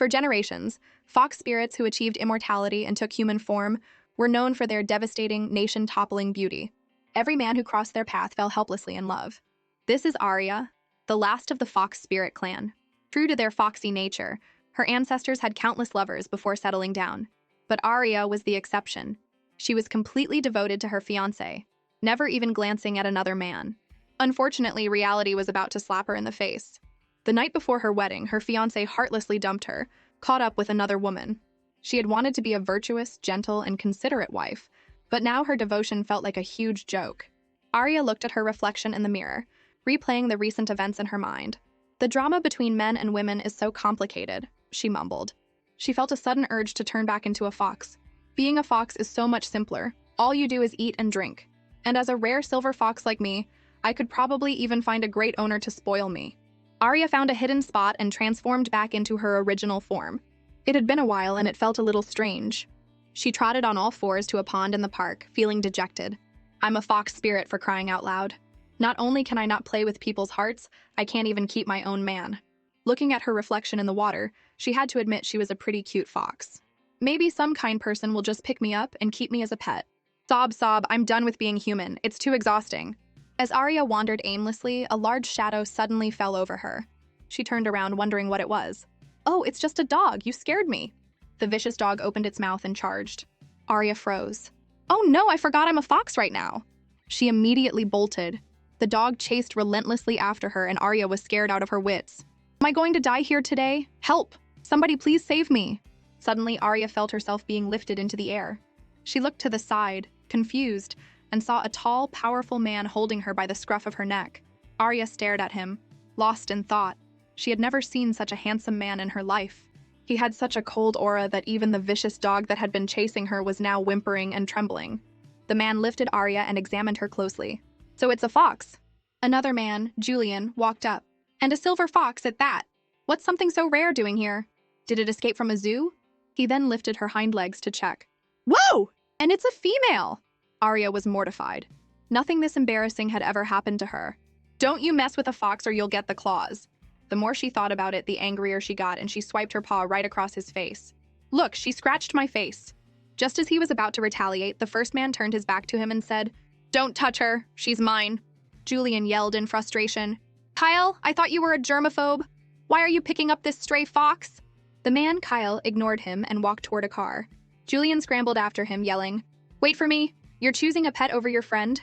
For generations, fox spirits who achieved immortality and took human form were known for their devastating, nation-toppling beauty. Every man who crossed their path fell helplessly in love. This is Arya, the last of the fox spirit clan. True to their foxy nature, her ancestors had countless lovers before settling down. But Arya was the exception. She was completely devoted to her fiancé, never even glancing at another man. Unfortunately, reality was about to slap her in the face. The night before her wedding, her fiancé heartlessly dumped her, caught up with another woman. She had wanted to be a virtuous, gentle, and considerate wife, but now her devotion felt like a huge joke. Arya looked at her reflection in the mirror, replaying the recent events in her mind. The drama between men and women is so complicated, she mumbled. She felt a sudden urge to turn back into a fox. Being a fox is so much simpler. All you do is eat and drink. And as a rare silver fox like me, I could probably even find a great owner to spoil me. Arya found a hidden spot and transformed back into her original form. It had been a while and it felt a little strange. She trotted on all fours to a pond in the park, feeling dejected. I'm a fox spirit, for crying out loud. Not only can I not play with people's hearts, I can't even keep my own man. Looking at her reflection in the water, she had to admit she was a pretty cute fox. Maybe some kind person will just pick me up and keep me as a pet. Sob, sob, I'm done with being human. It's too exhausting. As Arya wandered aimlessly, a large shadow suddenly fell over her. She turned around, wondering what it was. Oh, it's just a dog. You scared me. The vicious dog opened its mouth and charged. Arya froze. Oh no, I forgot I'm a fox right now. She immediately bolted. The dog chased relentlessly after her, and Arya was scared out of her wits. Am I going to die here today? Help! Somebody please save me! Suddenly, Arya felt herself being lifted into the air. She looked to the side, confused, and saw a tall, powerful man holding her by the scruff of her neck. Arya stared at him, lost in thought. She had never seen such a handsome man in her life. He had such a cold aura that even the vicious dog that had been chasing her was now whimpering and trembling. The man lifted Arya and examined her closely. So it's a fox. Another man, Julian, walked up. And a silver fox at that. What's something so rare doing here? Did it escape from a zoo? He then lifted her hind legs to check. Whoa! And it's a female! Arya was mortified. Nothing this embarrassing had ever happened to her. Don't you mess with a fox or you'll get the claws. The more she thought about it, the angrier she got, and she swiped her paw right across his face. Look, she scratched my face. Just as he was about to retaliate, the first man turned his back to him and said, Don't touch her, she's mine. Julian yelled in frustration. Kyle, I thought you were a germaphobe. Why are you picking up this stray fox? The man, Kyle, ignored him and walked toward a car. Julian scrambled after him, yelling, Wait for me. You're choosing a pet over your friend?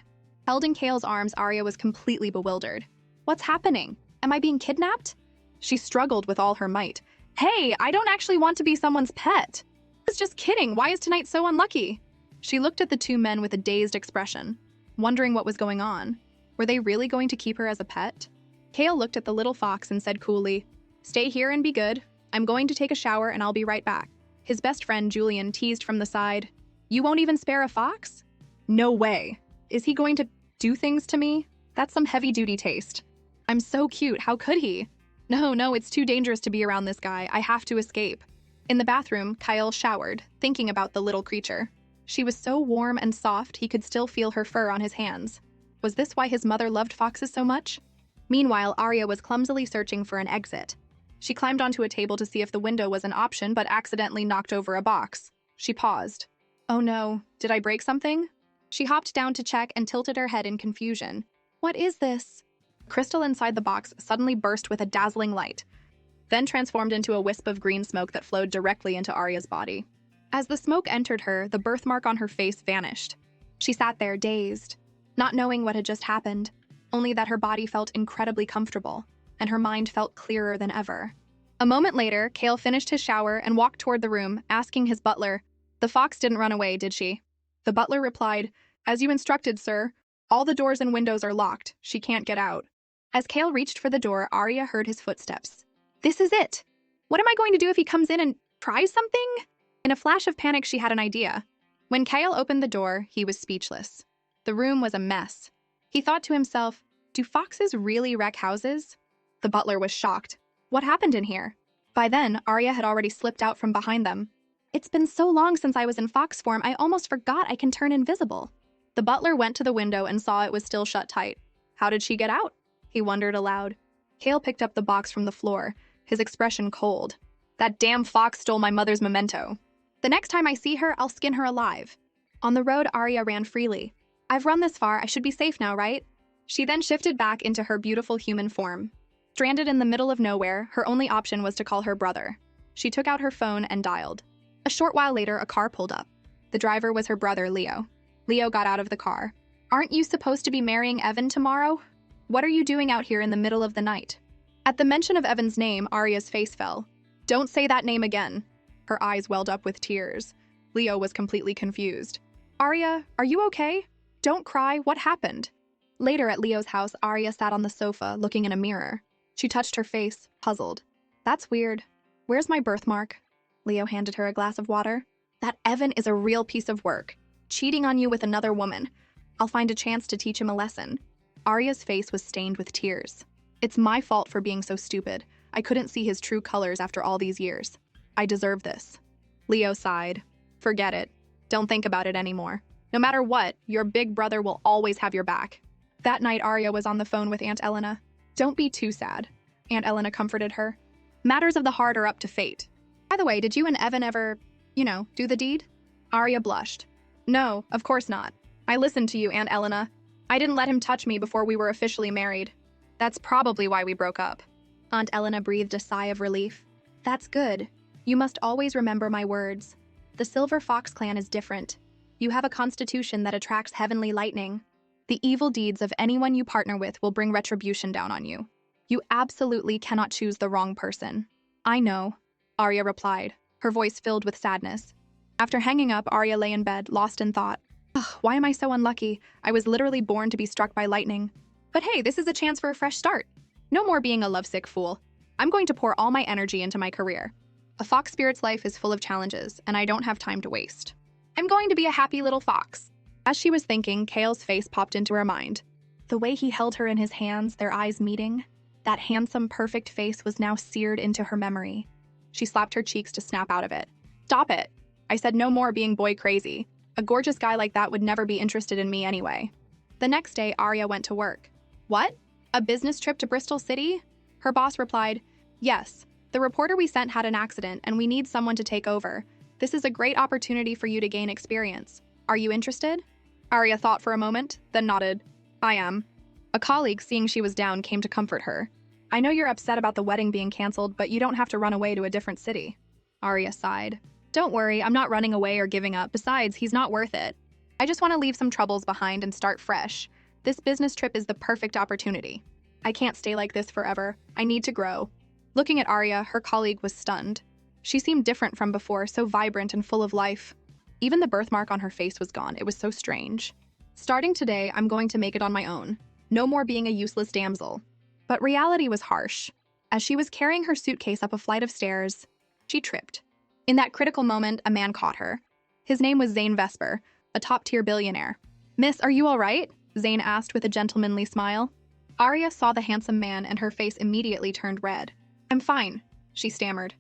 Held in Kale's arms, Arya was completely bewildered. What's happening? Am I being kidnapped? She struggled with all her might. Hey, I don't actually want to be someone's pet. I was just kidding. Why is tonight so unlucky? She looked at the two men with a dazed expression, wondering what was going on. Were they really going to keep her as a pet? Kale looked at the little fox and said coolly, Stay here and be good. I'm going to take a shower and I'll be right back. His best friend, Julian, teased from the side, You won't even spare a fox? No way. Is he going to do things to me? That's some heavy-duty taste. I'm so cute. How could he? No, it's too dangerous to be around this guy. I have to escape. In the bathroom, Kyle showered, thinking about the little creature. She was so warm and soft he could still feel her fur on his hands. Was this why his mother loved foxes so much? Meanwhile, Arya was clumsily searching for an exit. She climbed onto a table to see if the window was an option, but accidentally knocked over a box. She paused. Oh no, did I break something? She hopped down to check and tilted her head in confusion. What is this? Crystal inside the box suddenly burst with a dazzling light, then transformed into a wisp of green smoke that flowed directly into Arya's body. As the smoke entered her, the birthmark on her face vanished. She sat there dazed, not knowing what had just happened, only that her body felt incredibly comfortable, and her mind felt clearer than ever. A moment later, Kale finished his shower and walked toward the room, asking his butler, The fox didn't run away, did she? The butler replied, As you instructed, sir. All the doors and windows are locked. She can't get out. As Kale reached for the door, Arya heard his footsteps. This is it. What am I going to do if he comes in and tries something? In a flash of panic, she had an idea. When Kale opened the door, he was speechless. The room was a mess. He thought to himself, Do foxes really wreck houses? The butler was shocked. What happened in here? By then, Arya had already slipped out from behind them. It's been so long since I was in fox form, I almost forgot I can turn invisible. The butler went to the window and saw it was still shut tight. How did she get out? He wondered aloud. Kale picked up the box from the floor, his expression cold. That damn fox stole my mother's memento. The next time I see her, I'll skin her alive. On the road, Arya ran freely. I've run this far, I should be safe now, right? She then shifted back into her beautiful human form. Stranded in the middle of nowhere, her only option was to call her brother. She took out her phone and dialed. A short while later, a car pulled up. The driver was her brother, Leo. Leo got out of the car. Aren't you supposed to be marrying Evan tomorrow? What are you doing out here in the middle of the night? At the mention of Evan's name, Arya's face fell. Don't say that name again. Her eyes welled up with tears. Leo was completely confused. Arya, are you okay? Don't cry, what happened? Later at Leo's house, Arya sat on the sofa, looking in a mirror. She touched her face, puzzled. That's weird. Where's my birthmark? Leo handed her a glass of water. That Evan is a real piece of work. Cheating on you with another woman. I'll find a chance to teach him a lesson. Arya's face was stained with tears. It's my fault for being so stupid. I couldn't see his true colors after all these years. I deserve this. Leo sighed. Forget it. Don't think about it anymore. No matter what, your big brother will always have your back. That night, Arya was on the phone with Aunt Elena. Don't be too sad. Aunt Elena comforted her. Matters of the heart are up to fate. By the way, did you and Evan ever, do the deed? Arya blushed. No, of course not. I listened to you, Aunt Elena. I didn't let him touch me before we were officially married. That's probably why we broke up. Aunt Elena breathed a sigh of relief. That's good. You must always remember my words. The Silver Fox clan is different. You have a constitution that attracts heavenly lightning. The evil deeds of anyone you partner with will bring retribution down on you. You absolutely cannot choose the wrong person. I know, Arya replied, her voice filled with sadness. After hanging up, Arya lay in bed, lost in thought. Why am I so unlucky? I was literally born to be struck by lightning. But hey, this is a chance for a fresh start. No more being a lovesick fool. I'm going to pour all my energy into my career. A fox spirit's life is full of challenges, and I don't have time to waste. I'm going to be a happy little fox. As she was thinking, Kale's face popped into her mind. The way he held her in his hands, their eyes meeting, that handsome, perfect face was now seared into her memory. She slapped her cheeks to snap out of it. Stop it. I said no more being boy crazy. A gorgeous guy like that would never be interested in me anyway. The next day, Arya went to work. What? A business trip to Bristol City? Her boss replied, Yes. The reporter we sent had an accident, and we need someone to take over. This is a great opportunity for you to gain experience. Are you interested? Arya thought for a moment, then nodded. I am. A colleague, seeing she was down, came to comfort her. I know you're upset about the wedding being canceled, but you don't have to run away to a different city. Arya sighed. Don't worry, I'm not running away or giving up. Besides, he's not worth it. I just want to leave some troubles behind and start fresh. This business trip is the perfect opportunity. I can't stay like this forever. I need to grow. Looking at Arya, her colleague was stunned. She seemed different from before, so vibrant and full of life. Even the birthmark on her face was gone. It was so strange. Starting today, I'm going to make it on my own. No more being a useless damsel. But reality was harsh. As she was carrying her suitcase up a flight of stairs, she tripped. In that critical moment, a man caught her. His name was Zane Vesper, a top-tier billionaire. Miss, are you all right? Zane asked with a gentlemanly smile. Arya saw the handsome man and her face immediately turned red. I'm fine, she stammered.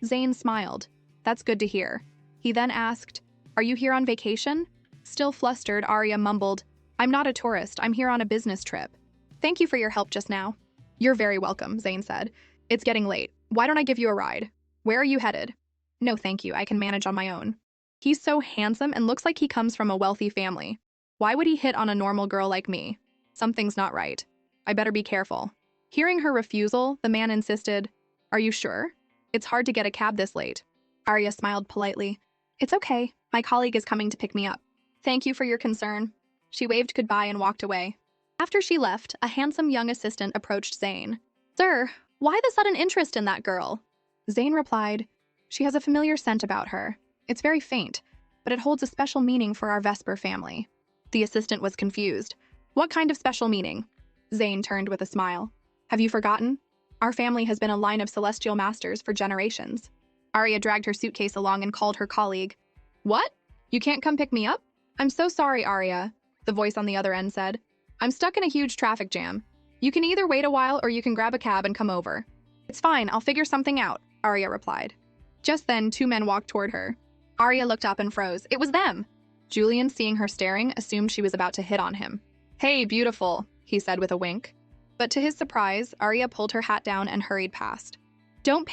Zane smiled. That's good to hear. He then asked, Are you here on vacation? Still flustered, Arya mumbled, I'm not a tourist, I'm here on a business trip. Thank you for your help just now. You're very welcome, Zane said. It's getting late. Why don't I give you a ride? Where are you headed? No, thank you, I can manage on my own. He's so handsome and looks like he comes from a wealthy family. Why would he hit on a normal girl like me? Something's not right. I better be careful. Hearing her refusal, the man insisted, Are you sure? It's hard to get a cab this late. Arya smiled politely. It's okay. My colleague is coming to pick me up. Thank you for your concern. She waved goodbye and walked away. After she left, a handsome young assistant approached Zane. Sir, why the sudden interest in that girl? Zane replied, She has a familiar scent about her. It's very faint, but it holds a special meaning for our Vesper family. The assistant was confused. What kind of special meaning? Zane turned with a smile. Have you forgotten? Our family has been a line of celestial masters for generations. Arya dragged her suitcase along and called her colleague. What? You can't come pick me up? I'm so sorry, Arya, the voice on the other end said. I'm stuck in a huge traffic jam. You can either wait a while or you can grab a cab and come over. It's fine, I'll figure something out, Arya replied. Just then, two men walked toward her. Arya looked up and froze. It was them! Julian, seeing her staring, assumed she was about to hit on him. Hey, beautiful, he said with a wink. But to his surprise, Arya pulled her hat down and hurried past. Don't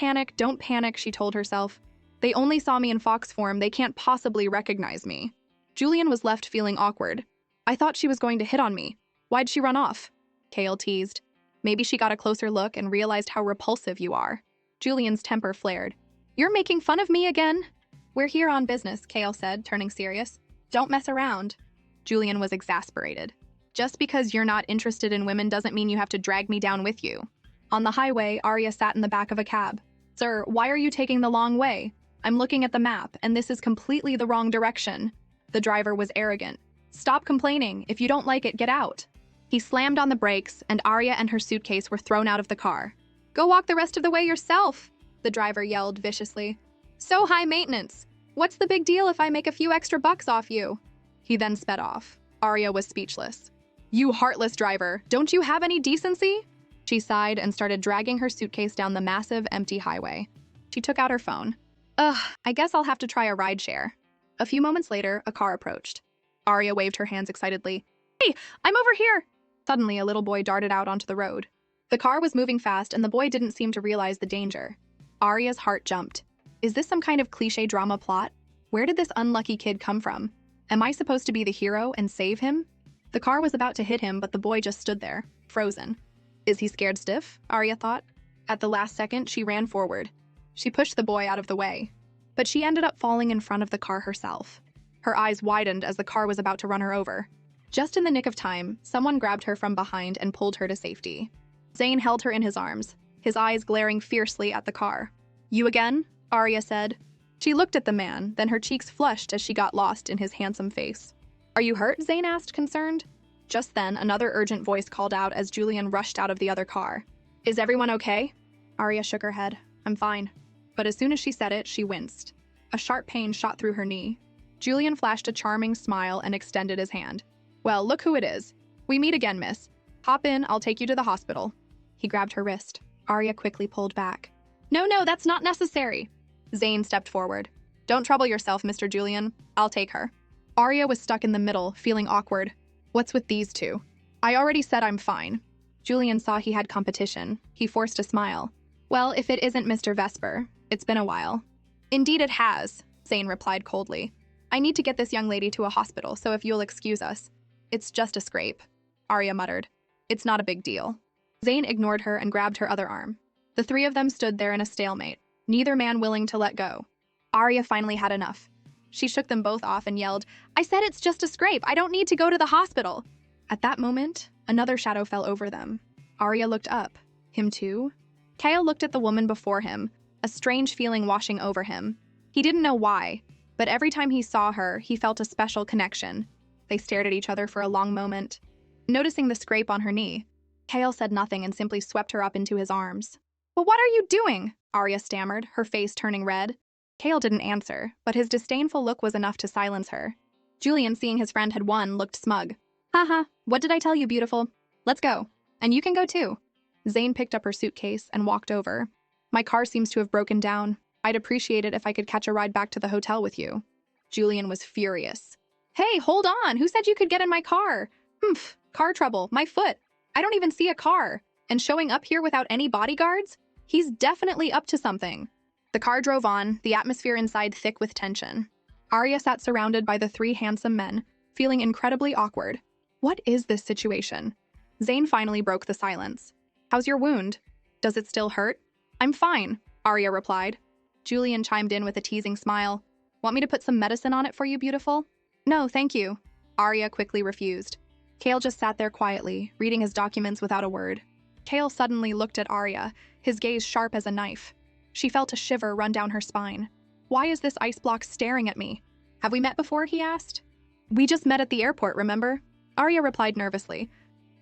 panic, she told herself. They only saw me in fox form, they can't possibly recognize me. Julian was left feeling awkward. I thought she was going to hit on me. Why'd she run off? Kale teased. Maybe she got a closer look and realized how repulsive you are. Julian's temper flared. You're making fun of me again? We're here on business, Kale said, turning serious. Don't mess around. Julian was exasperated. Just because you're not interested in women doesn't mean you have to drag me down with you. On the highway, Arya sat in the back of a cab. Sir, why are you taking the long way? I'm looking at the map, and this is completely the wrong direction. The driver was arrogant. Stop complaining. If you don't like it, get out. He slammed on the brakes, and Arya and her suitcase were thrown out of the car. Go walk the rest of the way yourself, the driver yelled viciously. So high maintenance. What's the big deal if I make a few extra bucks off you? He then sped off. Arya was speechless. You heartless driver, don't you have any decency? She sighed and started dragging her suitcase down the massive, empty highway. She took out her phone. I guess I'll have to try a rideshare. A few moments later, a car approached. Arya waved her hands excitedly. Hey, I'm over here! Suddenly, a little boy darted out onto the road. The car was moving fast, and the boy didn't seem to realize the danger. Arya's heart jumped. Is this some kind of cliché drama plot? Where did this unlucky kid come from? Am I supposed to be the hero and save him? The car was about to hit him, but the boy just stood there, frozen. Is he scared stiff? Arya thought. At the last second, she ran forward. She pushed the boy out of the way. But she ended up falling in front of the car herself. Her eyes widened as the car was about to run her over. Just in the nick of time, someone grabbed her from behind and pulled her to safety. Zane held her in his arms, his eyes glaring fiercely at the car. You again? Arya said. She looked at the man, then her cheeks flushed as she got lost in his handsome face. Are you hurt? Zane asked, concerned. Just then, another urgent voice called out as Julian rushed out of the other car. Is everyone okay? Arya shook her head. I'm fine. But as soon as she said it, she winced. A sharp pain shot through her knee. Julian flashed a charming smile and extended his hand. Well, look who it is. We meet again, miss. Hop in, I'll take you to the hospital. He grabbed her wrist. Arya quickly pulled back. No, that's not necessary. Zane stepped forward. Don't trouble yourself, Mr. Julian. I'll take her. Arya was stuck in the middle, feeling awkward. What's with these two? I already said I'm fine. Julian saw he had competition. He forced a smile. Well, if it isn't Mr. Vesper, it's been a while. Indeed it has, Zane replied coldly. I need to get this young lady to a hospital, so if you'll excuse us. It's just a scrape, Arya muttered. It's not a big deal. Zane ignored her and grabbed her other arm. The three of them stood there in a stalemate, neither man willing to let go. Arya finally had enough. She shook them both off and yelled, I said it's just a scrape. I don't need to go to the hospital. At that moment, another shadow fell over them. Arya looked up. Him too? Kale looked at the woman before him, a strange feeling washing over him. He didn't know why, but every time he saw her, he felt a special connection. They stared at each other for a long moment. Noticing the scrape on her knee, Kale said nothing and simply swept her up into his arms. Well, what are you doing? Arya stammered, her face turning red. Kale didn't answer, but his disdainful look was enough to silence her. Julian, seeing his friend had won, looked smug. Haha, what did I tell you, beautiful? Let's go. And you can go too. Zane picked up her suitcase and walked over. My car seems to have broken down. I'd appreciate it if I could catch a ride back to the hotel with you. Julian was furious. Hey, hold on! Who said you could get in my car? Humph, car trouble, my foot. I don't even see a car. And showing up here without any bodyguards? He's definitely up to something. The car drove on, the atmosphere inside thick with tension. Arya sat surrounded by the three handsome men, feeling incredibly awkward. What is this situation? Zane finally broke the silence. How's your wound? Does it still hurt? I'm fine, Arya replied. Julian chimed in with a teasing smile. Want me to put some medicine on it for you, beautiful? No, thank you. Arya quickly refused. Kale just sat there quietly, reading his documents without a word. Kale suddenly looked at Arya, his gaze sharp as a knife. She felt a shiver run down her spine. Why is this ice block staring at me? Have we met before, he asked. We just met at the airport, remember? Arya replied nervously.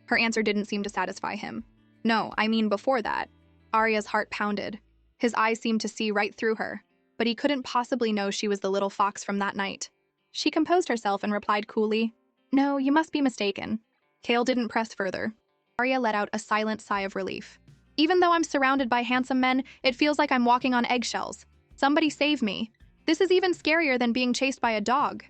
Her answer didn't seem to satisfy him. No, I mean before that. Arya's heart pounded. His eyes seemed to see right through her, but he couldn't possibly know she was the little fox from that night. She composed herself and replied coolly, No, you must be mistaken. Kale didn't press further. Arya let out a silent sigh of relief. Even though I'm surrounded by handsome men, it feels like I'm walking on eggshells. Somebody save me. This is even scarier than being chased by a dog.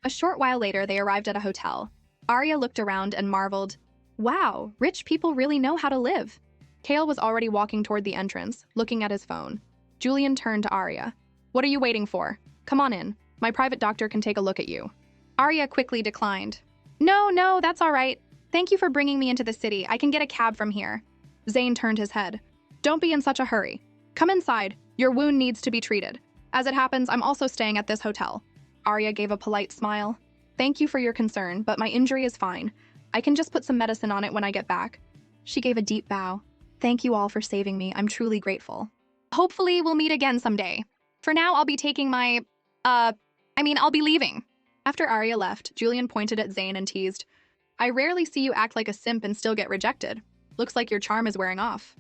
A short while later, they arrived at a hotel. Arya looked around and marveled. Wow, rich people really know how to live. Kale was already walking toward the entrance, looking at his phone. Julian turned to Arya. What are you waiting for? Come on in. My private doctor can take a look at you. Arya quickly declined. No, that's all right. Thank you for bringing me into the city. I can get a cab from here. Zane turned his head. Don't be in such a hurry. Come inside. Your wound needs to be treated. As it happens, I'm also staying at this hotel. Arya gave a polite smile. Thank you for your concern, but my injury is fine. I can just put some medicine on it when I get back. She gave a deep bow. Thank you all for saving me. I'm truly grateful. Hopefully we'll meet again someday. For now, I'll be taking I'll be leaving. After Arya left, Julian pointed at Zane and teased, I rarely see you act like a simp and still get rejected. Looks like your charm is wearing off.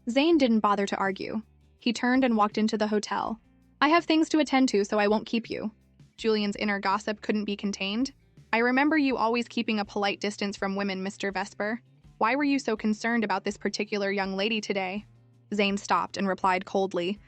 Zane didn't bother to argue. He turned and walked into the hotel. I have things to attend to, so I won't keep you. Julian's inner gossip couldn't be contained. I remember you always keeping a polite distance from women, Mr. Vesper. Why were you so concerned about this particular young lady today? Zane stopped and replied coldly,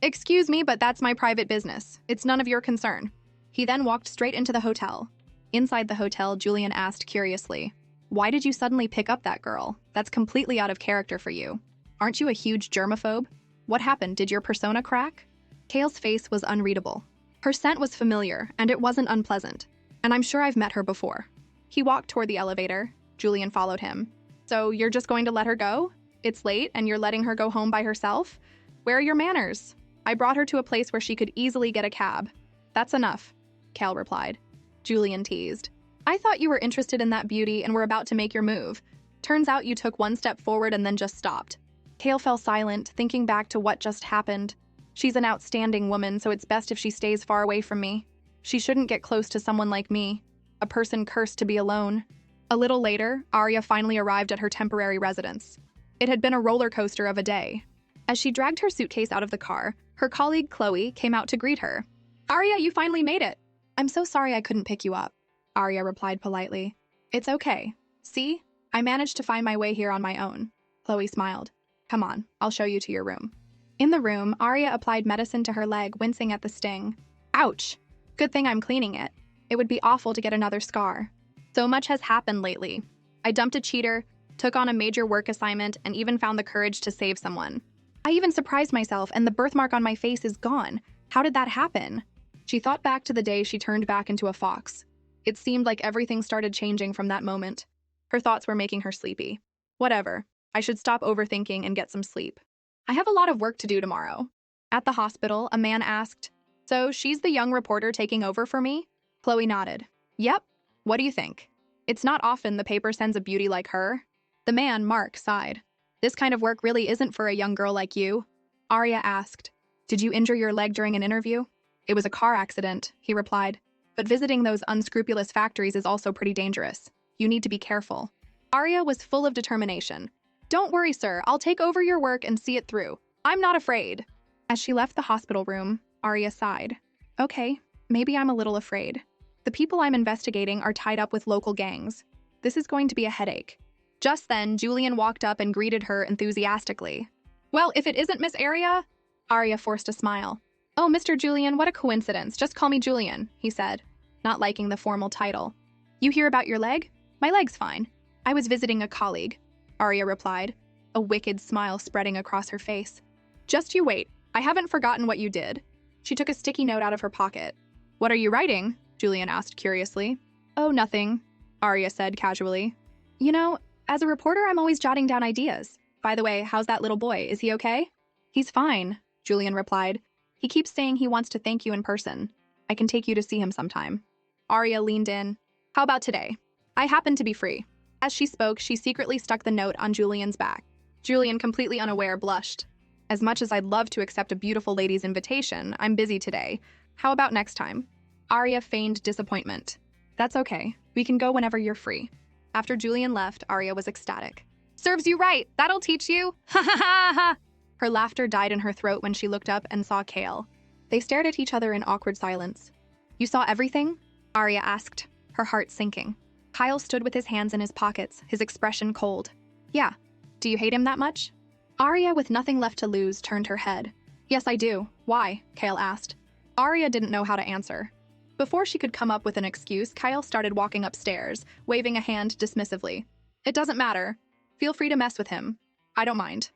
Excuse me, but that's my private business. It's none of your concern. He then walked straight into the hotel. Inside the hotel, Julian asked curiously, Why did you suddenly pick up that girl? That's completely out of character for you. Aren't you a huge germaphobe? What happened? Did your persona crack? Kale's face was unreadable. Her scent was familiar, and it wasn't unpleasant. And I'm sure I've met her before. He walked toward the elevator. Julian followed him. So you're just going to let her go? It's late, and you're letting her go home by herself? Where are your manners? I brought her to a place where she could easily get a cab. That's enough, Cal replied. Julian teased. I thought you were interested in that beauty and were about to make your move. Turns out you took one step forward and then just stopped. Kale fell silent, thinking back to what just happened. She's an outstanding woman, so it's best if she stays far away from me. She shouldn't get close to someone like me, a person cursed to be alone. A little later, Arya finally arrived at her temporary residence. It had been a roller coaster of a day. As she dragged her suitcase out of the car, her colleague Chloe came out to greet her. Arya, you finally made it. I'm so sorry I couldn't pick you up, Arya replied politely. It's okay. See? I managed to find my way here on my own. Chloe smiled. Come on, I'll show you to your room. In the room, Arya applied medicine to her leg, wincing at the sting. Ouch! Good thing I'm cleaning it. It would be awful to get another scar. So much has happened lately. I dumped a cheater, took on a major work assignment, and even found the courage to save someone. I even surprised myself, and the birthmark on my face is gone. How did that happen? She thought back to the day she turned back into a fox. It seemed like everything started changing from that moment. Her thoughts were making her sleepy. Whatever. I should stop overthinking and get some sleep. I have a lot of work to do tomorrow. At the hospital, a man asked, So she's the young reporter taking over for me? Chloe nodded. Yep. What do you think? It's not often the paper sends a beauty like her. The man, Mark, sighed. This kind of work really isn't for a young girl like you. Arya asked, Did you injure your leg during an interview? It was a car accident, he replied. But visiting those unscrupulous factories is also pretty dangerous. You need to be careful. Arya was full of determination. Don't worry, sir. I'll take over your work and see it through. I'm not afraid. As she left the hospital room, Arya sighed. Okay, maybe I'm a little afraid. The people I'm investigating are tied up with local gangs. This is going to be a headache. Just then, Julian walked up and greeted her enthusiastically. Well, if it isn't Miss Arya? Arya forced a smile. Oh, Mr. Julian, what a coincidence. Just call me Julian, he said, not liking the formal title. You hear about your leg? My leg's fine. I was visiting a colleague, Arya replied, a wicked smile spreading across her face. Just you wait. I haven't forgotten what you did. She took a sticky note out of her pocket. What are you writing? Julian asked curiously. Oh, nothing, Arya said casually. You know, as a reporter, I'm always jotting down ideas. By the way, how's that little boy? Is he okay? He's fine, Julian replied. He keeps saying he wants to thank you in person. I can take you to see him sometime. Arya leaned in. How about today? I happen to be free. As she spoke, she secretly stuck the note on Julian's back. Julian, completely unaware, blushed. As much as I'd love to accept a beautiful lady's invitation, I'm busy today. How about next time? Arya feigned disappointment. That's okay. We can go whenever you're free. After Julian left, Arya was ecstatic. Serves you right. That'll teach you. Ha ha ha ha. Her laughter died in her throat when she looked up and saw Kale. They stared at each other in awkward silence. You saw everything? Arya asked, her heart sinking. Kyle stood with his hands in his pockets, his expression cold. Yeah. Do you hate him that much? Arya, with nothing left to lose, turned her head. Yes, I do. Why? Kale asked. Arya didn't know how to answer. Before she could come up with an excuse, Kyle started walking upstairs, waving a hand dismissively. It doesn't matter. Feel free to mess with him. I don't mind.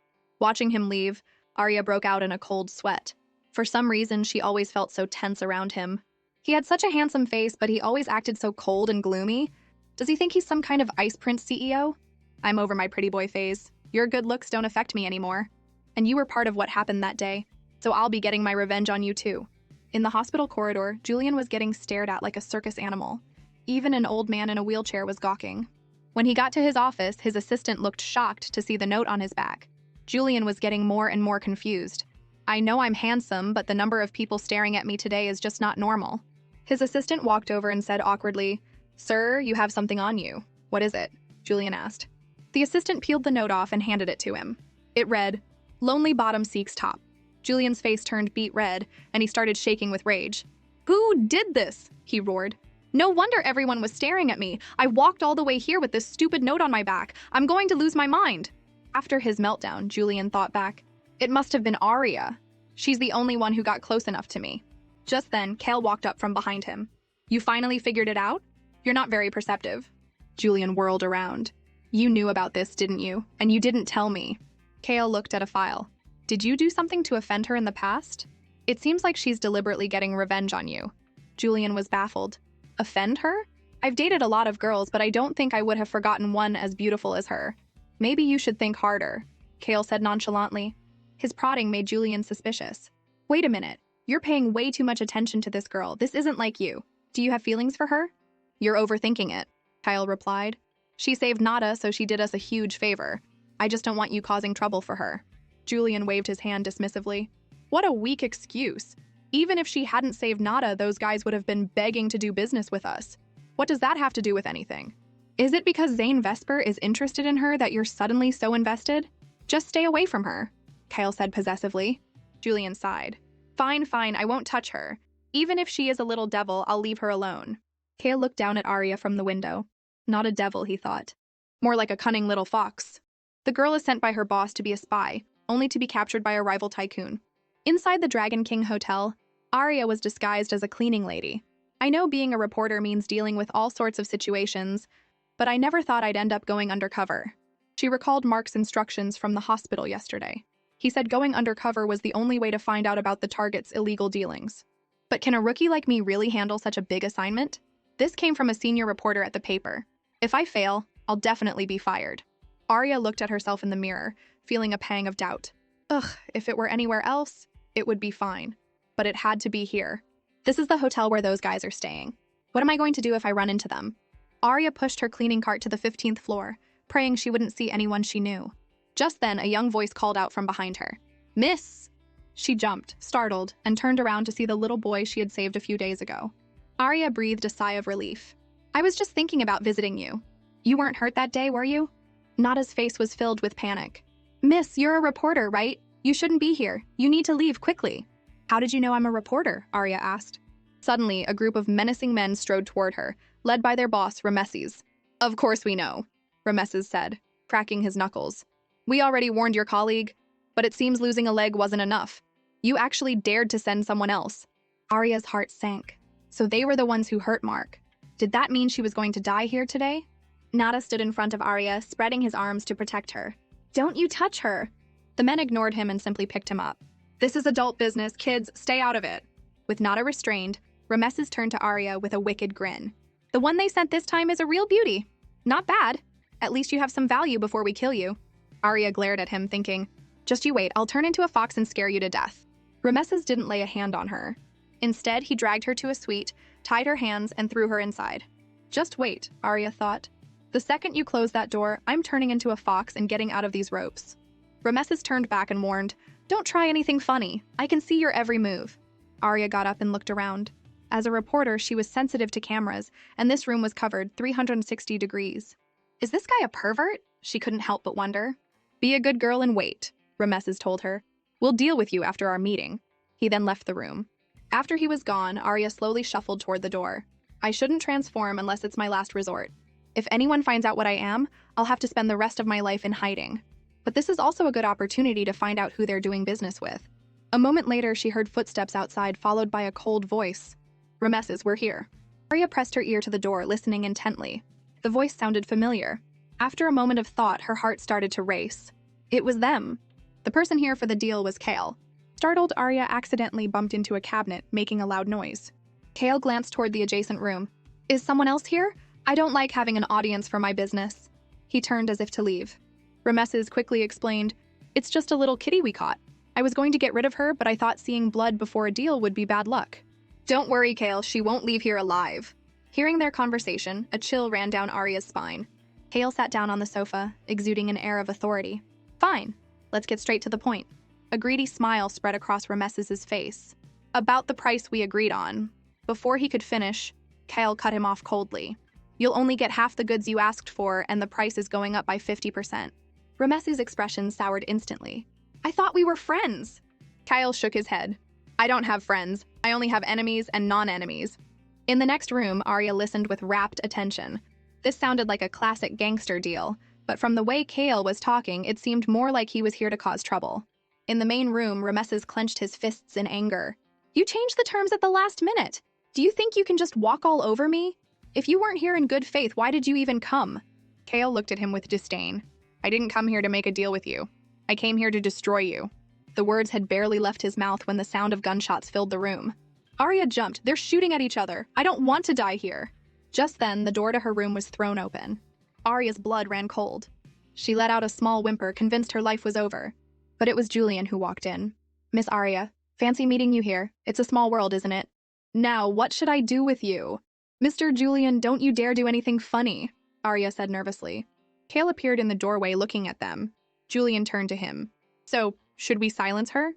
Watching him leave, Arya broke out in a cold sweat. For some reason, she always felt so tense around him. He had such a handsome face, but he always acted so cold and gloomy. Does he think he's some kind of Ice Prince CEO? I'm over my pretty boy phase. Your good looks don't affect me anymore. And you were part of what happened that day, so I'll be getting my revenge on you too. In the hospital corridor, Julian was getting stared at like a circus animal. Even an old man in a wheelchair was gawking. When he got to his office, his assistant looked shocked to see the note on his back. Julian was getting more and more confused. I know I'm handsome, but the number of people staring at me today is just not normal. His assistant walked over and said awkwardly, "Sir, you have something on you." "What is it?" Julian asked. The assistant peeled the note off and handed it to him. It read, "Lonely bottom seeks top." Julian's face turned beet red, and he started shaking with rage. "Who did this?" he roared. "No wonder everyone was staring at me. I walked all the way here with this stupid note on my back. I'm going to lose my mind." After his meltdown, Julian thought back. It must have been Arya. She's the only one who got close enough to me. Just then, Kale walked up from behind him. "You finally figured it out? You're not very perceptive." Julian whirled around. "You knew about this, didn't you? And you didn't tell me." Kale looked at a file. "Did you do something to offend her in the past? It seems like she's deliberately getting revenge on you." Julian was baffled. "Offend her? I've dated a lot of girls, but I don't think I would have forgotten one as beautiful as her." "Maybe you should think harder," Kale said nonchalantly. His prodding made Julian suspicious. "Wait a minute. You're paying way too much attention to this girl. This isn't like you. Do you have feelings for her?" "You're overthinking it," Kyle replied. "She saved Nada, so she did us a huge favor. I just don't want you causing trouble for her." Julian waved his hand dismissively. What a weak excuse. Even if she hadn't saved Nada, those guys would have been begging to do business with us. What does that have to do with anything? Is it because Zane Vesper is interested in her that you're suddenly so invested? Just stay away from her, Kyle said possessively. Julian sighed. Fine, I won't touch her. Even if she is a little devil, I'll leave her alone. Kale looked down at Arya from the window. Not a devil, he thought. More like a cunning little fox. The girl is sent by her boss to be a spy, only to be captured by a rival tycoon. Inside the Dragon King Hotel, Arya was disguised as a cleaning lady. I know being a reporter means dealing with all sorts of situations, but I never thought I'd end up going undercover. She recalled Mark's instructions from the hospital yesterday. He said going undercover was the only way to find out about the target's illegal dealings. But can a rookie like me really handle such a big assignment? This came from a senior reporter at the paper. If I fail, I'll definitely be fired. Arya looked at herself in the mirror, feeling a pang of doubt. Ugh, if it were anywhere else, it would be fine. But it had to be here. This is the hotel where those guys are staying. What am I going to do if I run into them? Arya pushed her cleaning cart to the 15th floor, praying she wouldn't see anyone she knew. Just then, a young voice called out from behind her. Miss! She jumped, startled, and turned around to see the little boy she had saved a few days ago. Arya breathed a sigh of relief. I was just thinking about visiting you. You weren't hurt that day, were you? Nada's face was filled with panic. Miss, you're a reporter, right? You shouldn't be here. You need to leave quickly. How did you know I'm a reporter? Arya asked. Suddenly, a group of menacing men strode toward her, led by their boss, Rameses. Of course we know, Rameses said, cracking his knuckles. We already warned your colleague, but it seems losing a leg wasn't enough. You actually dared to send someone else. Arya's heart sank. So they were the ones who hurt Mark. Did that mean she was going to die here today? Nada stood in front of Arya, spreading his arms to protect her. Don't you touch her. The men ignored him and simply picked him up. This is adult business, kids, stay out of it. With Nada restrained, Rameses turned to Arya with a wicked grin. The one they sent this time is a real beauty. Not bad. At least you have some value before we kill you. Arya glared at him, thinking, just you wait, I'll turn into a fox and scare you to death. Rameses didn't lay a hand on her. Instead, he dragged her to a suite, tied her hands, and threw her inside. Just wait, Arya thought. The second you close that door, I'm turning into a fox and getting out of these ropes. Rameses turned back and warned, don't try anything funny. I can see your every move. Arya got up and looked around. As a reporter, she was sensitive to cameras, and this room was covered 360 degrees. Is this guy a pervert? She couldn't help but wonder. Be a good girl and wait, Rameses told her. We'll deal with you after our meeting. He then left the room. After he was gone, Arya slowly shuffled toward the door. I shouldn't transform unless it's my last resort. If anyone finds out what I am, I'll have to spend the rest of my life in hiding. But this is also a good opportunity to find out who they're doing business with. A moment later, she heard footsteps outside, followed by a cold voice. Rameses, we're here. Arya pressed her ear to the door, listening intently. The voice sounded familiar. After a moment of thought, her heart started to race. It was them. The person here for the deal was Kale. Startled, Arya accidentally bumped into a cabinet, making a loud noise. Kale glanced toward the adjacent room. Is someone else here? I don't like having an audience for my business. He turned as if to leave. Rameses quickly explained, It's just a little kitty we caught. I was going to get rid of her, but I thought seeing blood before a deal would be bad luck. Don't worry, Kale, she won't leave here alive. Hearing their conversation, a chill ran down Arya's spine. Kale sat down on the sofa, exuding an air of authority. Fine, let's get straight to the point. A greedy smile spread across Ramesses' face. About the price we agreed on. Before he could finish, Kale cut him off coldly. You'll only get half the goods you asked for, and the price is going up by 50%. Ramesses' expression soured instantly. I thought we were friends. Kyle shook his head. I don't have friends. I only have enemies and non-enemies. In the next room, Arya listened with rapt attention. This sounded like a classic gangster deal, but from the way Kale was talking, it seemed more like he was here to cause trouble. In the main room, Ramesses clenched his fists in anger. You changed the terms at the last minute. Do you think you can just walk all over me? If you weren't here in good faith, why did you even come? Kale looked at him with disdain. I didn't come here to make a deal with you. I came here to destroy you. The words had barely left his mouth when the sound of gunshots filled the room. Arya jumped. They're shooting at each other. I don't want to die here. Just then, the door to her room was thrown open. Arya's blood ran cold. She let out a small whimper, convinced her life was over. But it was Julian who walked in. Miss Arya, fancy meeting you here. It's a small world, isn't it? Now, what should I do with you? Mr. Julian, don't you dare do anything funny, Arya said nervously. Kale appeared in the doorway looking at them. Julian turned to him. So, should we silence her?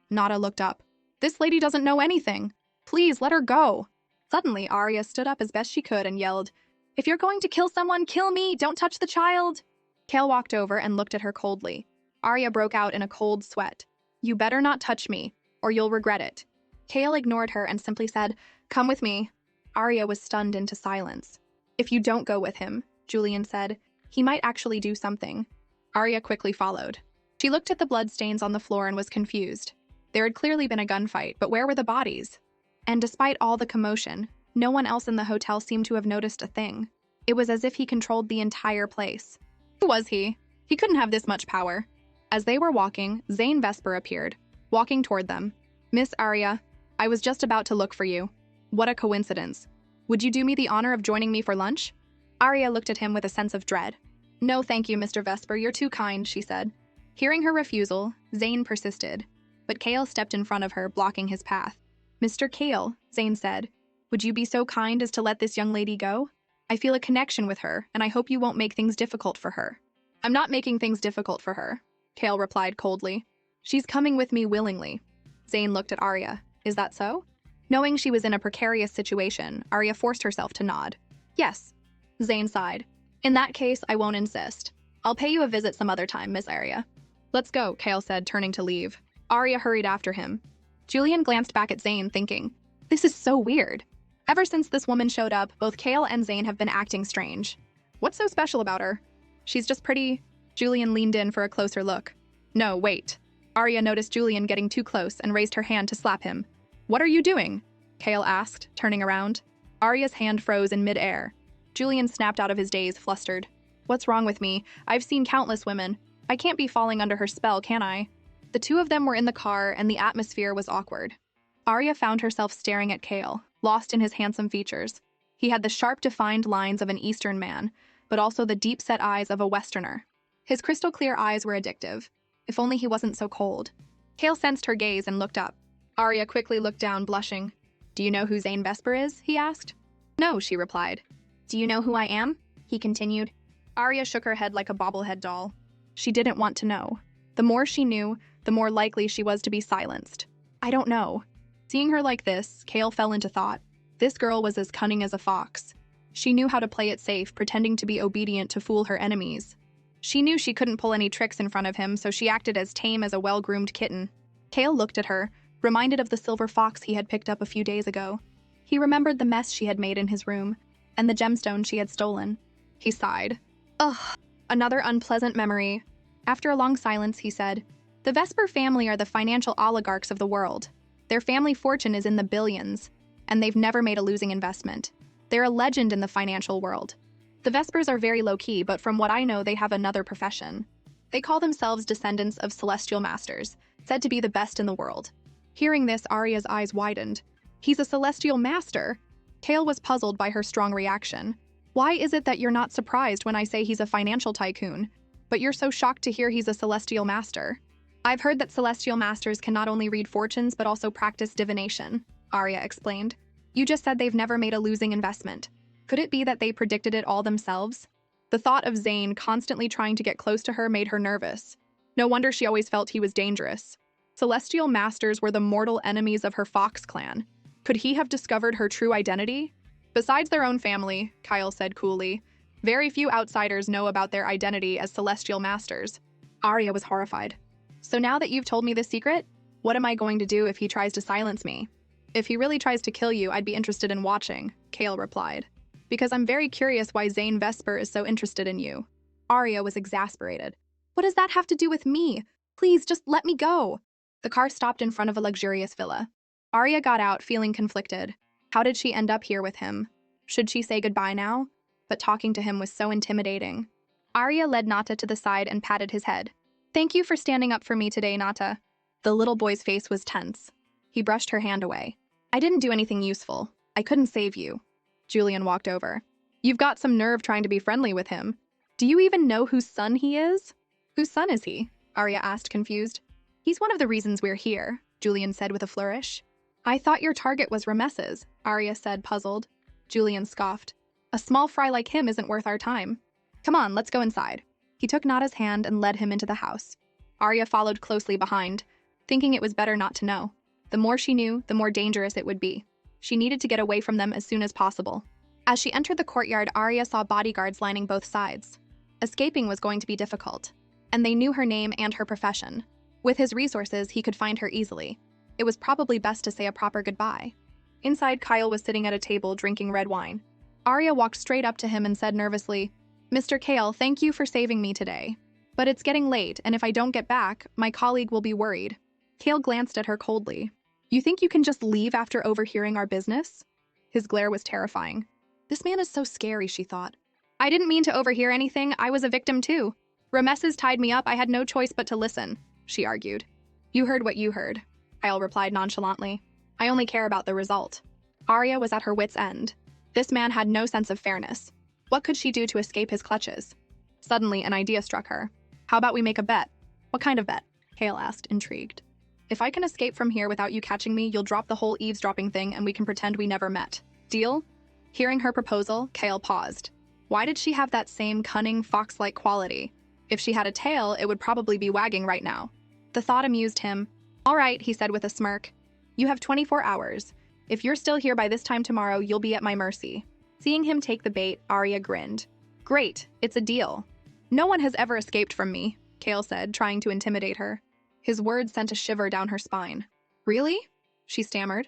Nada looked up. This lady doesn't know anything. Please, let her go. Suddenly, Arya stood up as best she could and yelled, If you're going to kill someone, kill me! Don't touch the child! Kale walked over and looked at her coldly. Arya broke out in a cold sweat. You better not touch me, or you'll regret it. Kale ignored her and simply said, Come with me. Arya was stunned into silence. If you don't go with him, Julian said, he might actually do something. Arya quickly followed. She looked at the bloodstains on the floor and was confused. There had clearly been a gunfight, but where were the bodies? And despite all the commotion, no one else in the hotel seemed to have noticed a thing. It was as if he controlled the entire place. Who was he? He couldn't have this much power. As they were walking, Zane Vesper appeared, walking toward them. Miss Arya, I was just about to look for you. What a coincidence. Would you do me the honor of joining me for lunch? Arya looked at him with a sense of dread. No, thank you, Mr. Vesper, you're too kind, she said. Hearing her refusal, Zane persisted, but Kale stepped in front of her, blocking his path. Mr. Kale, Zane said, would you be so kind as to let this young lady go? I feel a connection with her, and I hope you won't make things difficult for her. I'm not making things difficult for her, Kale replied coldly. She's coming with me willingly. Zane looked at Arya. Is that so? Knowing she was in a precarious situation, Arya forced herself to nod. Yes. Zane sighed. In that case, I won't insist. I'll pay you a visit some other time, Miss Arya. Let's go, Kale said, turning to leave. Arya hurried after him. Julian glanced back at Zane, thinking, this is so weird. Ever since this woman showed up, both Kale and Zane have been acting strange. What's so special about her? She's just pretty. Julian leaned in for a closer look. No, wait. Arya noticed Julian getting too close and raised her hand to slap him. What are you doing? Kale asked, turning around. Arya's hand froze in midair. Julian snapped out of his daze, flustered. What's wrong with me? I've seen countless women. I can't be falling under her spell, can I? The two of them were in the car, and the atmosphere was awkward. Arya found herself staring at Kale, lost in his handsome features. He had the sharp, defined lines of an Eastern man, but also the deep-set eyes of a Westerner. His crystal-clear eyes were addictive. If only he wasn't so cold. Kale sensed her gaze and looked up. Arya quickly looked down, blushing. Do you know who Zane Vesper is? He asked. No, she replied. Do you know who I am? He continued. Arya shook her head like a bobblehead doll. She didn't want to know. The more she knew, the more likely she was to be silenced. I don't know. Seeing her like this, Kale fell into thought. This girl was as cunning as a fox. She knew how to play it safe, pretending to be obedient to fool her enemies. She knew she couldn't pull any tricks in front of him, so she acted as tame as a well-groomed kitten. Kale looked at her, reminded of the silver fox he had picked up a few days ago. He remembered the mess she had made in his room, and the gemstone she had stolen. He sighed. Ugh, another unpleasant memory. After a long silence, he said, The Vesper family are the financial oligarchs of the world. Their family fortune is in the billions, and they've never made a losing investment. They're a legend in the financial world. The Vespers are very low-key, but from what I know, they have another profession. They call themselves descendants of celestial masters, said to be the best in the world. Hearing this, Arya's eyes widened. He's a celestial master? Kale was puzzled by her strong reaction. Why is it that you're not surprised when I say he's a financial tycoon, but you're so shocked to hear he's a celestial master? I've heard that celestial masters can not only read fortunes but also practice divination, Arya explained. You just said they've never made a losing investment. Could it be that they predicted it all themselves? The thought of Zane constantly trying to get close to her made her nervous. No wonder she always felt he was dangerous. Celestial masters were the mortal enemies of her Fox clan. Could he have discovered her true identity? Besides their own family, Kyle said coolly, very few outsiders know about their identity as celestial masters. Arya was horrified. So now that you've told me this secret, what am I going to do if he tries to silence me? If he really tries to kill you, I'd be interested in watching, Kale replied. Because I'm very curious why Zane Vesper is so interested in you. Arya was exasperated. What does that have to do with me? Please, just let me go. The car stopped in front of a luxurious villa. Arya got out, feeling conflicted. How did she end up here with him? Should she say goodbye now? But talking to him was so intimidating. Arya led Nata to the side and patted his head. Thank you for standing up for me today, Nata. The little boy's face was tense. He brushed her hand away. I didn't do anything useful. I couldn't save you. Julian walked over. You've got some nerve trying to be friendly with him. Do you even know whose son he is? Whose son is he? Arya asked, confused. He's one of the reasons we're here, Julian said with a flourish. I thought your target was Ramesses, Arya said, puzzled. Julian scoffed. A small fry like him isn't worth our time. Come on, let's go inside. He took Nada's hand and led him into the house. Arya followed closely behind, thinking it was better not to know. The more she knew, the more dangerous it would be. She needed to get away from them as soon as possible. As she entered the courtyard, Arya saw bodyguards lining both sides. Escaping was going to be difficult, and they knew her name and her profession. With his resources, he could find her easily. It was probably best to say a proper goodbye. Inside, Kyle was sitting at a table drinking red wine. Arya walked straight up to him and said nervously, Mr. Kale, thank you for saving me today. But it's getting late, and if I don't get back, my colleague will be worried. Kale glanced at her coldly. You think you can just leave after overhearing our business? His glare was terrifying. This man is so scary, she thought. I didn't mean to overhear anything. I was a victim too. Ramesses tied me up. I had no choice but to listen, she argued. You heard what you heard, Kyle replied nonchalantly. I only care about the result. Arya was at her wit's end. This man had no sense of fairness. What could she do to escape his clutches? Suddenly, an idea struck her. How about we make a bet? What kind of bet? Kale asked, intrigued. If I can escape from here without you catching me, you'll drop the whole eavesdropping thing and we can pretend we never met. Deal? Hearing her proposal, Kale paused. Why did she have that same cunning, fox-like quality? If she had a tail, it would probably be wagging right now. The thought amused him. All right, he said with a smirk. You have 24 hours. If you're still here by this time tomorrow, you'll be at my mercy. Seeing him take the bait, Arya grinned. Great, it's a deal. No one has ever escaped from me, Kale said, trying to intimidate her. His words sent a shiver down her spine. Really? She stammered.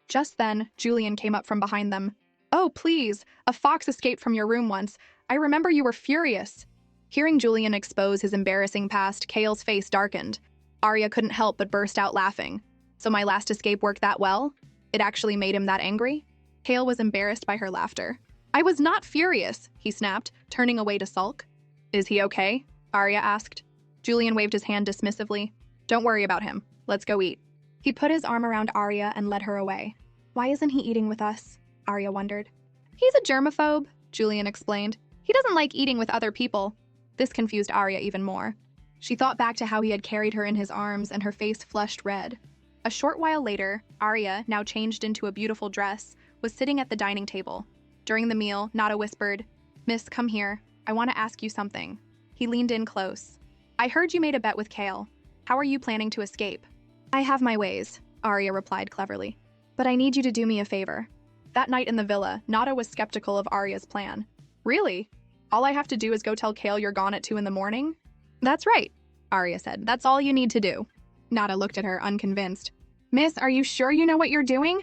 Just then, Julian came up from behind them. Oh, please, a fox escaped from your room once. I remember you were furious. Hearing Julian expose his embarrassing past, Kale's face darkened. Arya couldn't help but burst out laughing. So my last escape worked that well? It actually made him that angry? Kale was embarrassed by her laughter. I was not furious, he snapped, turning away to sulk. Is he okay? Arya asked. Julian waved his hand dismissively. Don't worry about him. Let's go eat. He put his arm around Arya and led her away. Why isn't he eating with us? Arya wondered. He's a germaphobe, Julian explained. He doesn't like eating with other people. This confused Arya even more. She thought back to how he had carried her in his arms and her face flushed red. A short while later, Arya, now changed into a beautiful dress, was sitting at the dining table. During the meal, Nada whispered, Miss, come here. I want to ask you something. He leaned in close. I heard you made a bet with Kale. How are you planning to escape? I have my ways, Arya replied cleverly. But I need you to do me a favor. That night in the villa, Nada was skeptical of Arya's plan. Really? All I have to do is go tell Kale you're gone at 2 a.m? That's right, Arya said. That's all you need to do. Nada looked at her, unconvinced. Miss, are you sure you know what you're doing?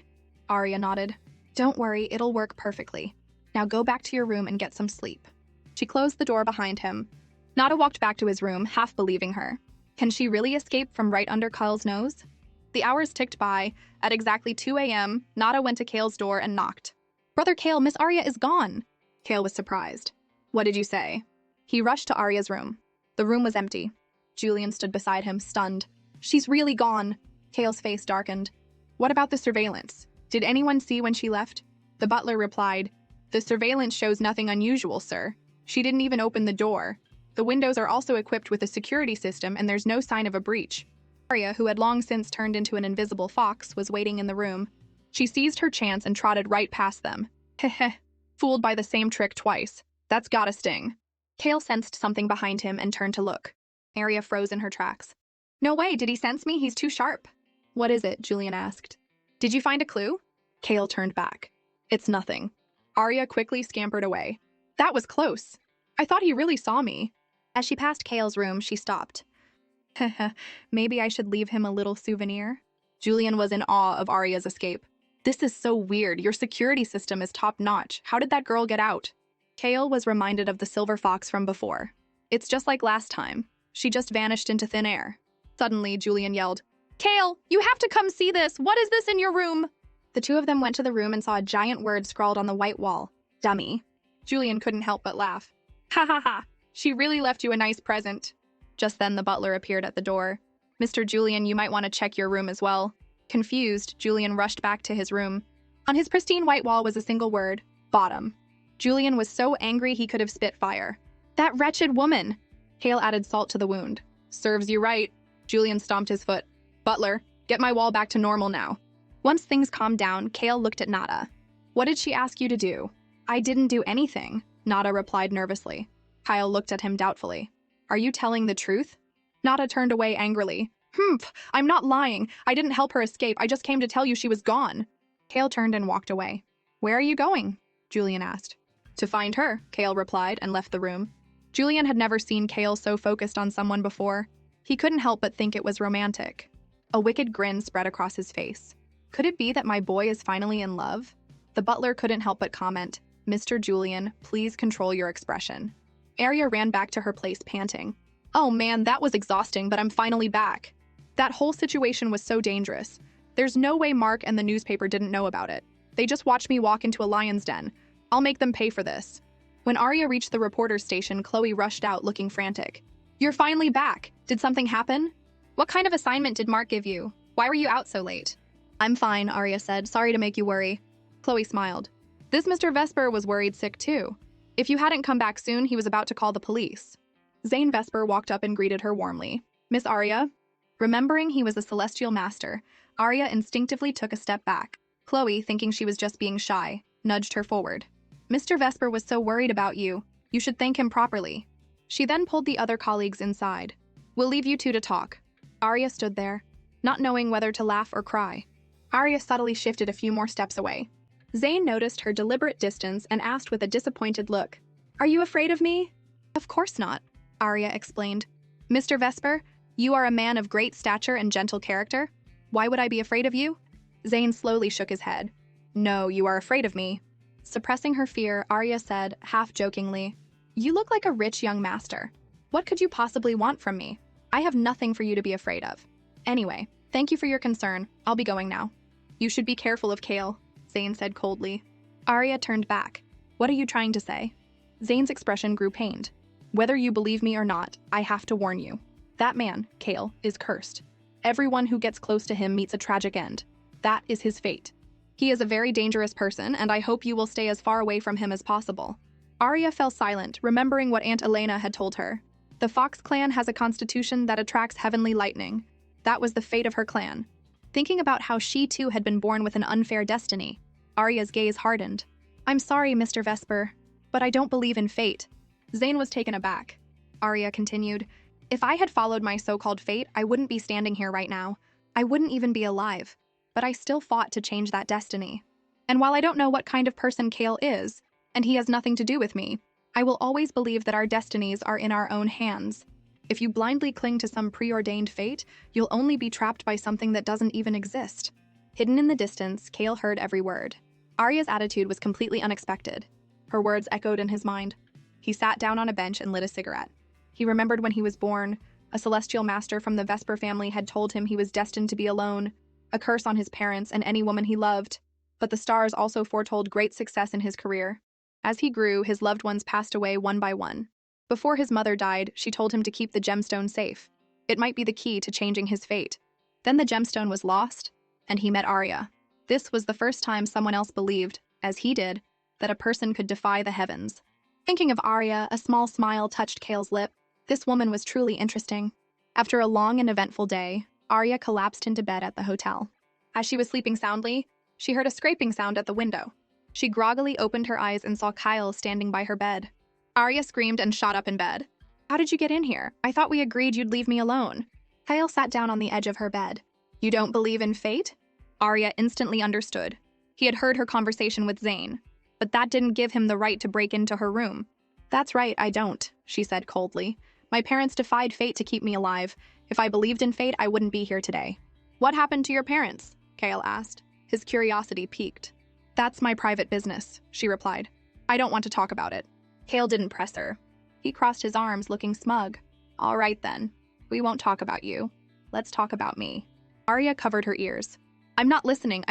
Arya nodded. Don't worry, it'll work perfectly. Now go back to your room and get some sleep. She closed the door behind him. Nada walked back to his room, half believing her. Can she really escape from right under Kyle's nose? The hours ticked by. At exactly 2 a.m., Nada went to Kale's door and knocked. Brother Kale, Miss Arya is gone. Kale was surprised. What did you say? He rushed to Arya's room. The room was empty. Julian stood beside him, stunned. She's really gone. Kale's face darkened. What about the surveillance? Did anyone see when she left? The butler replied, The surveillance shows nothing unusual, sir. She didn't even open the door. The windows are also equipped with a security system and there's no sign of a breach. Arya, who had long since turned into an invisible fox, was waiting in the room. She seized her chance and trotted right past them. Heh. Fooled by the same trick twice. That's gotta sting. Kale sensed something behind him and turned to look. Arya froze in her tracks. No way, did he sense me? He's too sharp. What is it? Julian asked. Did you find a clue? Kale turned back. It's nothing. Arya quickly scampered away. That was close. I thought he really saw me. As she passed Kale's room, she stopped. Maybe I should leave him a little souvenir. Julian was in awe of Arya's escape. This is so weird. Your security system is top-notch. How did that girl get out? Kale was reminded of the silver fox from before. It's just like last time. She just vanished into thin air. Suddenly, Julian yelled, Kale, you have to come see this! What is this in your room? The two of them went to the room and saw a giant word scrawled on the white wall. Dummy. Julian couldn't help but laugh. Ha ha ha! She really left you a nice present. Just then, the butler appeared at the door. Mr. Julian, you might want to check your room as well. Confused, Julian rushed back to his room. On his pristine white wall was a single word, bottom. Julian was so angry he could have spit fire. That wretched woman! Kale added salt to the wound. Serves you right. Julian stomped his foot. Butler, get my wall back to normal now. Once things calmed down, Kale looked at Nada. What did she ask you to do? I didn't do anything, Nada replied nervously. Kyle looked at him doubtfully. Are you telling the truth? Nada turned away angrily. I'm not lying. I didn't help her escape. I just came to tell you she was gone. Kale turned and walked away. Where are you going? Julian asked. To find her, Kale replied and left the room. Julian had never seen Kale so focused on someone before. He couldn't help but think it was romantic. A wicked grin spread across his face. Could it be that my boy is finally in love? The butler couldn't help but comment, Mr. Julian, please control your expression. Arya ran back to her place panting. Oh man, that was exhausting, but I'm finally back. That whole situation was so dangerous. There's no way Mark and the newspaper didn't know about it. They just watched me walk into a lion's den. I'll make them pay for this. When Arya reached the reporter's station, Chloe rushed out looking frantic. You're finally back. Did something happen? What kind of assignment did Mark give you? Why were you out so late? I'm fine, Arya said. Sorry to make you worry. Chloe smiled. This Mr. Vesper was worried sick too. If you hadn't come back soon, he was about to call the police. Zane Vesper walked up and greeted her warmly. Miss Arya? Remembering he was a celestial master, Arya instinctively took a step back. Chloe, thinking she was just being shy, nudged her forward. Mr. Vesper was so worried about you. You should thank him properly. She then pulled the other colleagues inside. We'll leave you two to talk. Arya stood there, not knowing whether to laugh or cry. Arya subtly shifted a few more steps away. Zane noticed her deliberate distance and asked with a disappointed look, Are you afraid of me? Of course not, Arya explained. Mr. Vesper, you are a man of great stature and gentle character. Why would I be afraid of you? Zane slowly shook his head. No, you are afraid of me. Suppressing her fear, Arya said, half-jokingly, You look like a rich young master. What could you possibly want from me? I have nothing for you to be afraid of. Anyway, thank you for your concern. I'll be going now. You should be careful of Kale, Zane said coldly. Arya turned back. What are you trying to say? Zane's expression grew pained. Whether you believe me or not, I have to warn you. That man, Kale, is cursed. Everyone who gets close to him meets a tragic end. That is his fate. He is a very dangerous person, and I hope you will stay as far away from him as possible. Arya fell silent, remembering what Aunt Elena had told her. The Fox clan has a constitution that attracts heavenly lightning. That was the fate of her clan. Thinking about how she too had been born with an unfair destiny, Arya's gaze hardened. I'm sorry, Mr. Vesper, but I don't believe in fate. Zane was taken aback. Arya continued, If I had followed my so-called fate, I wouldn't be standing here right now. I wouldn't even be alive. But I still fought to change that destiny. And while I don't know what kind of person Kale is, and he has nothing to do with me, I will always believe that our destinies are in our own hands. If you blindly cling to some preordained fate, you'll only be trapped by something that doesn't even exist. Hidden in the distance, Kale heard every word. Arya's attitude was completely unexpected. Her words echoed in his mind. He sat down on a bench and lit a cigarette. He remembered when he was born, a celestial master from the Vesper family had told him he was destined to be alone, a curse on his parents and any woman he loved. But the stars also foretold great success in his career. As he grew, his loved ones passed away one by one. Before his mother died, she told him to keep the gemstone safe. It might be the key to changing his fate. Then the gemstone was lost, and he met Arya. This was the first time someone else believed, as he did, that a person could defy the heavens. Thinking of Arya, a small smile touched Kale's lip. This woman was truly interesting. After a long and eventful day, Arya collapsed into bed at the hotel. As she was sleeping soundly, she heard a scraping sound at the window. She groggily opened her eyes and saw Kyle standing by her bed. Arya screamed and shot up in bed. "How did you get in here? I thought we agreed you'd leave me alone." Kyle sat down on the edge of her bed. "You don't believe in fate?" Arya instantly understood. He had heard her conversation with Zane, but that didn't give him the right to break into her room. "That's right, I don't," she said coldly. "My parents defied fate to keep me alive. If I believed in fate, I wouldn't be here today." "What happened to your parents?" Kale asked. His curiosity piqued. "That's my private business," she replied. "I don't want to talk about it." Kale didn't press her. He crossed his arms, looking smug. "All right then. We won't talk about you. Let's talk about me." Arya covered her ears. I'm not listening.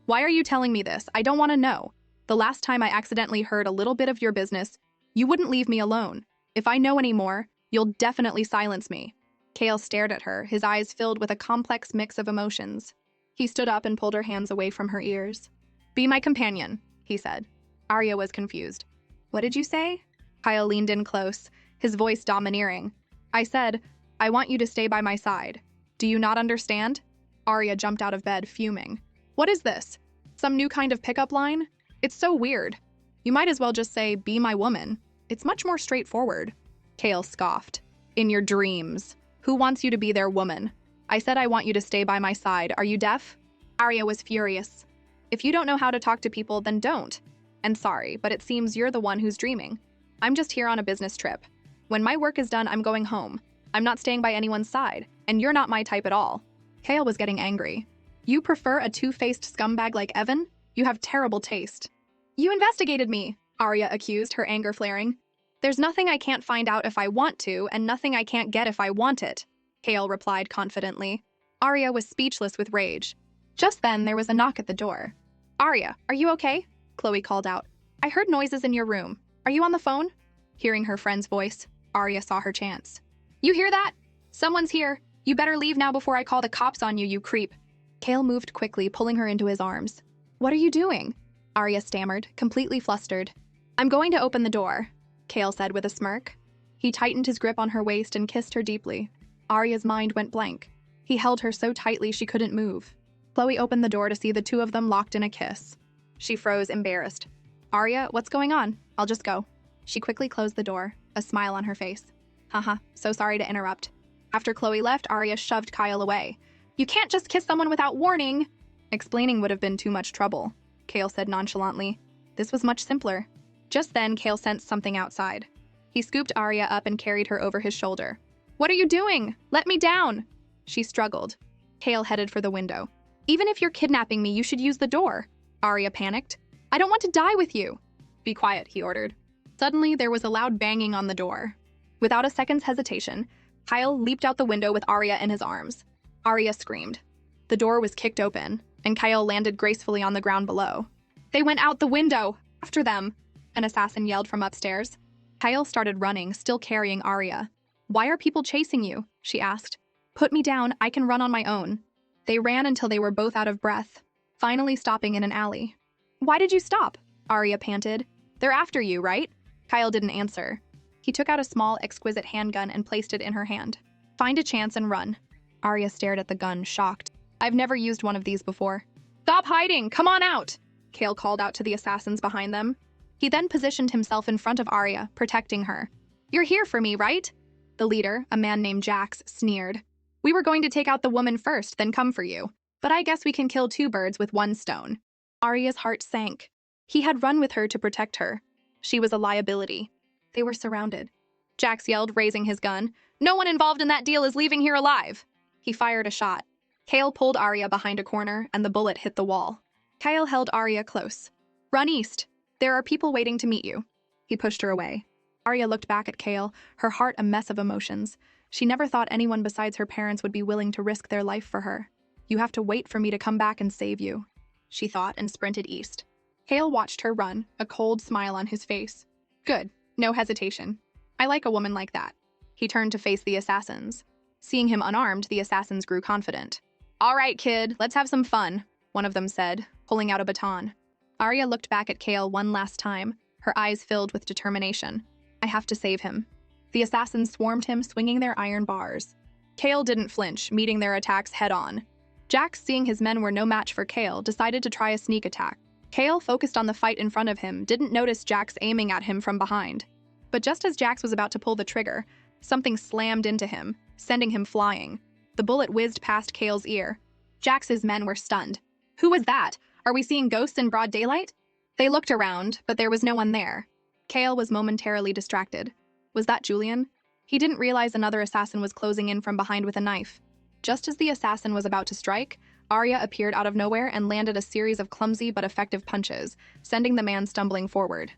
Why are you telling me this? I don't want to know. The last time I accidentally heard a little bit of your business, you wouldn't leave me alone. If I know any more, you'll definitely silence me." Kale stared at her, his eyes filled with a complex mix of emotions. He stood up and pulled her hands away from her ears. "Be my companion," he said. Arya was confused. "What did you say?" Kyle leaned in close, his voice domineering. "I said, I want you to stay by my side. Do you not understand?" Arya jumped out of bed, fuming. "What is this? Some new kind of pickup line? It's so weird. You might as well just say, be my woman. It's much more straightforward." Kale scoffed. "In your dreams. Who wants you to be their woman? I said I want you to stay by my side. Are you deaf?" Arya was furious. "If you don't know how to talk to people, then don't. And sorry, but it seems you're the one who's dreaming. I'm just here on a business trip. When my work is done, I'm going home. I'm not staying by anyone's side, and you're not my type at all." Kale was getting angry. "You prefer a two-faced scumbag like Evan? You have terrible taste." "You investigated me," Arya accused, her anger flaring. "There's nothing I can't find out if I want to, and nothing I can't get if I want it," Kale replied confidently. Arya was speechless with rage. Just then, there was a knock at the door. "Arya, are you okay?" Chloe called out. "I heard noises in your room. Are you on the phone?" Hearing her friend's voice, Arya saw her chance. "You hear that? Someone's here. You better leave now before I call the cops on you, you creep." Kale moved quickly, pulling her into his arms. "What are you doing?" Arya stammered, completely flustered. "I'm going to open the door," Kale said with a smirk. He tightened his grip on her waist and kissed her deeply. Arya's mind went blank. He held her so tightly she couldn't move. Chloe opened the door to see the two of them locked in a kiss. She froze, embarrassed. "Arya, what's going on? I'll just go." She quickly closed the door, a smile on her face. "Haha, so sorry to interrupt." After Chloe left, Arya shoved Kyle away. "You can't just kiss someone without warning." Explaining would have been too much trouble, Kale said nonchalantly. This was much simpler. Just then, Kale sensed something outside. He scooped Arya up and carried her over his shoulder. "What are you doing? Let me down!" She struggled. Kale headed for the window. "Even if you're kidnapping me, you should use the door." Arya panicked. "I don't want to die with you." "Be quiet," he ordered. Suddenly, there was a loud banging on the door. Without a second's hesitation, Kyle leaped out the window with Arya in his arms. Arya screamed. The door was kicked open, and Kyle landed gracefully on the ground below. "They went out the window! After them!" An assassin yelled from upstairs. Kyle started running, still carrying Arya. "Why are people chasing you?" she asked. "Put me down, I can run on my own." They ran until they were both out of breath, finally stopping in an alley. "Why did you stop?" Arya panted. "They're after you, right?" Kyle didn't answer. He took out a small, exquisite handgun and placed it in her hand. "Find a chance and run." Arya stared at the gun, shocked. "I've never used one of these before." "Stop hiding! Come on out!" Kale called out to the assassins behind them. He then positioned himself in front of Arya, protecting her. "You're here for me, right?" The leader, a man named Jax, sneered. "We were going to take out the woman first, then come for you. But I guess we can kill two birds with one stone." Arya's heart sank. He had run with her to protect her. She was a liability. They were surrounded. Jax yelled, raising his gun. "No one involved in that deal is leaving here alive." He fired a shot. Kale pulled Arya behind a corner, and the bullet hit the wall. Kyle held Arya close. "Run east. There are people waiting to meet you." He pushed her away. Arya looked back at Kale, her heart a mess of emotions. She never thought anyone besides her parents would be willing to risk their life for her. "You have to wait for me to come back and save you," she thought, and sprinted east. Kale watched her run, a cold smile on his face. "Good. No hesitation. I like a woman like that." He turned to face the assassins. Seeing him unarmed, the assassins grew confident. "All right, kid, let's have some fun," one of them said, pulling out a baton. Arya looked back at Kale one last time, her eyes filled with determination. "I have to save him." The assassins swarmed him, swinging their iron bars. Kale didn't flinch, meeting their attacks head-on. Jax, seeing his men were no match for Kale, decided to try a sneak attack. Kale, focused on the fight in front of him, didn't notice Jax aiming at him from behind. But just as Jax was about to pull the trigger, something slammed into him, sending him flying. The bullet whizzed past Kale's ear. Jax's men were stunned. "Who was that? Are we seeing ghosts in broad daylight?" They looked around, but there was no one there. Kale was momentarily distracted. Was that Julian? He didn't realize another assassin was closing in from behind with a knife. Just as the assassin was about to strike, Arya appeared out of nowhere and landed a series of clumsy but effective punches, sending the man stumbling forward.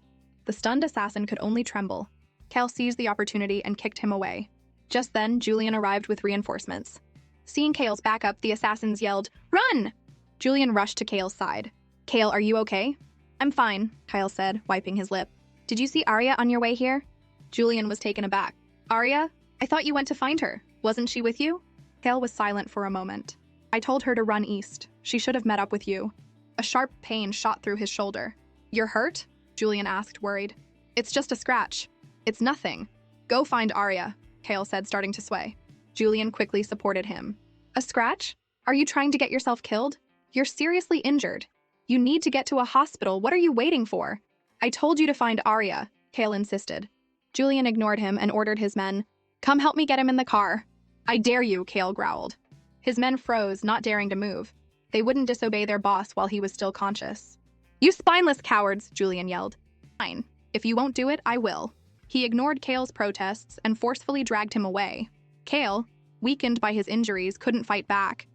The stunned assassin could only tremble. Kale seized the opportunity and kicked him away. Just then, Julian arrived with reinforcements. Seeing Kale's backup, the assassins yelled, "Run!" Julian rushed to Kale's side. "Kale, are you okay?" "I'm fine," Kyle said, wiping his lip. "Did you see Arya on your way here?" Julian was taken aback. "Arya? I thought you went to find her. Wasn't she with you?" Kale was silent for a moment. "I told her to run east. She should have met up with you." A sharp pain shot through his shoulder. "You're hurt?" Julian asked, worried. "It's just a scratch." "It's nothing. Go find Arya," Kale said, starting to sway. Julian quickly supported him. "A scratch? Are you trying to get yourself killed? You're seriously injured. You need to get to a hospital. What are you waiting for?" "I told you to find Arya," Kale insisted. Julian ignored him and ordered his men, "Come help me get him in the car." "I dare you," Kale growled. His men froze, not daring to move. They wouldn't disobey their boss while he was still conscious. "You spineless cowards," Julian yelled. "Fine. If you won't do it, I will." He ignored Kale's protests and forcefully dragged him away. Kale, weakened by his injuries, couldn't fight back.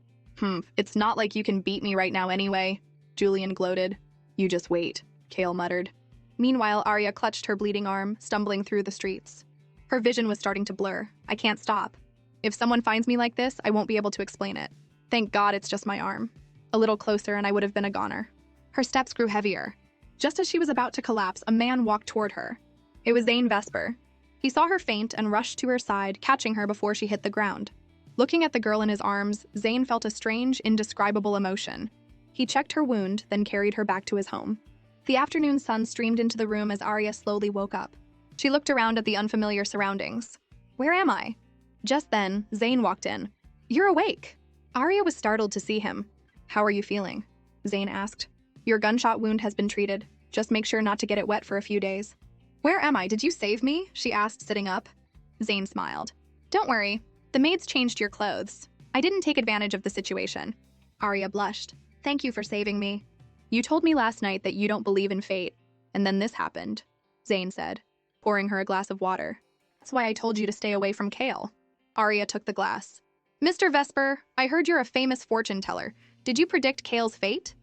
It's not like you can beat me right now anyway," Julian gloated. "You just wait," Kale muttered. Meanwhile, Arya clutched her bleeding arm, stumbling through the streets. Her vision was starting to blur. "I can't stop. If someone finds me like this, I won't be able to explain it. Thank God it's just my arm." A little closer and I would have been a goner. Her steps grew heavier. Just as she was about to collapse, a man walked toward her. It was Zane Vesper. He saw her faint and rushed to her side, catching her before she hit the ground. Looking at the girl in his arms, Zane felt a strange, indescribable emotion. He checked her wound, then carried her back to his home. The afternoon sun streamed into the room as Arya slowly woke up. She looked around at the unfamiliar surroundings. "Where am I?" Just then, Zane walked in. "You're awake." Arya was startled to see him. "How are you feeling?" Zane asked. "Your gunshot wound has been treated. Just make sure not to get it wet for a few days." "Where am I? Did you save me?" she asked, sitting up. Zane smiled. "Don't worry. The maids changed your clothes. I didn't take advantage of the situation." Arya blushed. "Thank you for saving me." "You told me last night that you don't believe in fate, and then this happened," Zane said, pouring her a glass of water. "That's why I told you to stay away from Kale." Arya took the glass. "Mr. Vesper, I heard you're a famous fortune teller. Did you predict Kale's fate?"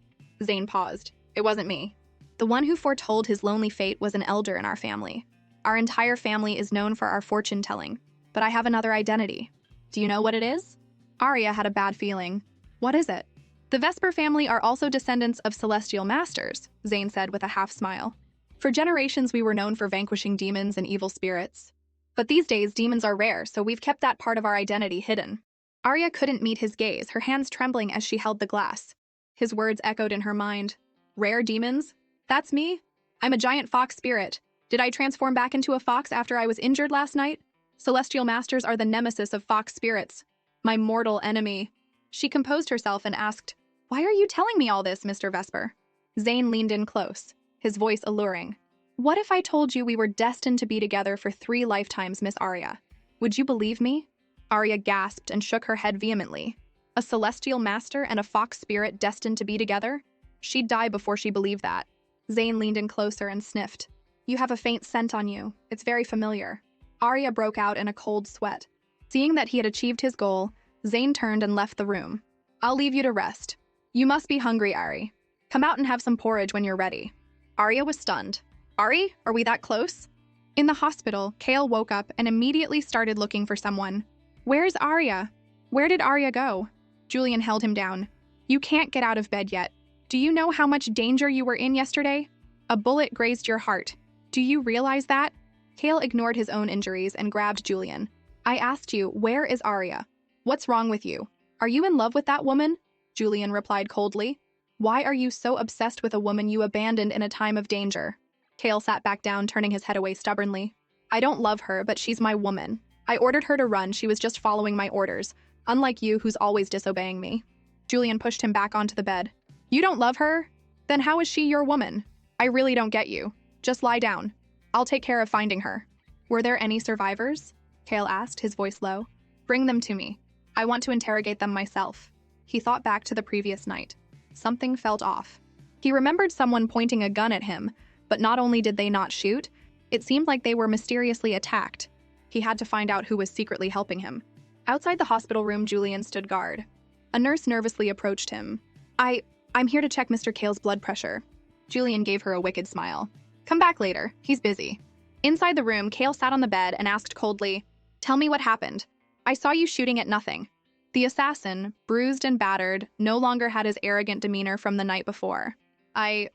Zane paused. "It wasn't me. The one who foretold his lonely fate was an elder in our family. Our entire family is known for our fortune telling, but I have another identity. Do you know what it is?" Arya had a bad feeling. "What is it?" "The Vesper family are also descendants of celestial masters," Zane said with a half smile. "For generations we were known for vanquishing demons and evil spirits. But these days demons are rare, so we've kept that part of our identity hidden." Arya couldn't meet his gaze, her hands trembling as she held the glass. His words echoed in her mind. "Rare demons? That's me? I'm a giant fox spirit. Did I transform back into a fox after I was injured last night? Celestial masters are the nemesis of fox spirits. My mortal enemy." She composed herself and asked, "Why are you telling me all this, Mr. Vesper?" Zane leaned in close, his voice alluring. "What if I told you we were destined to be together for 3 lifetimes, Miss Arya? Would you believe me?" Arya gasped and shook her head vehemently. A celestial master and a fox spirit destined to be together? She'd die before she believed that. Zane leaned in closer and sniffed. "You have a faint scent on you. It's very familiar." Arya broke out in a cold sweat. Seeing that he had achieved his goal, Zane turned and left the room. "I'll leave you to rest. You must be hungry, Ari. Come out and have some porridge when you're ready." Arya was stunned. "Ari, are we that close?" In the hospital, Kale woke up and immediately started looking for someone. "Where's Arya? Where did Arya go?" Julian held him down. "You can't get out of bed yet. Do you know how much danger you were in yesterday? A bullet grazed your heart. Do you realize that?" Kale ignored his own injuries and grabbed Julian. "I asked you, where is Arya? What's wrong with you? Are you in love with that woman? Julian replied coldly. Why are you so obsessed with a woman you abandoned in a time of danger? Kale sat back down, turning his head away stubbornly. I don't love her, but she's my woman. I ordered her to run, she was just following my orders, unlike you who's always disobeying me. Julian pushed him back onto the bed. You don't love her? Then how is she your woman? I really don't get you. Just lie down. I'll take care of finding her. Were there any survivors? Kale asked, his voice low. Bring them to me. I want to interrogate them myself. He thought back to the previous night. Something felt off. He remembered someone pointing a gun at him, but not only did they not shoot, it seemed like they were mysteriously attacked. He had to find out who was secretly helping him. Outside the hospital room, Julian stood guard. A nurse nervously approached him. I'm here to check Mr. Kale's blood pressure. Julian gave her a wicked smile. Come back later. He's busy. Inside the room, Kale sat on the bed and asked coldly, Tell me what happened. I saw you shooting at nothing. The assassin, bruised and battered, no longer had his arrogant demeanor from the night before. I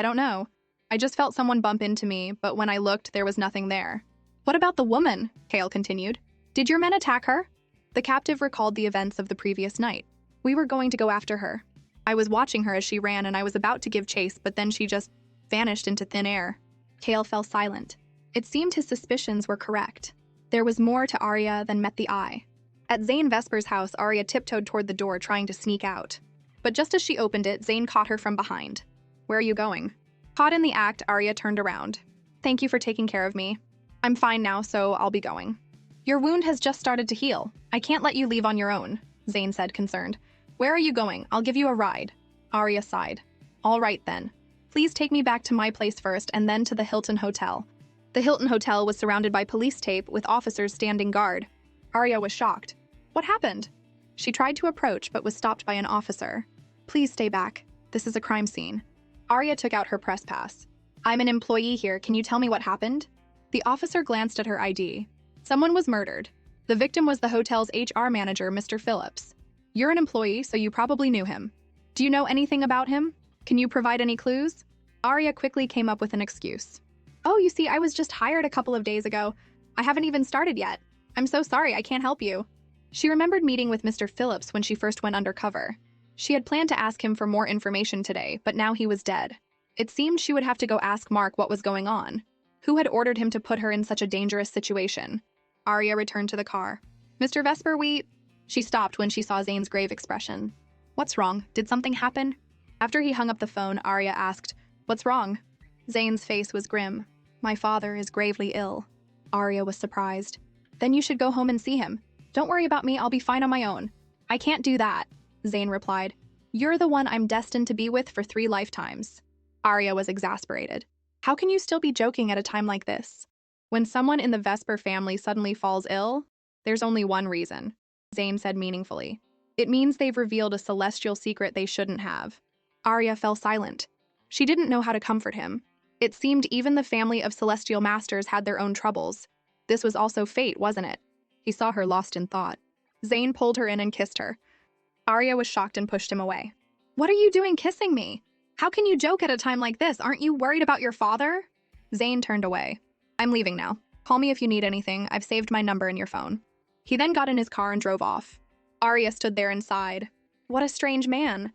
don't know. I just felt someone bump into me, but when I looked, there was nothing there. What about the woman? Kale continued. Did your men attack her? The captive recalled the events of the previous night. We were going to go after her. I was watching her as she ran and I was about to give chase, but then she just vanished into thin air. Kale fell silent. It seemed his suspicions were correct. There was more to Arya than met the eye. At Zane Vesper's house, Arya tiptoed toward the door, trying to sneak out. But just as she opened it, Zane caught her from behind. Where are you going? Caught in the act, Arya turned around. Thank you for taking care of me. I'm fine now, so I'll be going. Your wound has just started to heal. I can't let you leave on your own, Zane said, concerned. Where are you going? I'll give you a ride. Arya sighed. All right, then. Please take me back to my place first and then to the Hilton Hotel. The Hilton Hotel was surrounded by police tape with officers standing guard. Arya was shocked. What happened? She tried to approach but was stopped by an officer. Please stay back. This is a crime scene. Arya took out her press pass. I'm an employee here. Can you tell me what happened? The officer glanced at her ID. Someone was murdered. The victim was the hotel's HR manager, Mr. Phillips. You're an employee, so you probably knew him. Do you know anything about him? Can you provide any clues? Arya quickly came up with an excuse. Oh, you see, I was just hired a couple of days ago. I haven't even started yet. I'm so sorry, I can't help you. She remembered meeting with Mr. Phillips when she first went undercover. She had planned to ask him for more information today, but now he was dead. It seemed she would have to go ask Mark what was going on. Who had ordered him to put her in such a dangerous situation? Arya returned to the car. Mr. Vesper, She stopped when she saw Zane's grave expression. What's wrong? Did something happen? After he hung up the phone, Arya asked, What's wrong? Zane's face was grim. My father is gravely ill. Arya was surprised. Then you should go home and see him. Don't worry about me, I'll be fine on my own. I can't do that, Zane replied. You're the one I'm destined to be with for 3 lifetimes. Arya was exasperated. How can you still be joking at a time like this? When someone in the Vesper family suddenly falls ill, there's only one reason, Zane said meaningfully. It means they've revealed a celestial secret they shouldn't have. Arya fell silent. She didn't know how to comfort him. It seemed even the family of celestial masters had their own troubles. This was also fate, wasn't it? He saw her lost in thought. Zane pulled her in and kissed her. Arya was shocked and pushed him away. What are you doing kissing me? How can you joke at a time like this? Aren't you worried about your father? Zane turned away. I'm leaving now. Call me if you need anything. I've saved my number in your phone. He then got in his car and drove off. Arya stood there and sighed. What a strange man.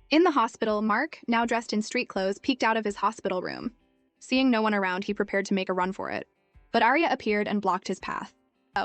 In the hospital, Mark, now dressed in street clothes, peeked out of his hospital room. Seeing no one around, he prepared to make a run for it. But Arya appeared and blocked his path.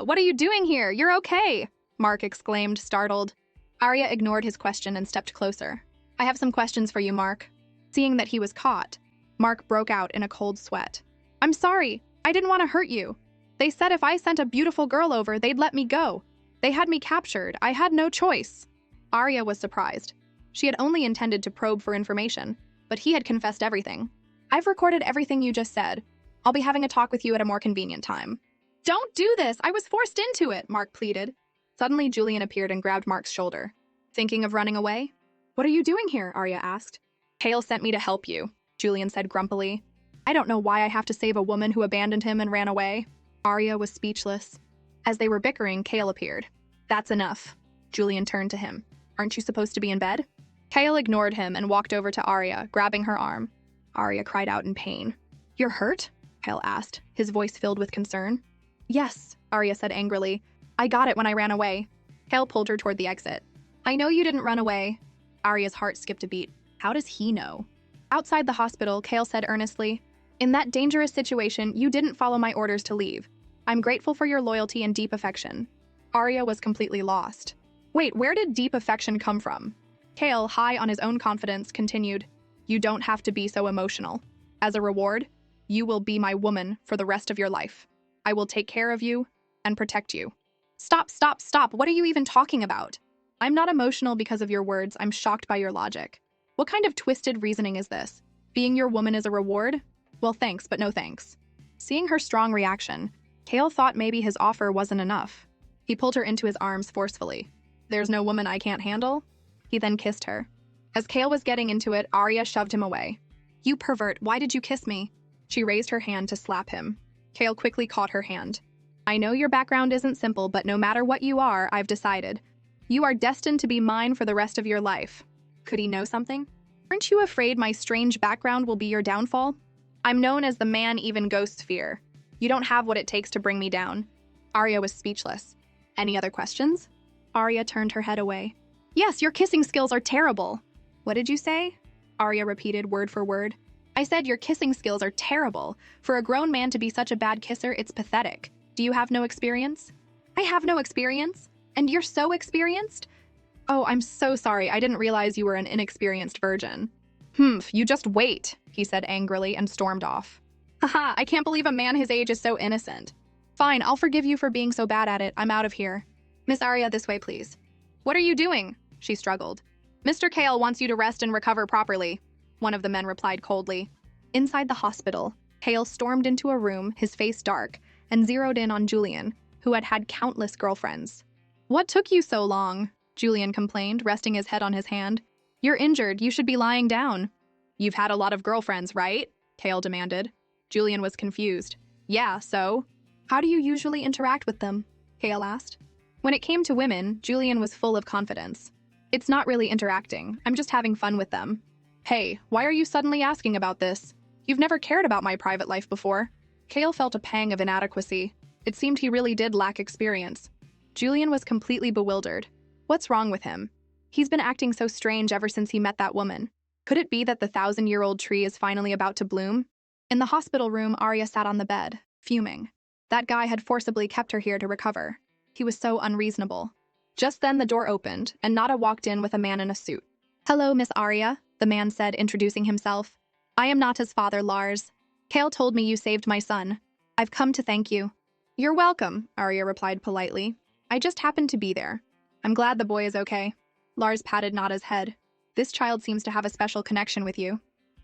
What are you doing here? You're okay, Mark exclaimed, startled. Arya ignored his question and stepped closer. I have some questions for you, Mark. Seeing that he was caught, Mark broke out in a cold sweat. I'm sorry. I didn't want to hurt you. They said if I sent a beautiful girl over, they'd let me go. They had me captured. I had no choice. Arya was surprised. She had only intended to probe for information, but he had confessed everything. I've recorded everything you just said. I'll be having a talk with you at a more convenient time. Don't do this! I was forced into it, Mark pleaded. Suddenly, Julian appeared and grabbed Mark's shoulder. Thinking of running away? What are you doing here? Arya asked. Kale sent me to help you, Julian said grumpily. I don't know why I have to save a woman who abandoned him and ran away. Arya was speechless. As they were bickering, Kale appeared. That's enough. Julian turned to him. Aren't you supposed to be in bed? Kale ignored him and walked over to Arya, grabbing her arm. Arya cried out in pain. You're hurt? Kale asked, his voice filled with concern. Yes, Arya said angrily. I got it when I ran away. Kale pulled her toward the exit. I know you didn't run away. Arya's heart skipped a beat. How does he know? Outside the hospital, Kale said earnestly, in that dangerous situation, you didn't follow my orders to leave. I'm grateful for your loyalty and deep affection. Arya was completely lost. Wait, where did deep affection come from? Kale, high on his own confidence, continued, you don't have to be so emotional. As a reward, you will be my woman for the rest of your life. I will take care of you and protect you. Stop, stop, stop. What are you even talking about? I'm not emotional because of your words. I'm shocked by your logic. What kind of twisted reasoning is this? Being your woman is a reward? Well, thanks, but no thanks. Seeing her strong reaction, Kale thought maybe his offer wasn't enough. He pulled her into his arms forcefully. There's no woman I can't handle? He then kissed her. As Kale was getting into it, Arya shoved him away. You pervert, why did you kiss me? She raised her hand to slap him. Kale quickly caught her hand. I know your background isn't simple, but no matter what you are, I've decided. You are destined to be mine for the rest of your life. Could he know something? Aren't you afraid my strange background will be your downfall? I'm known as the man even ghosts fear. You don't have what it takes to bring me down. Arya was speechless. Any other questions? Arya turned her head away. Yes, your kissing skills are terrible. What did you say? Arya repeated word for word. I said your kissing skills are terrible. For a grown man to be such a bad kisser, it's pathetic. Do you have no experience? I have no experience? And you're so experienced? Oh, I'm so sorry. I didn't realize you were an inexperienced virgin. You just wait, he said angrily and stormed off. Haha, I can't believe a man his age is so innocent. Fine, I'll forgive you for being so bad at it. I'm out of here. Miss Arya, this way, please. What are you doing? She struggled. Mr. Kale wants you to rest and recover properly, one of the men replied coldly. Inside the hospital, Kale stormed into a room, his face dark, and zeroed in on Julian, who had had countless girlfriends. What took you so long? Julian complained, resting his head on his hand. You're injured. You should be lying down. You've had a lot of girlfriends, right? Kale demanded. Julian was confused. Yeah, so? How do you usually interact with them? Kale asked. When it came to women, Julian was full of confidence. It's not really interacting. I'm just having fun with them. Hey, why are you suddenly asking about this? You've never cared about my private life before. Kale felt a pang of inadequacy. It seemed he really did lack experience. Julian was completely bewildered. What's wrong with him? He's been acting so strange ever since he met that woman. Could it be that the 1,000-year-old tree is finally about to bloom? In the hospital room, Arya sat on the bed, fuming. That guy had forcibly kept her here to recover. He was so unreasonable. Just then the door opened, and Nada walked in with a man in a suit. Hello, Miss Arya, the man said, introducing himself. I am Nada's father, Lars. Kale told me you saved my son. I've come to thank you. You're welcome, Arya replied politely. I just happened to be there. I'm glad the boy is okay. Lars patted Nada's head. This child seems to have a special connection with you.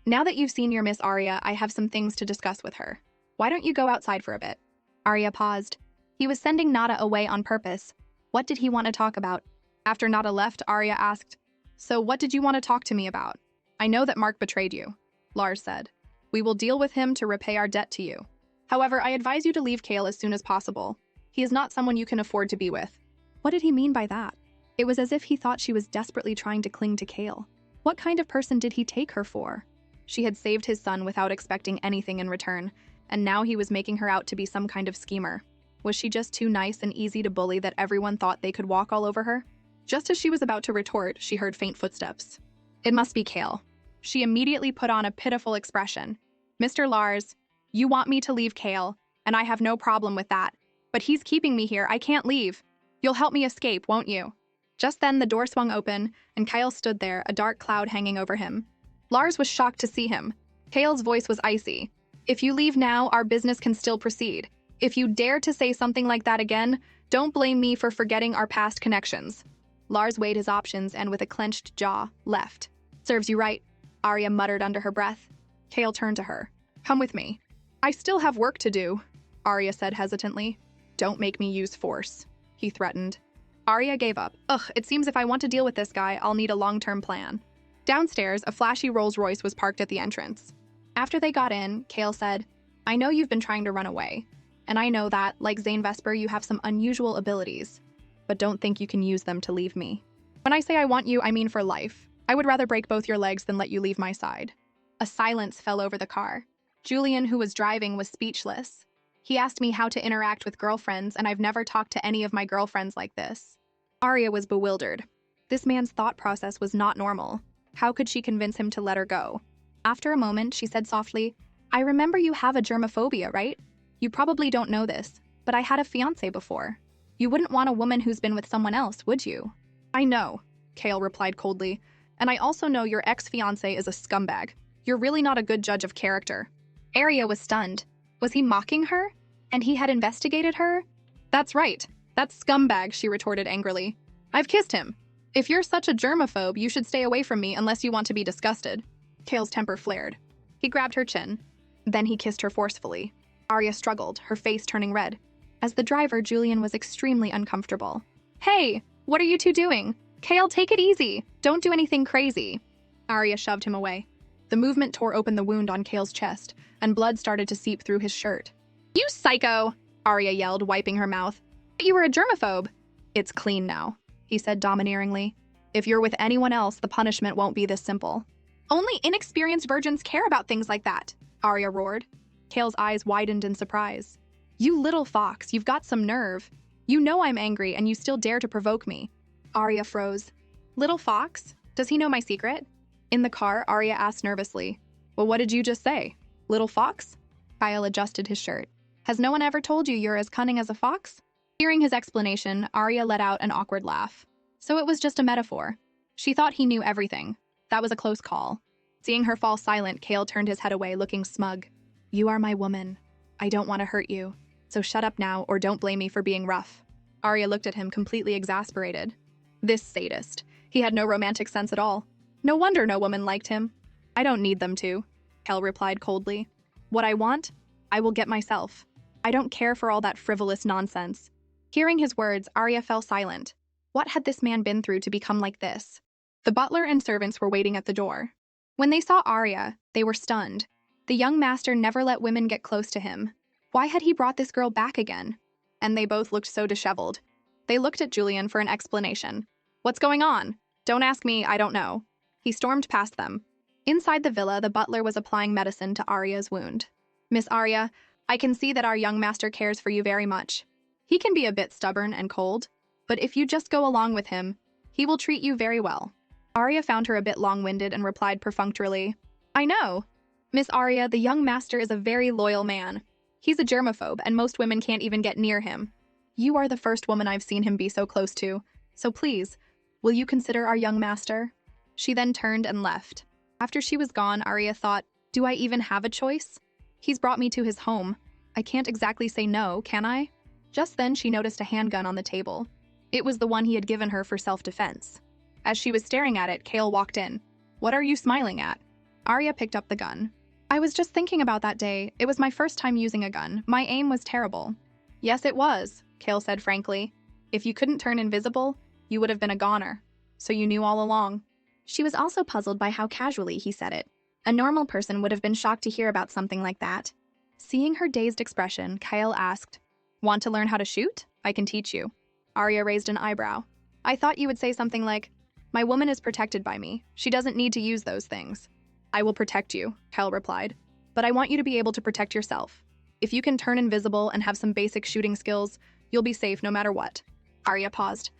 Now that you've seen your Miss Arya, I have some things to discuss with her. Why don't you go outside for a bit? Arya paused. He was sending Nada away on purpose. What did he want to talk about? After Nada left, Arya asked, So what did you want to talk to me about? I know that Mark betrayed you, Lars said. We will deal with him to repay our debt to you. However, I advise you to leave Kale as soon as possible. He is not someone you can afford to be with. What did he mean by that? It was as if he thought she was desperately trying to cling to Kale. What kind of person did he take her for? She had saved his son without expecting anything in return, and now he was making her out to be some kind of schemer. Was she just too nice and easy to bully that everyone thought they could walk all over her? Just as she was about to retort, she heard faint footsteps. It must be Kale. She immediately put on a pitiful expression. Mr. Lars, you want me to leave Kale, and I have no problem with that. But he's keeping me here. I can't leave. You'll help me escape, won't you? Just then, the door swung open, and Kyle stood there, a dark cloud hanging over him. Lars was shocked to see him. Kale's voice was icy. If you leave now, our business can still proceed. If you dare to say something like that again, don't blame me for forgetting our past connections. Lars weighed his options and, with a clenched jaw, left. Serves you right, Arya muttered under her breath. Kale turned to her. Come with me. I still have work to do, Arya said hesitantly. Don't make me use force, he threatened. Arya gave up. Ugh, it seems if I want to deal with this guy, I'll need a long-term plan. Downstairs, a flashy Rolls-Royce was parked at the entrance. After they got in, Kale said, I know you've been trying to run away. And I know that, like Zane Vesper, you have some unusual abilities. But don't think you can use them to leave me. When I say I want you, I mean for life. I would rather break both your legs than let you leave my side. A silence fell over the car. Julian, who was driving, was speechless. He asked me how to interact with girlfriends, and I've never talked to any of my girlfriends like this. Arya was bewildered. This man's thought process was not normal. How could she convince him to let her go? After a moment, she said softly, I remember you have a germophobia, right? You probably don't know this, but I had a fiancé before. You wouldn't want a woman who's been with someone else, would you? I know, Kale replied coldly, and I also know your ex-fiancé is a scumbag. You're really not a good judge of character. Arya was stunned. Was he mocking her? And he had investigated her? That's right. That's scumbag, she retorted angrily. I've kissed him. If you're such a germaphobe, you should stay away from me unless you want to be disgusted. Kale's temper flared. He grabbed her chin. Then he kissed her forcefully. Arya struggled, her face turning red. As the driver, Julian was extremely uncomfortable. Hey, what are you two doing? Kale, take it easy. Don't do anything crazy. Arya shoved him away. The movement tore open the wound on Kale's chest, and blood started to seep through his shirt. You psycho! Arya yelled, wiping her mouth. But you were a germaphobe. It's clean now, he said domineeringly. If you're with anyone else, the punishment won't be this simple. Only inexperienced virgins care about things like that, Arya roared. Kale's eyes widened in surprise. You little fox, you've got some nerve. You know I'm angry and you still dare to provoke me. Arya froze. Little fox? Does he know my secret? In the car, Arya asked nervously. Well, what did you just say? Little fox? Kyle adjusted his shirt. Has no one ever told you you're as cunning as a fox? Hearing his explanation, Arya let out an awkward laugh. So it was just a metaphor. She thought he knew everything. That was a close call. Seeing her fall silent, Kale turned his head away, looking smug. You are my woman. I don't want to hurt you. So shut up now or don't blame me for being rough. Arya looked at him, completely exasperated. This sadist. He had no romantic sense at all. No wonder no woman liked him. I don't need them to, Kale replied coldly. What I want, I will get myself. I don't care for all that frivolous nonsense. Hearing his words, Arya fell silent. What had this man been through to become like this? The butler and servants were waiting at the door. When they saw Arya, they were stunned. The young master never let women get close to him. Why had he brought this girl back again? And they both looked so disheveled. They looked at Julian for an explanation. What's going on? Don't ask me, I don't know. He stormed past them. Inside the villa, the butler was applying medicine to Arya's wound. Miss Arya, I can see that our young master cares for you very much. He can be a bit stubborn and cold, but if you just go along with him, he will treat you very well. Arya found her a bit long-winded and replied perfunctorily, I know. Miss Arya, the young master is a very loyal man. He's a germaphobe, and most women can't even get near him. You are the first woman I've seen him be so close to, so please, will you consider our young master? She then turned and left. After she was gone, Arya thought, do I even have a choice? He's brought me to his home. I can't exactly say no, can I? Just then, she noticed a handgun on the table. It was the one he had given her for self-defense. As she was staring at it, Kale walked in. What are you smiling at? Arya picked up the gun. I was just thinking about that day. It was my first time using a gun. My aim was terrible. Yes, it was, Kale said frankly. If you couldn't turn invisible, you would have been a goner. So you knew all along. She was also puzzled by how casually he said it. A normal person would have been shocked to hear about something like that. Seeing her dazed expression, Kyle asked, Want to learn how to shoot? I can teach you. Arya raised an eyebrow. I thought you would say something like, My woman is protected by me. She doesn't need to use those things. I will protect you, Kyle replied. But I want you to be able to protect yourself. If you can turn invisible and have some basic shooting skills, you'll be safe no matter what. Arya paused.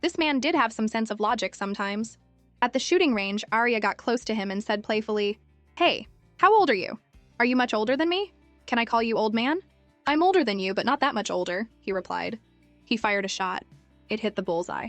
This man did have some sense of logic sometimes. At the shooting range, Arya got close to him and said playfully, Hey, how old are you? Are you much older than me? Can I call you old man? I'm older than you, but not that much older, he replied. He fired a shot. It hit the bullseye.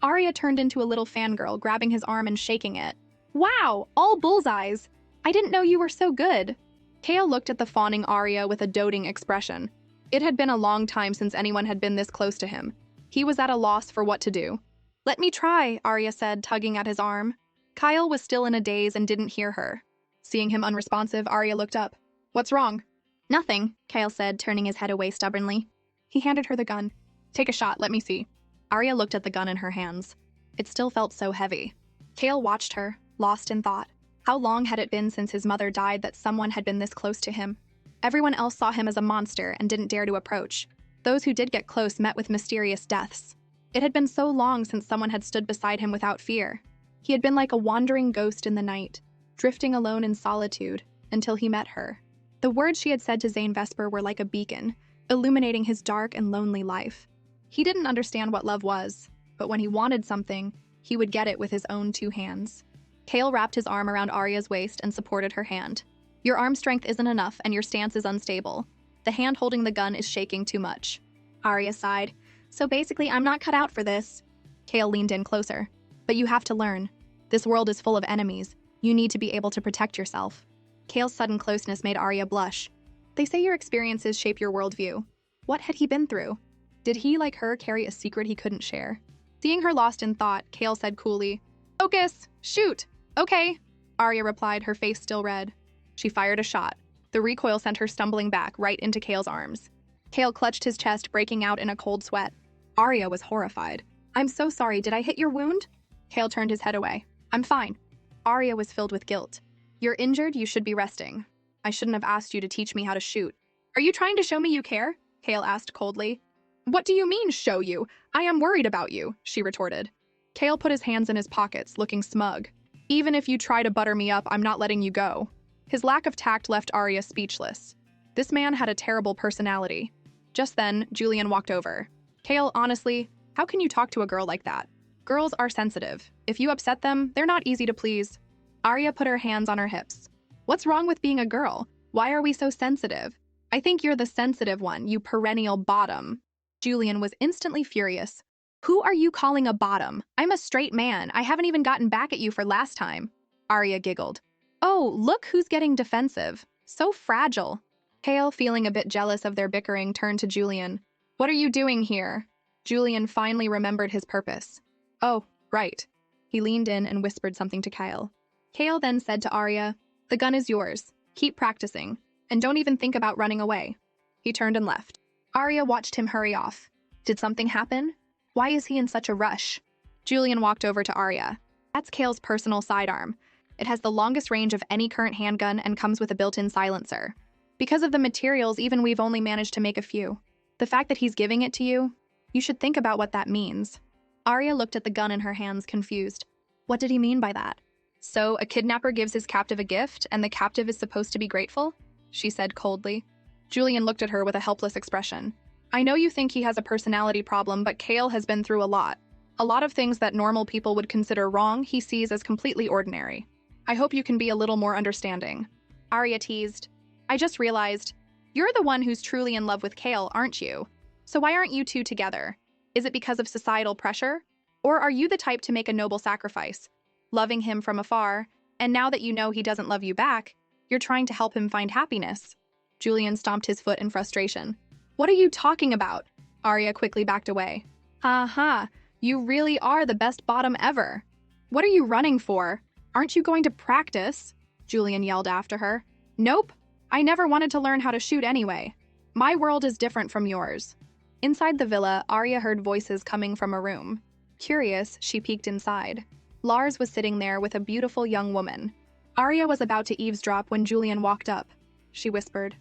Arya turned into a little fangirl, grabbing his arm and shaking it. Wow, all bullseyes! I didn't know you were so good. Kale looked at the fawning Arya with a doting expression. It had been a long time since anyone had been this close to him. He was at a loss for what to do. Let me try, Arya said, tugging at his arm. Kyle was still in a daze and didn't hear her. Seeing him unresponsive, Arya looked up. What's wrong? Nothing, Kyle said, turning his head away stubbornly. He handed her the gun. Take a shot, let me see. Arya looked at the gun in her hands. It still felt so heavy. Kale watched her, lost in thought. How long had it been since his mother died that someone had been this close to him? Everyone else saw him as a monster and didn't dare to approach. Those who did get close met with mysterious deaths. It had been so long since someone had stood beside him without fear. He had been like a wandering ghost in the night, drifting alone in solitude, until he met her. The words she had said to Zane Vesper were like a beacon, illuminating his dark and lonely life. He didn't understand what love was. but when he wanted something, he would get it with his own 2 hands. Kale wrapped his arm around Arya's waist and supported her hand. Your arm strength isn't enough and your stance is unstable. The hand holding the gun is shaking too much. Arya sighed. So basically, I'm not cut out for this. Kale leaned in closer. But you have to learn. This world is full of enemies. You need to be able to protect yourself. Kale's sudden closeness made Arya blush. They say your experiences shape your worldview. What had he been through? Did he, like her, carry a secret he couldn't share? Seeing her lost in thought, Kale said coolly, "Focus! Shoot! Okay!" Arya replied, her face still red. She fired a shot. The recoil sent her stumbling back right into Kale's arms. Kale clutched his chest, breaking out in a cold sweat. Arya was horrified. "I'm so sorry, did I hit your wound?" Kale turned his head away. "I'm fine." Arya was filled with guilt. "You're injured, you should be resting. I shouldn't have asked you to teach me how to shoot." "Are you trying to show me you care?" Kale asked coldly. "What do you mean, show you? I am worried about you," she retorted. Kale put his hands in his pockets, looking smug. "Even if you try to butter me up, I'm not letting you go." His lack of tact left Arya speechless. This man had a terrible personality. Just then, Julian walked over. "Kale, honestly, how can you talk to a girl like that? Girls are sensitive. If you upset them, they're not easy to please." Arya put her hands on her hips. "What's wrong with being a girl? Why are we so sensitive? I think you're the sensitive one, you perennial bottom." Julian was instantly furious. "Who are you calling a bottom? I'm a straight man. I haven't even gotten back at you for last time." Arya giggled. "Oh, look who's getting defensive. So fragile." Kale, feeling a bit jealous of their bickering, turned to Julian. "What are you doing here?" Julian finally remembered his purpose. "Oh, right." He leaned in and whispered something to Kale. Kale then said to Arya, "The gun is yours. Keep practicing. And don't even think about running away." He turned and left. Arya watched him hurry off. Did something happen? Why is he in such a rush? Julian walked over to Arya. "That's Kale's personal sidearm. It has the longest range of any current handgun and comes with a built-in silencer. Because of the materials, even we've only managed to make a few. The fact that he's giving it to you, you should think about what that means." Arya looked at the gun in her hands, confused. What did he mean by that? "So, a kidnapper gives his captive a gift, and the captive is supposed to be grateful?" she said coldly. Julian looked at her with a helpless expression. "I know you think he has a personality problem, but Kale has been through a lot. A lot of things that normal people would consider wrong, he sees as completely ordinary. I hope you can be a little more understanding." Arya teased. "I just realized, you're the one who's truly in love with Kale, aren't you? So why aren't you two together? Is it because of societal pressure? Or are you the type to make a noble sacrifice, loving him from afar, and now that you know he doesn't love you back, you're trying to help him find happiness?" Julian stomped his foot in frustration. "What are you talking about?" Arya quickly backed away. "Ha, you really are the best bottom ever. What are you running for? Aren't you going to practice?" Julian yelled after her. "Nope. I never wanted to learn how to shoot anyway. My world is different from yours." Inside the villa, Arya heard voices coming from a room. Curious, she peeked inside. Lars was sitting there with a beautiful young woman. Arya was about to eavesdrop when Julian walked up. She whispered.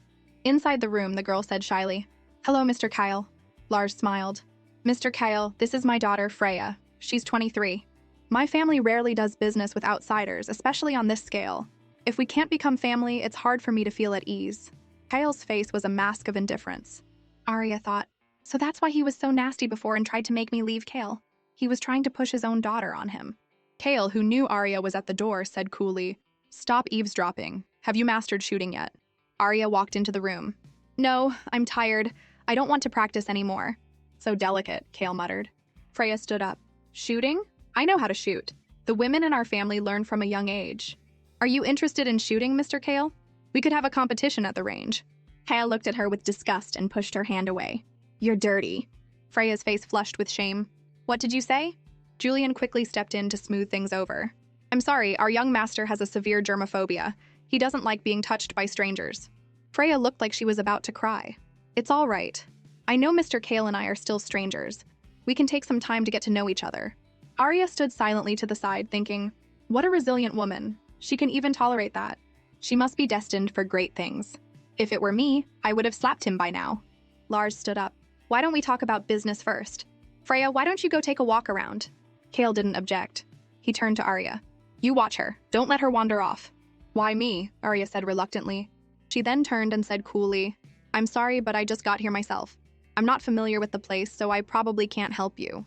Inside the room, the girl said shyly, "Hello, Mr. Kyle." Lars smiled. "Mr. Kyle, this is my daughter, Freya. She's 23. My family rarely does business with outsiders, especially on this scale. If we can't become family, it's hard for me to feel at ease." Kyle's face was a mask of indifference. Arya thought, so that's why he was so nasty before and tried to make me leave Kale. He was trying to push his own daughter on him. Kale, who knew Arya was at the door, said coolly, "Stop eavesdropping. Have you mastered shooting yet?" Arya walked into the room. "No, I'm tired. I don't want to practice anymore." "So delicate," Kale muttered. Freya stood up. "Shooting? I know how to shoot. The women in our family learn from a young age. Are you interested in shooting, Mr. Kale? We could have a competition at the range." Kale looked at her with disgust and pushed her hand away. "You're dirty." Freya's face flushed with shame. "What did you say?" Julian quickly stepped in to smooth things over. "I'm sorry, our young master has a severe germophobia. He doesn't like being touched by strangers." Freya looked like she was about to cry. "It's all right. I know Mr. Kale and I are still strangers. We can take some time to get to know each other." Arya stood silently to the side, thinking, what a resilient woman. She can even tolerate that. She must be destined for great things. If it were me, I would have slapped him by now. Lars stood up. "Why don't we talk about business first? Freya, why don't you go take a walk around?" Kale didn't object. He turned to Arya. "You watch her. Don't let her wander off." "Why me?" Arya said reluctantly. She then turned and said coolly, "I'm sorry, but I just got here myself. I'm not familiar with the place, so I probably can't help you."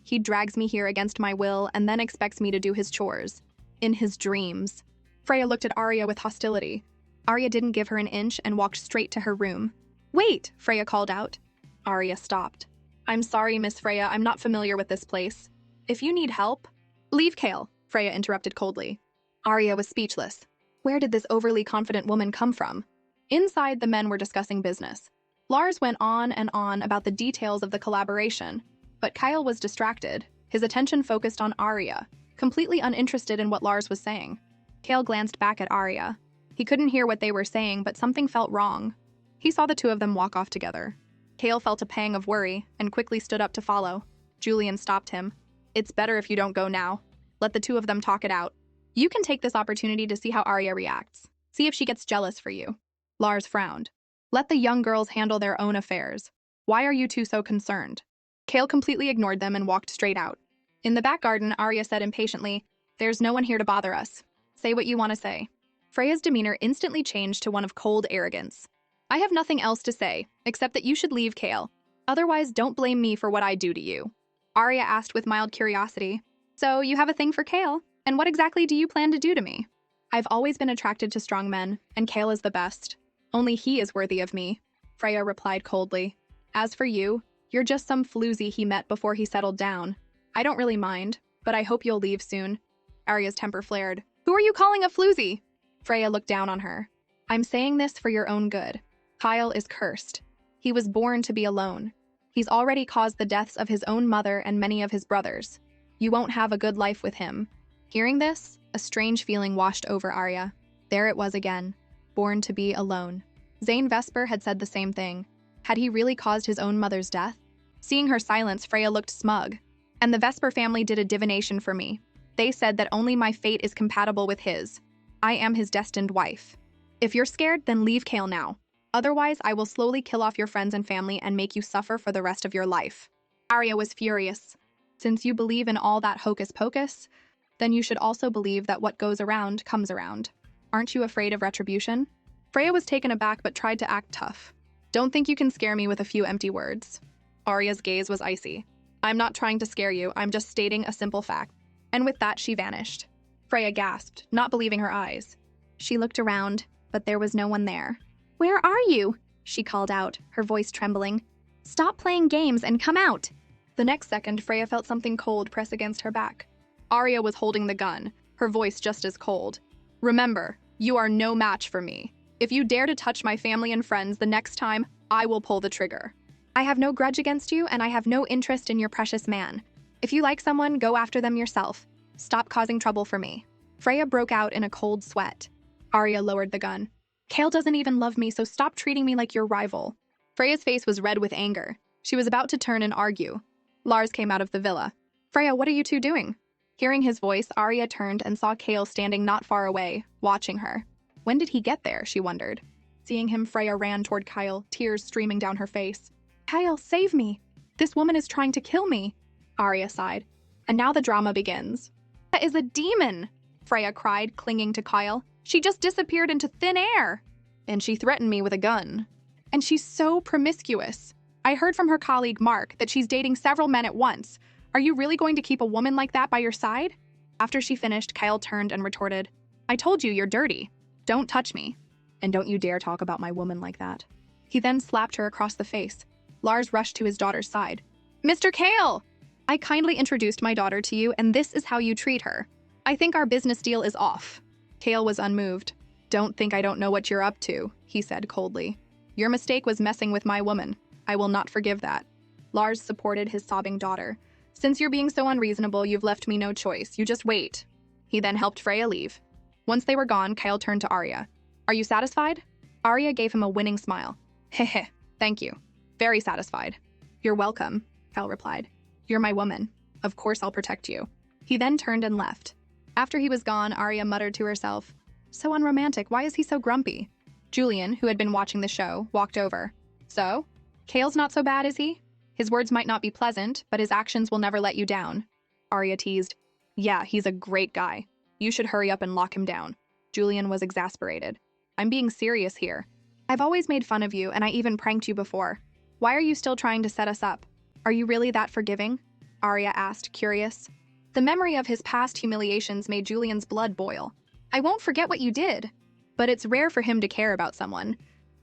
He drags me here against my will and then expects me to do his chores. In his dreams. Freya looked at Arya with hostility. Arya didn't give her an inch and walked straight to her room. "Wait!" Freya called out. Arya stopped. "I'm sorry, Miss Freya, I'm not familiar with this place. If you need help—" "Leave Kale," Freya interrupted coldly. Arya was speechless. Where did this overly confident woman come from? Inside, the men were discussing business. Lars went on and on about the details of the collaboration, but Kyle was distracted, his attention focused on Arya, completely uninterested in what Lars was saying. Kale glanced back at Arya. He couldn't hear what they were saying, but something felt wrong. He saw the two of them walk off together. Kale felt a pang of worry and quickly stood up to follow. Julian stopped him. "It's better if you don't go now. Let the two of them talk it out. You can take this opportunity to see how Arya reacts. See if she gets jealous for you." Lars frowned. "Let the young girls handle their own affairs. Why are you two so concerned?" Kale completely ignored them and walked straight out. In the back garden, Arya said impatiently, "There's no one here to bother us. Say what you want to say." Freya's demeanor instantly changed to one of cold arrogance. "I have nothing else to say, except that you should leave Kale. Otherwise, don't blame me for what I do to you." Arya asked with mild curiosity, "So you have a thing for Kale? And what exactly do you plan to do to me?" "I've always been attracted to strong men, and Kale is the best. Only he is worthy of me," Freya replied coldly. "As for you, you're just some floozy he met before he settled down. I don't really mind, but I hope you'll leave soon." Arya's temper flared. "Who are you calling a floozy?" Freya looked down on her. "I'm saying this for your own good. Kyle is cursed. He was born to be alone. He's already caused the deaths of his own mother and many of his brothers. You won't have a good life with him." Hearing this, a strange feeling washed over Arya. There it was again. Born to be alone. Zane Vesper had said the same thing. Had he really caused his own mother's death? Seeing her silence, Freya looked smug. "And the Vesper family did a divination for me. They said that only my fate is compatible with his. I am his destined wife. If you're scared, then leave Kale now. Otherwise, I will slowly kill off your friends and family and make you suffer for the rest of your life." Arya was furious. "Since you believe in all that hocus pocus, then you should also believe that what goes around comes around. Aren't you afraid of retribution?" Freya was taken aback but tried to act tough. "Don't think you can scare me with a few empty words." Arya's gaze was icy. "I'm not trying to scare you, I'm just stating a simple fact." And with that, she vanished. Freya gasped, not believing her eyes. She looked around, but there was no one there. "Where are you?" she called out, her voice trembling. "Stop playing games and come out." The next second, Freya felt something cold press against her back. Arya was holding the gun, her voice just as cold. "Remember, you are no match for me. If you dare to touch my family and friends the next time, I will pull the trigger. I have no grudge against you, and I have no interest in your precious man. If you like someone, go after them yourself. Stop causing trouble for me." Freya broke out in a cold sweat. Arya lowered the gun. "Kale doesn't even love me, so stop treating me like your rival." Freya's face was red with anger. She was about to turn and argue. Lars came out of the villa. "Freya, what are you two doing?" Hearing his voice, Arya turned and saw Kale standing not far away, watching her. When did he get there, she wondered. Seeing him, Freya ran toward Kyle, tears streaming down her face. "Kyle, save me! This woman is trying to kill me!" Arya sighed. And now the drama begins. "That is a demon!" Freya cried, clinging to Kyle. "She just disappeared into thin air! And she threatened me with a gun. And she's so promiscuous. I heard from her colleague Mark that she's dating several men at once. Are you really going to keep a woman like that by your side?" After she finished, Kyle turned and retorted, "I told you you're dirty. Don't touch me. And don't you dare talk about my woman like that." He then slapped her across the face. Lars rushed to his daughter's side. "Mr. Kale! I kindly introduced my daughter to you, and this is how you treat her. I think our business deal is off." Kale was unmoved. "Don't think I don't know what you're up to," he said coldly. "Your mistake was messing with my woman. I will not forgive that." Lars supported his sobbing daughter. "Since you're being so unreasonable, you've left me no choice. You just wait." He then helped Freya leave. Once they were gone, Kyle turned to Arya. "Are you satisfied?" Arya gave him a winning smile. "Heh, thank you. Very satisfied." "You're welcome," Kyle replied. "You're my woman. Of course I'll protect you." He then turned and left. After he was gone, Arya muttered to herself, "So unromantic, why is he so grumpy?" Julian, who had been watching the show, walked over. "So? Kale's not so bad, is he? His words might not be pleasant, but his actions will never let you down." Arya teased. "Yeah, he's a great guy. You should hurry up and lock him down." Julian was exasperated. "I'm being serious here. I've always made fun of you, and I even pranked you before. Why are you still trying to set us up? Are you really that forgiving?" Arya asked, curious. The memory of his past humiliations made Julian's blood boil. I won't forget what you did. But it's rare for him to care about someone.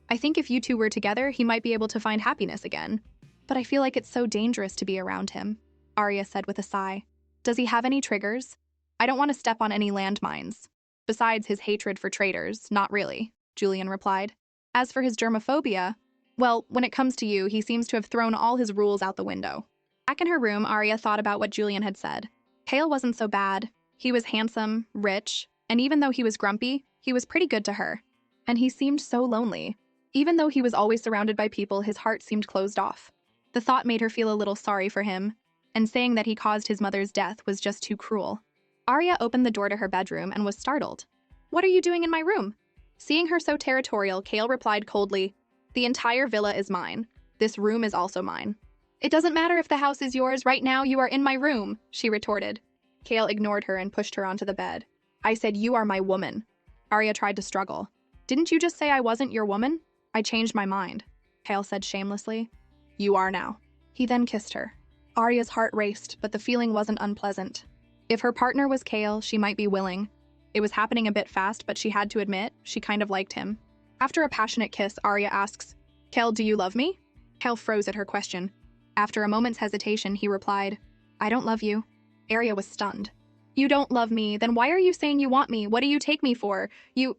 I think if you two were together, he might be able to find happiness again. But I feel like it's so dangerous to be around him, Arya said with a sigh. Does he have any triggers? I don't want to step on any landmines. Besides his hatred for traitors, not really, Julian replied. As for his germophobia, well, when it comes to you, he seems to have thrown all his rules out the window. Back in her room, Arya thought about what Julian had said. Kale wasn't so bad. He was handsome, rich, and even though he was grumpy, he was pretty good to her. And he seemed so lonely. Even though he was always surrounded by people, his heart seemed closed off. The thought made her feel a little sorry for him, and saying that he caused his mother's death was just too cruel. Arya opened the door to her bedroom and was startled. What are you doing in my room? Seeing her so territorial, Kale replied coldly, The entire villa is mine. This room is also mine. It doesn't matter if the house is yours, right now you are in my room, she retorted. Kale ignored her and pushed her onto the bed. I said you are my woman. Arya tried to struggle. Didn't you just say I wasn't your woman? I changed my mind, Kale said shamelessly. You are now. He then kissed her. Arya's heart raced, but the feeling wasn't unpleasant. If her partner was Kale, she might be willing. It was happening a bit fast, but she had to admit, she kind of liked him. After a passionate kiss, Arya asks, Kale, do you love me? Kale froze at her question. After a moment's hesitation, he replied, I don't love you. Arya was stunned. You don't love me, then why are you saying you want me? What do you take me for? You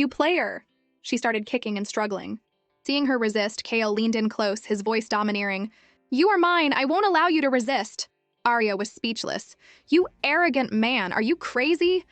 player. She started kicking and struggling. Seeing her resist, Kale leaned in close, his voice domineering. You are mine, I won't allow you to resist. Arya was speechless. You arrogant man, are you crazy?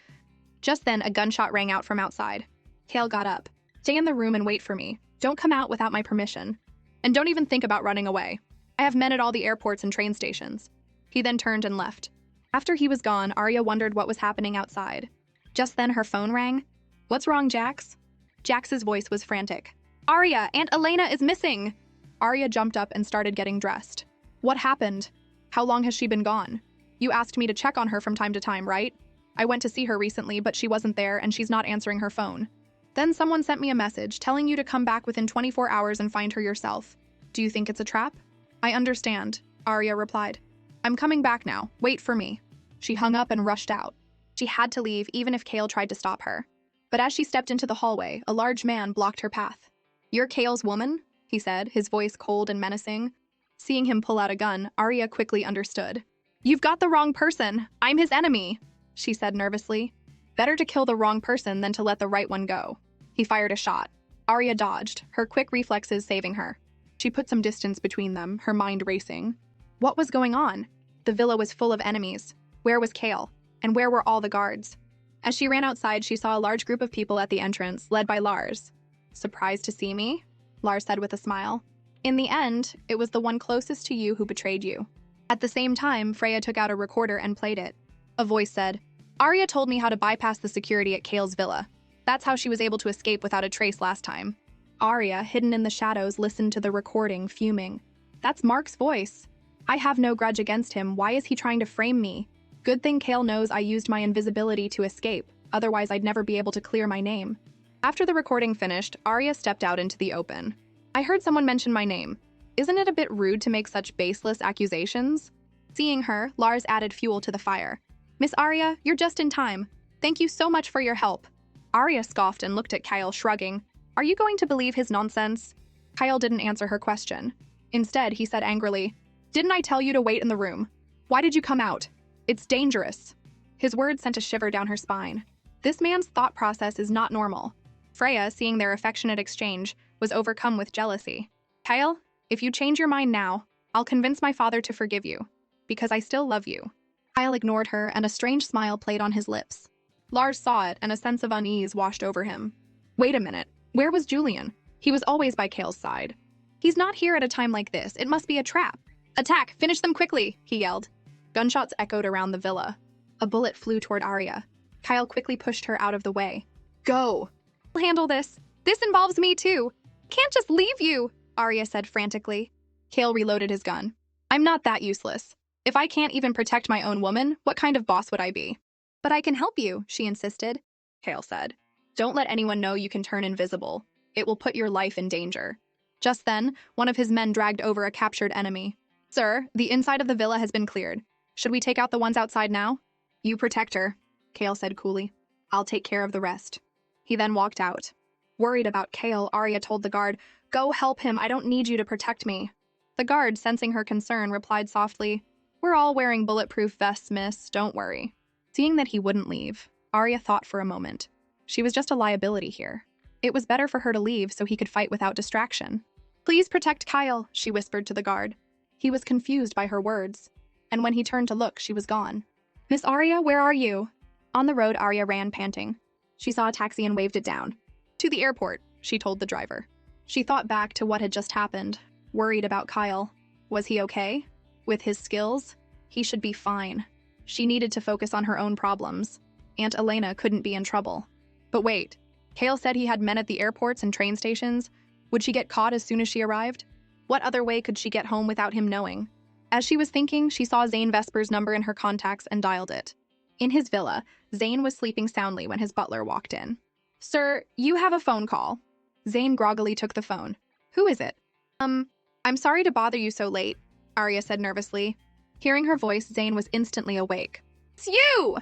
Just then, a gunshot rang out from outside. Kale got up. Stay in the room and wait for me. Don't come out without my permission. And don't even think about running away. I have men at all the airports and train stations. He then turned and left. After he was gone, Arya wondered what was happening outside. Just then, her phone rang. What's wrong, Jax? Jax's voice was frantic. Arya, Aunt Elena is missing! Arya jumped up and started getting dressed. What happened? How long has she been gone? You asked me to check on her from time to time, right? I went to see her recently, but she wasn't there and she's not answering her phone. Then someone sent me a message telling you to come back within 24 hours and find her yourself. Do you think it's a trap? I understand, Arya replied. I'm coming back now. Wait for me. She hung up and rushed out. She had to leave even if Kale tried to stop her. But as she stepped into the hallway, a large man blocked her path. You're Kale's woman? He said, his voice cold and menacing. Seeing him pull out a gun, Arya quickly understood. You've got the wrong person. I'm his enemy, she said nervously. Better to kill the wrong person than to let the right one go. He fired a shot. Arya dodged, her quick reflexes saving her. She put some distance between them, her mind racing. What was going on? The villa was full of enemies. Where was Kale? And where were all the guards? As she ran outside, she saw a large group of people at the entrance, led by Lars. Surprised to see me? Lars said with a smile. In the end, it was the one closest to you who betrayed you. At the same time, Freya took out a recorder and played it. A voice said, Arya told me how to bypass the security at Kale's villa. That's how she was able to escape without a trace last time. Arya, hidden in the shadows, listened to the recording, fuming. That's Mark's voice. I have no grudge against him. Why is he trying to frame me? Good thing Kale knows I used my invisibility to escape. Otherwise, I'd never be able to clear my name. After the recording finished, Arya stepped out into the open. I heard someone mention my name. Isn't it a bit rude to make such baseless accusations? Seeing her, Lars added fuel to the fire. Miss Arya, you're just in time. Thank you so much for your help. Arya scoffed and looked at Kyle, shrugging. Are you going to believe his nonsense? Kyle didn't answer her question. Instead, he said angrily, Didn't I tell you to wait in the room? Why did you come out? It's dangerous. His words sent a shiver down her spine. This man's thought process is not normal. Freya, seeing their affectionate exchange, was overcome with jealousy. Kyle, if you change your mind now, I'll convince my father to forgive you, because I still love you. Kyle ignored her, and a strange smile played on his lips. Lars saw it, and a sense of unease washed over him. Wait a minute, where was Julian? He was always by Kale's side. He's not here at a time like this. It must be a trap. Attack! Finish them quickly! He yelled. Gunshots echoed around the villa. A bullet flew toward Arya. Kyle quickly pushed her out of the way. Go! I'll handle this. This involves me too. Can't just leave you, Arya said frantically. Kale reloaded his gun. I'm not that useless. If I can't even protect my own woman, what kind of boss would I be? But I can help you, she insisted. Kale said. Don't let anyone know you can turn invisible. It will put your life in danger. Just then, one of his men dragged over a captured enemy. Sir, the inside of the villa has been cleared. Should we take out the ones outside now? You protect her, Kale said coolly. I'll take care of the rest. He then walked out. Worried about Kale, Arya told the guard, Go help him, I don't need you to protect me. The guard, sensing her concern, replied softly, We're all wearing bulletproof vests, miss, don't worry. Seeing that he wouldn't leave, Arya thought for a moment. She was just a liability here. It was better for her to leave so he could fight without distraction. Please protect Kyle, she whispered to the guard. He was confused by her words, and when he turned to look, she was gone. Miss Arya, where are you? On the road, Arya ran, panting. She saw a taxi and waved it down. To the airport, she told the driver. She thought back to what had just happened, worried about Kyle. Was he okay? With his skills, he should be fine. She needed to focus on her own problems. Aunt Elena couldn't be in trouble. But wait, Kale said he had men at the airports and train stations. Would she get caught as soon as she arrived? What other way could she get home without him knowing? As she was thinking, she saw Zane Vesper's number in her contacts and dialed it. In his villa, Zane was sleeping soundly when his butler walked in. Sir, you have a phone call. Zane groggily took the phone. Who is it? I'm sorry to bother you so late, Arya said nervously. Hearing her voice, Zane was instantly awake. It's you!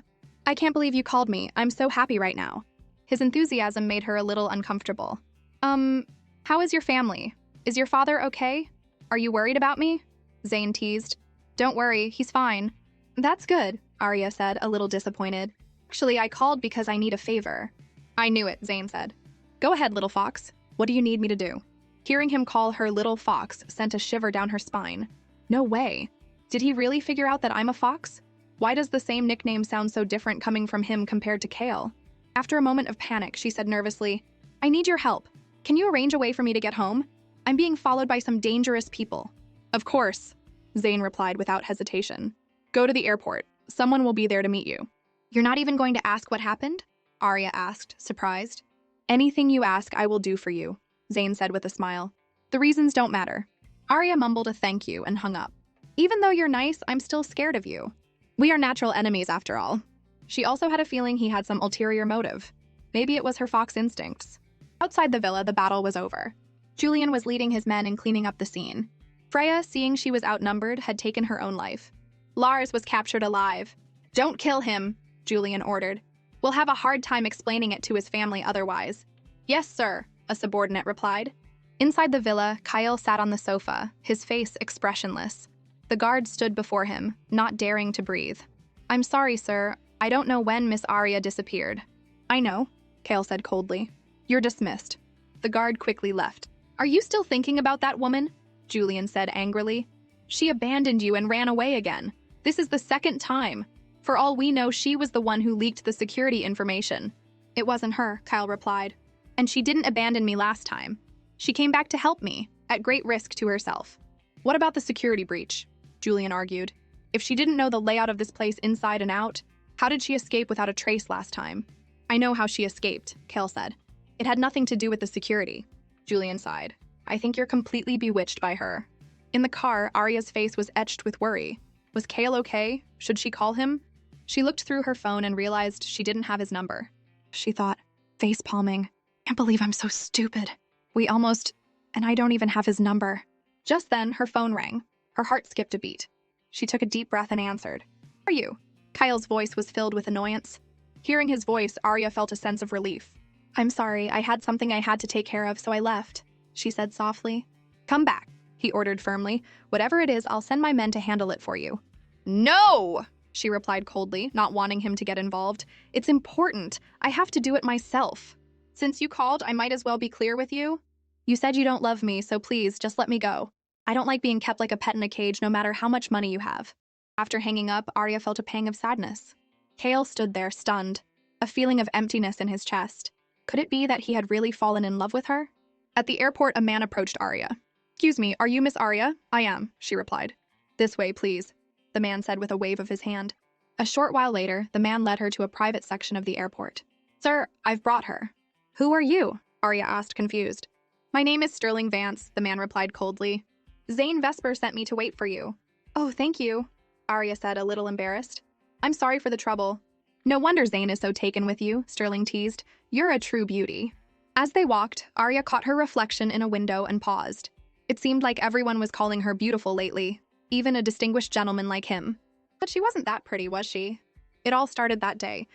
I can't believe you called me. I'm so happy right now. His enthusiasm made her a little uncomfortable. How is your family? Is your father okay? Are you worried about me? Zane teased. Don't worry, he's fine. That's good, Arya said, a little disappointed. Actually, I called because I need a favor. I knew it, Zane said. Go ahead, little fox. What do you need me to do? Hearing him call her little fox sent a shiver down her spine. No way. Did he really figure out that I'm a fox? Why does the same nickname sound so different coming from him compared to Kale? After a moment of panic, she said nervously, I need your help. Can you arrange a way for me to get home? I'm being followed by some dangerous people. Of course, Zane replied without hesitation. Go to the airport. Someone will be there to meet you. You're not even going to ask what happened? Arya asked, surprised. Anything you ask, I will do for you, Zane said with a smile. The reasons don't matter. Arya mumbled a thank you and hung up. Even though you're nice, I'm still scared of you. We are natural enemies after all. She also had a feeling he had some ulterior motive. Maybe it was her fox instincts. Outside the villa, the battle was over. Julian was leading his men in cleaning up the scene. Freya, seeing she was outnumbered, had taken her own life. Lars was captured alive. Don't kill him, Julian ordered. We'll have a hard time explaining it to his family otherwise. Yes, sir, a subordinate replied. Inside the villa, Kyle sat on the sofa, his face expressionless. The guard stood before him, not daring to breathe. I'm sorry, sir. I don't know when Miss Arya disappeared. I know, Kale said coldly. You're dismissed. The guard quickly left. Are you still thinking about that woman? Julian said angrily. She abandoned you and ran away again. This is the second time. For all we know, she was the one who leaked the security information. It wasn't her, Kyle replied. And she didn't abandon me last time. She came back to help me, at great risk to herself. What about the security breach? Julian argued. If she didn't know the layout of this place inside and out, how did she escape without a trace last time? I know how she escaped, Kale said. It had nothing to do with the security. Julian sighed. I think you're completely bewitched by her. In the car, Arya's face was etched with worry. Was Kale okay? Should she call him? She looked through her phone and realized she didn't have his number. She thought, face palming. Can't believe I'm so stupid. And I don't even have his number. Just then, her phone rang. Her heart skipped a beat. She took a deep breath and answered. Who are you? Kyle's voice was filled with annoyance. Hearing his voice, Arya felt a sense of relief. I'm sorry, I had something I had to take care of, so I left, she said softly. Come back, he ordered firmly. Whatever it is, I'll send my men to handle it for you. No, she replied coldly, not wanting him to get involved. It's important. I have to do it myself. Since you called, I might as well be clear with you. You said you don't love me, so please, just let me go. I don't like being kept like a pet in a cage, no matter how much money you have. After hanging up, Arya felt a pang of sadness. Kale stood there, stunned, a feeling of emptiness in his chest. Could it be that he had really fallen in love with her? At the airport, a man approached Arya. Excuse me, are you Miss Arya? I am, she replied. This way, please, the man said with a wave of his hand. A short while later, the man led her to a private section of the airport. Sir, I've brought her. Who are you? Arya asked, confused. My name is Sterling Vance, the man replied coldly. Zane Vesper sent me to wait for you. Oh, thank you, Arya said, a little embarrassed. I'm sorry for the trouble. No wonder Zane is so taken with you, Sterling teased. You're a true beauty. As they walked, Arya caught her reflection in a window and paused. It seemed like everyone was calling her beautiful lately, even a distinguished gentleman like him. But she wasn't that pretty, was she? It all started that day.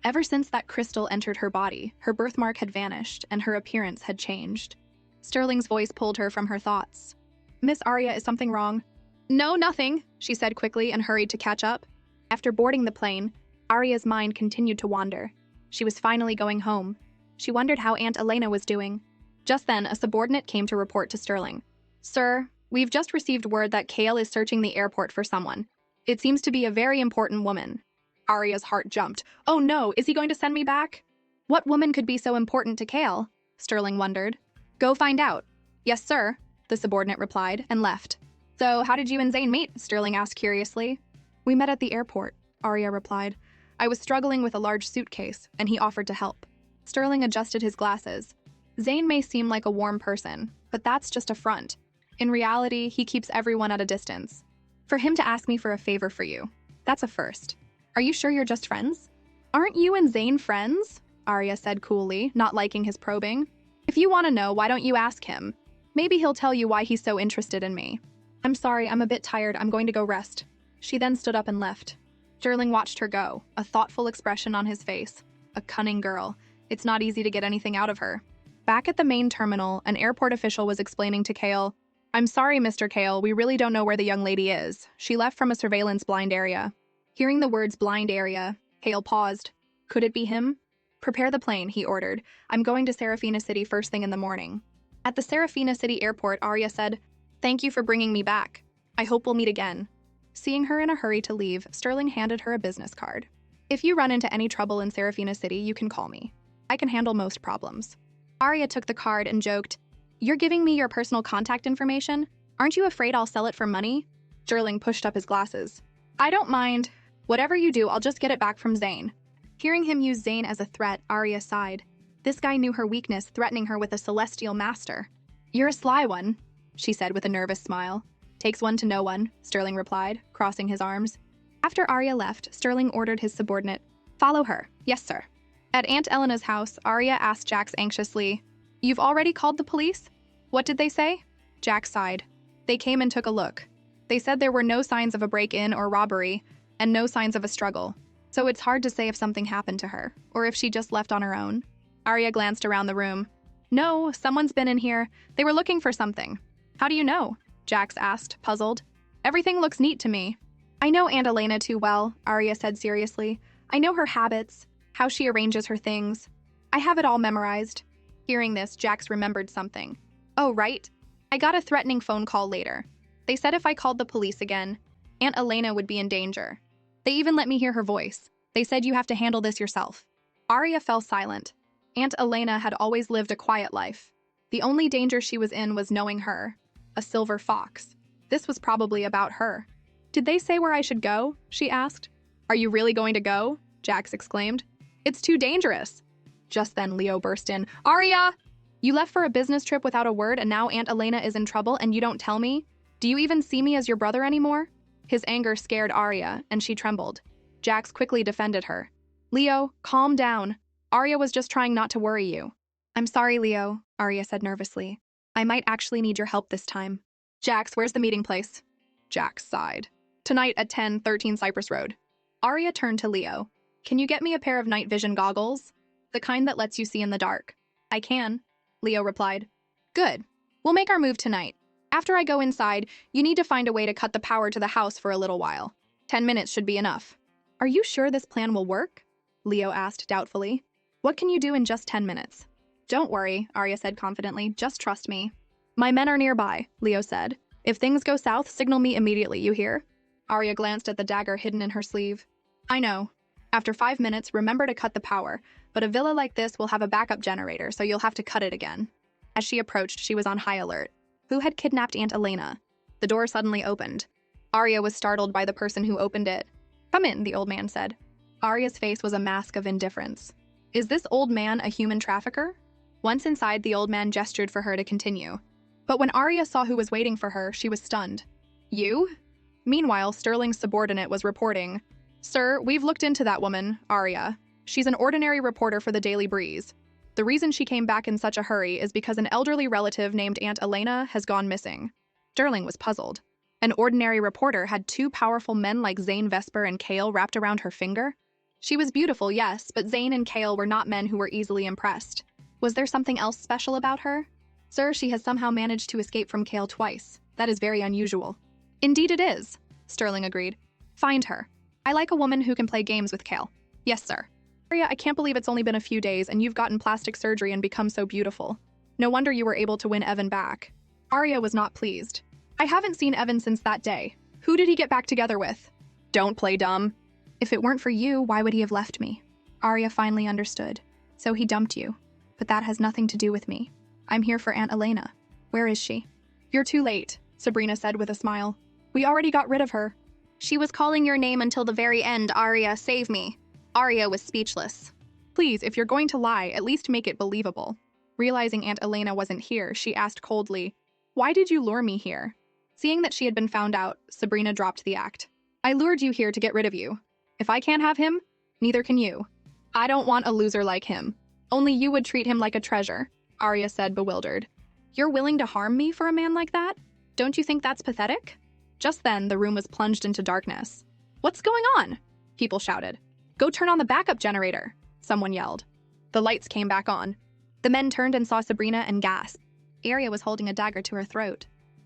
Ever since that crystal entered her body, her birthmark had vanished and her appearance had changed. Sterling's voice pulled her from her thoughts. Miss Arya, is something wrong? No, nothing, she said quickly and hurried to catch up. After boarding the plane, Arya's mind continued to wander. She was finally going home. She wondered how Aunt Elena was doing. Just then, a subordinate came to report to Sterling. Sir, we've just received word that Kale is searching the airport for someone. It seems to be a very important woman. Arya's heart jumped. Oh no, is he going to send me back? What woman could be so important to Kale? Sterling wondered. Go find out. Yes, sir, the subordinate replied and left. So, how did you and Zane meet? Sterling asked curiously. We met at the airport, Arya replied. I was struggling with a large suitcase, and he offered to help. Sterling adjusted his glasses. Zane may seem like a warm person, but that's just a front. In reality, he keeps everyone at a distance. For him to ask me for a favor for you, that's a first. Are you sure you're just friends? Aren't you and Zane friends? Arya said coolly, not liking his probing. If you want to know, why don't you ask him? Maybe he'll tell you why he's so interested in me. I'm sorry, I'm a bit tired. I'm going to go rest. She then stood up and left. Sterling watched her go, a thoughtful expression on his face. A cunning girl. It's not easy to get anything out of her. Back at the main terminal, an airport official was explaining to Kale, I'm sorry, Mr. Kale, we really don't know where the young lady is. She left from a surveillance blind area. Hearing the words blind area, Kale paused. Could it be him? Prepare the plane, he ordered. I'm going to Serafina City first thing in the morning. At the Serafina City airport, Arya said, Thank you for bringing me back. I hope we'll meet again. Seeing her in a hurry to leave, Sterling handed her a business card. If you run into any trouble in Serafina City, you can call me. I can handle most problems. Arya took the card and joked, You're giving me your personal contact information? Aren't you afraid I'll sell it for money? Sterling pushed up his glasses. I don't mind. Whatever you do, I'll just get it back from Zane. Hearing him use Zane as a threat, Arya sighed. This guy knew her weakness, threatening her with a celestial master. You're a sly one, she said with a nervous smile. Takes one to know one, Sterling replied, crossing his arms. After Arya left, Sterling ordered his subordinate, Follow her. Yes, sir. At Aunt Elena's house, Arya asked Jax anxiously, You've already called the police? What did they say? Jax sighed. They came and took a look. They said there were no signs of a break-in or robbery, and no signs of a struggle. So it's hard to say if something happened to her, or if she just left on her own. Arya glanced around the room. No, someone's been in here. They were looking for something. How do you know? Jax asked, puzzled. Everything looks neat to me. I know Aunt Elena too well, Arya said seriously. I know her habits, how she arranges her things. I have it all memorized. Hearing this, Jax remembered something. Oh, right. I got a threatening phone call later. They said if I called the police again, Aunt Elena would be in danger. They even let me hear her voice. They said you have to handle this yourself. Arya fell silent. Aunt Elena had always lived a quiet life. The only danger she was in was knowing her, a silver fox. This was probably about her. Did they say where I should go? She asked. Are you really going to go? Jax exclaimed. It's too dangerous. Just then, Leo burst in. Arya! You left for a business trip without a word and now Aunt Elena is in trouble and you don't tell me? Do you even see me as your brother anymore? His anger scared Arya, and she trembled. Jax quickly defended her. Leo, calm down. Arya was just trying not to worry you. I'm sorry, Leo, Arya said nervously. I might actually need your help this time. Jax, where's the meeting place? Jax sighed. Tonight at 1013 Cypress Road. Arya turned to Leo. Can you get me a pair of night vision goggles? The kind that lets you see in the dark. I can, Leo replied. Good. We'll make our move tonight. After I go inside, you need to find a way to cut the power to the house for a little while. 10 minutes should be enough. Are you sure this plan will work? Leo asked doubtfully. What can you do in just 10 minutes? Don't worry, Arya said confidently. Just trust me. My men are nearby, Leo said. If things go south, signal me immediately, you hear? Arya glanced at the dagger hidden in her sleeve. I know. After 5 minutes, remember to cut the power, but a villa like this will have a backup generator, so you'll have to cut it again. As she approached, she was on high alert. Who had kidnapped Aunt Elena? The door suddenly opened. Arya was startled by the person who opened it. Come in, the old man said. Arya's face was a mask of indifference. Is this old man a human trafficker? Once inside, the old man gestured for her to continue. But when Arya saw who was waiting for her, she was stunned. You? Meanwhile, Sterling's subordinate was reporting, Sir, we've looked into that woman, Arya. She's an ordinary reporter for the Daily Breeze. The reason she came back in such a hurry is because an elderly relative named Aunt Elena has gone missing. Sterling was puzzled. An ordinary reporter had two powerful men like Zane Vesper and Kale wrapped around her finger? She was beautiful, yes, but Zane and Kale were not men who were easily impressed. Was there something else special about her? Sir, she has somehow managed to escape from Kale twice. That is very unusual. Indeed it is, Sterling agreed. Find her. I like a woman who can play games with Kale. Yes, sir. Arya, I can't believe it's only been a few days and you've gotten plastic surgery and become so beautiful. No wonder you were able to win Evan back. Arya was not pleased. I haven't seen Evan since that day. Who did he get back together with? Don't play dumb. If it weren't for you, why would he have left me? Arya finally understood. So he dumped you. But that has nothing to do with me. I'm here for Aunt Elena. Where is she? You're too late, Sabrina said with a smile. We already got rid of her. She was calling your name until the very end, Arya, save me. Arya was speechless. Please, if you're going to lie, at least make it believable. Realizing Aunt Elena wasn't here, she asked coldly, why did you lure me here? Seeing that she had been found out, Sabrina dropped the act. I lured you here to get rid of you. If I can't have him, neither can you. I don't want a loser like him. Only you would treat him like a treasure, Arya said, bewildered. You're willing to harm me for a man like that? Don't you think that's pathetic? Just then, the room was plunged into darkness. What's going on? People shouted. Go turn on the backup generator, someone yelled. The lights came back on. The men turned and saw Sabrina and gasped. Arya was holding a dagger to her throat.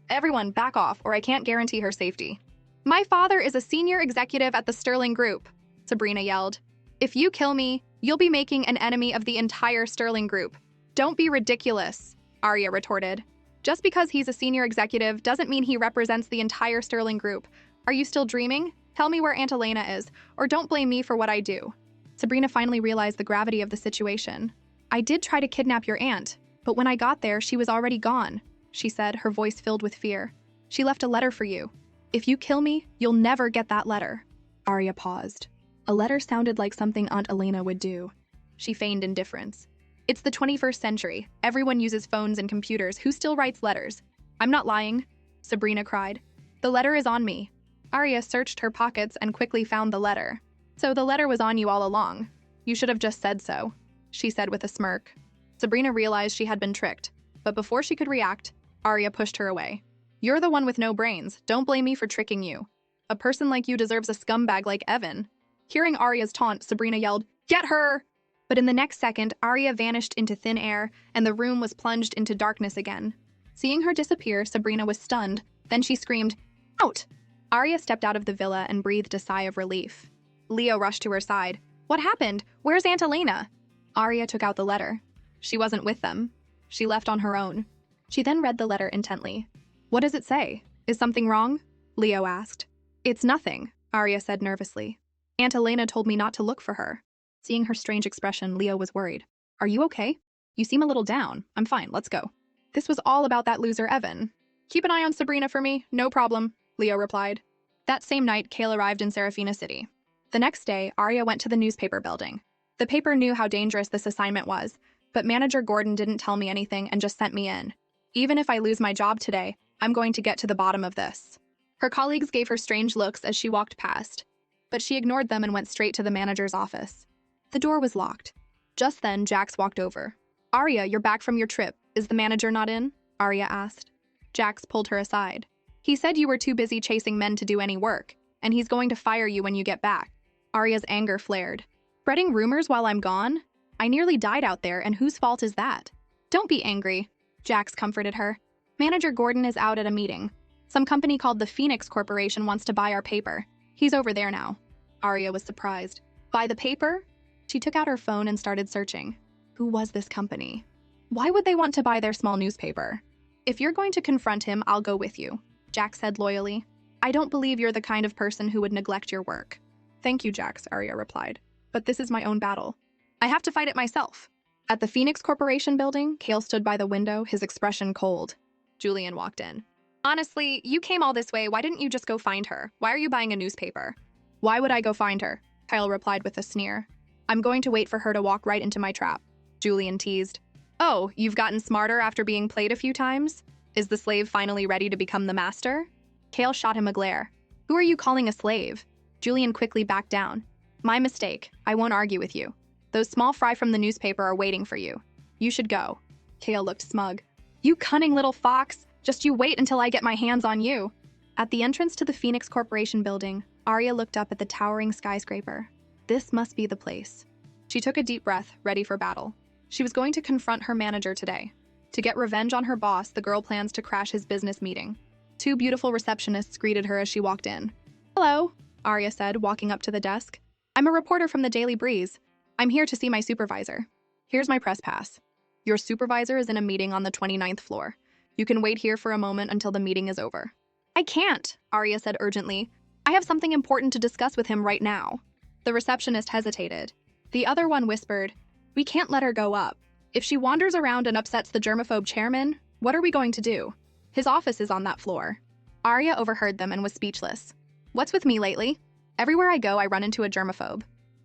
Everyone, back off, or I can't guarantee her safety. My father is a senior executive at the Sterling Group, Sabrina yelled. If you kill me, you'll be making an enemy of the entire Sterling Group. Don't be ridiculous, Arya retorted. Just because he's a senior executive doesn't mean he represents the entire Sterling Group. Are you still dreaming? Tell me where Aunt Elena is, or don't blame me for what I do. Sabrina finally realized the gravity of the situation. I did try to kidnap your aunt, but when I got there, she was already gone, she said, her voice filled with fear. She left a letter for you. If you kill me, you'll never get that letter. Arya paused. A letter sounded like something Aunt Elena would do. She feigned indifference. It's the 21st century. Everyone uses phones and computers. Who still writes letters? I'm not lying, Sabrina cried. The letter is on me. Arya searched her pockets and quickly found the letter. So the letter was on you all along. You should have just said so, she said with a smirk. Sabrina realized she had been tricked, but before she could react, Arya pushed her away. You're the one with no brains. Don't blame me for tricking you. A person like you deserves a scumbag like Evan. Hearing Arya's taunt, Sabrina yelled, Get her! But in the next second, Arya vanished into thin air, and the room was plunged into darkness again. Seeing her disappear, Sabrina was stunned. Then she screamed, Out! Arya stepped out of the villa and breathed a sigh of relief. Leo rushed to her side. What happened? Where's Aunt Elena? Arya took out the letter. She wasn't with them. She left on her own. She then read the letter intently. What does it say? Is something wrong? Leo asked. It's nothing, Arya said nervously. Aunt Elena told me not to look for her. Seeing her strange expression, Leo was worried. Are you okay? You seem a little down. I'm fine, let's go. This was all about that loser Evan. Keep an eye on Sabrina for me, no problem, Leo replied. That same night, Kale arrived in Serafina City. The next day, Arya went to the newspaper building. The paper knew how dangerous this assignment was, but Manager Gordon didn't tell me anything and just sent me in. Even if I lose my job today, I'm going to get to the bottom of this. Her colleagues gave her strange looks as she walked past, but she ignored them and went straight to the manager's office. The door was locked. Just then, Jax walked over. Arya, you're back from your trip. Is the manager not in? Arya asked. Jax pulled her aside. He said you were too busy chasing men to do any work, and he's going to fire you when you get back. Arya's anger flared. Spreading rumors while I'm gone? I nearly died out there, and whose fault is that? Don't be angry, Jax comforted her. Manager Gordon is out at a meeting. Some company called the Phoenix Corporation wants to buy our paper. He's over there now. Arya was surprised. Buy the paper? She took out her phone and started searching. Who was this company? Why would they want to buy their small newspaper? If you're going to confront him, I'll go with you, Jax said loyally. I don't believe you're the kind of person who would neglect your work. Thank you, Jax, Arya replied. But this is my own battle. I have to fight it myself. At the Phoenix Corporation building, Kale stood by the window, his expression cold. Julian walked in. Honestly, you came all this way. Why didn't you just go find her? Why are you buying a newspaper? Why would I go find her? Kyle replied with a sneer. I'm going to wait for her to walk right into my trap. Julian teased. Oh, you've gotten smarter after being played a few times? Is the slave finally ready to become the master? Kale shot him a glare. Who are you calling a slave? Julian quickly backed down. My mistake. I won't argue with you. Those small fry from the newspaper are waiting for you. You should go. Kale looked smug. You cunning little fox. Just you wait until I get my hands on you. At the entrance to the Phoenix Corporation building, Arya looked up at the towering skyscraper. This must be the place. She took a deep breath, ready for battle. She was going to confront her manager today. To get revenge on her boss, the girl plans to crash his business meeting. Two beautiful receptionists greeted her as she walked in. "Hello," Arya said, walking up to the desk. "I'm a reporter from the Daily Breeze. I'm here to see my supervisor. Here's my press pass. Your supervisor is in a meeting on the 29th floor. You can wait here for a moment until the meeting is over." "I can't," Arya said urgently. "I have something important to discuss with him right now." The receptionist hesitated. The other one whispered, "We can't let her go up. If she wanders around and upsets the germaphobe chairman, what are we going to do? His office is on that floor." Arya overheard them and was speechless. "What's with me lately? Everywhere I go, I run into a germaphobe.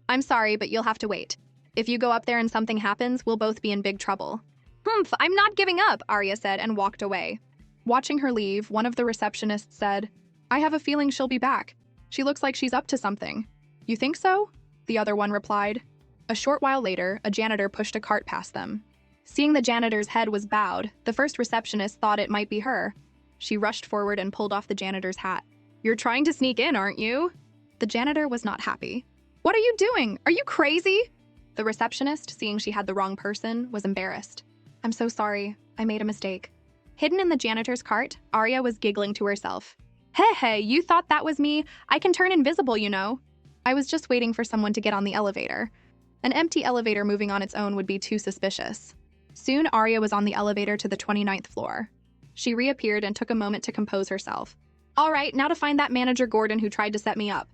I'm sorry, but you'll have to wait. If you go up there and something happens, we'll both be in big trouble." "Humph, I'm not giving up," Arya said and walked away. Watching her leave, one of the receptionists said, "I have a feeling she'll be back. She looks like she's up to something." "You think so?" The other one replied. A short while later, a janitor pushed a cart past them. Seeing the janitor's head was bowed, the first receptionist thought it might be her. She rushed forward and pulled off the janitor's hat. "You're trying to sneak in, aren't you?" The janitor was not happy. "What are you doing? Are you crazy?" The receptionist, seeing she had the wrong person, was embarrassed. "I'm so sorry. I made a mistake." Hidden in the janitor's cart, Arya was giggling to herself. Hey, you thought that was me? I can turn invisible, you know." "I was just waiting for someone to get on the elevator. An empty elevator moving on its own would be too suspicious." Soon, Arya was on the elevator to the 29th floor. She reappeared and took a moment to compose herself. "All right, now to find that manager Gordon who tried to set me up.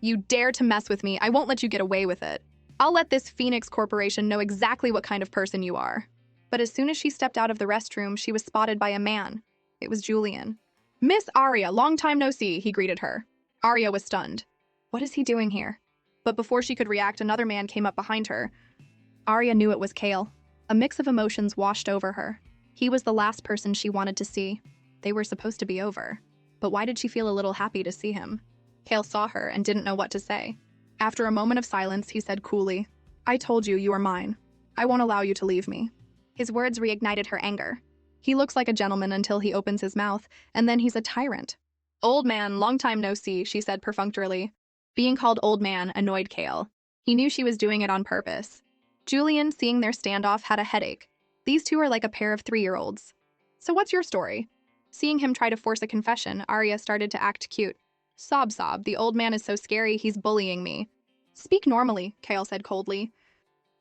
You dare to mess with me, I won't let you get away with it. I'll let this Phoenix Corporation know exactly what kind of person you are." But as soon as she stepped out of the restroom, she was spotted by a man. It was Julian. "Miss Arya, long time no see," he greeted her. Arya was stunned. What is he doing here? But before she could react, another man came up behind her. Arya knew it was Kale. A mix of emotions washed over her. He was the last person she wanted to see. They were supposed to be over. But why did she feel a little happy to see him? Kale saw her and didn't know what to say. After a moment of silence, he said coolly, "I told you you are mine. I won't allow you to leave me." His words reignited her anger. He looks like a gentleman until he opens his mouth, and then he's a tyrant. "Old man, long time no see," she said perfunctorily. Being called old man annoyed Kale. He knew she was doing it on purpose. Julian, seeing their standoff, had a headache. These two are like a pair of 3-year-olds. "So what's your story?" Seeing him try to force a confession, Arya started to act cute. Sob, the old man is so scary, he's bullying me." "Speak normally," Kale said coldly.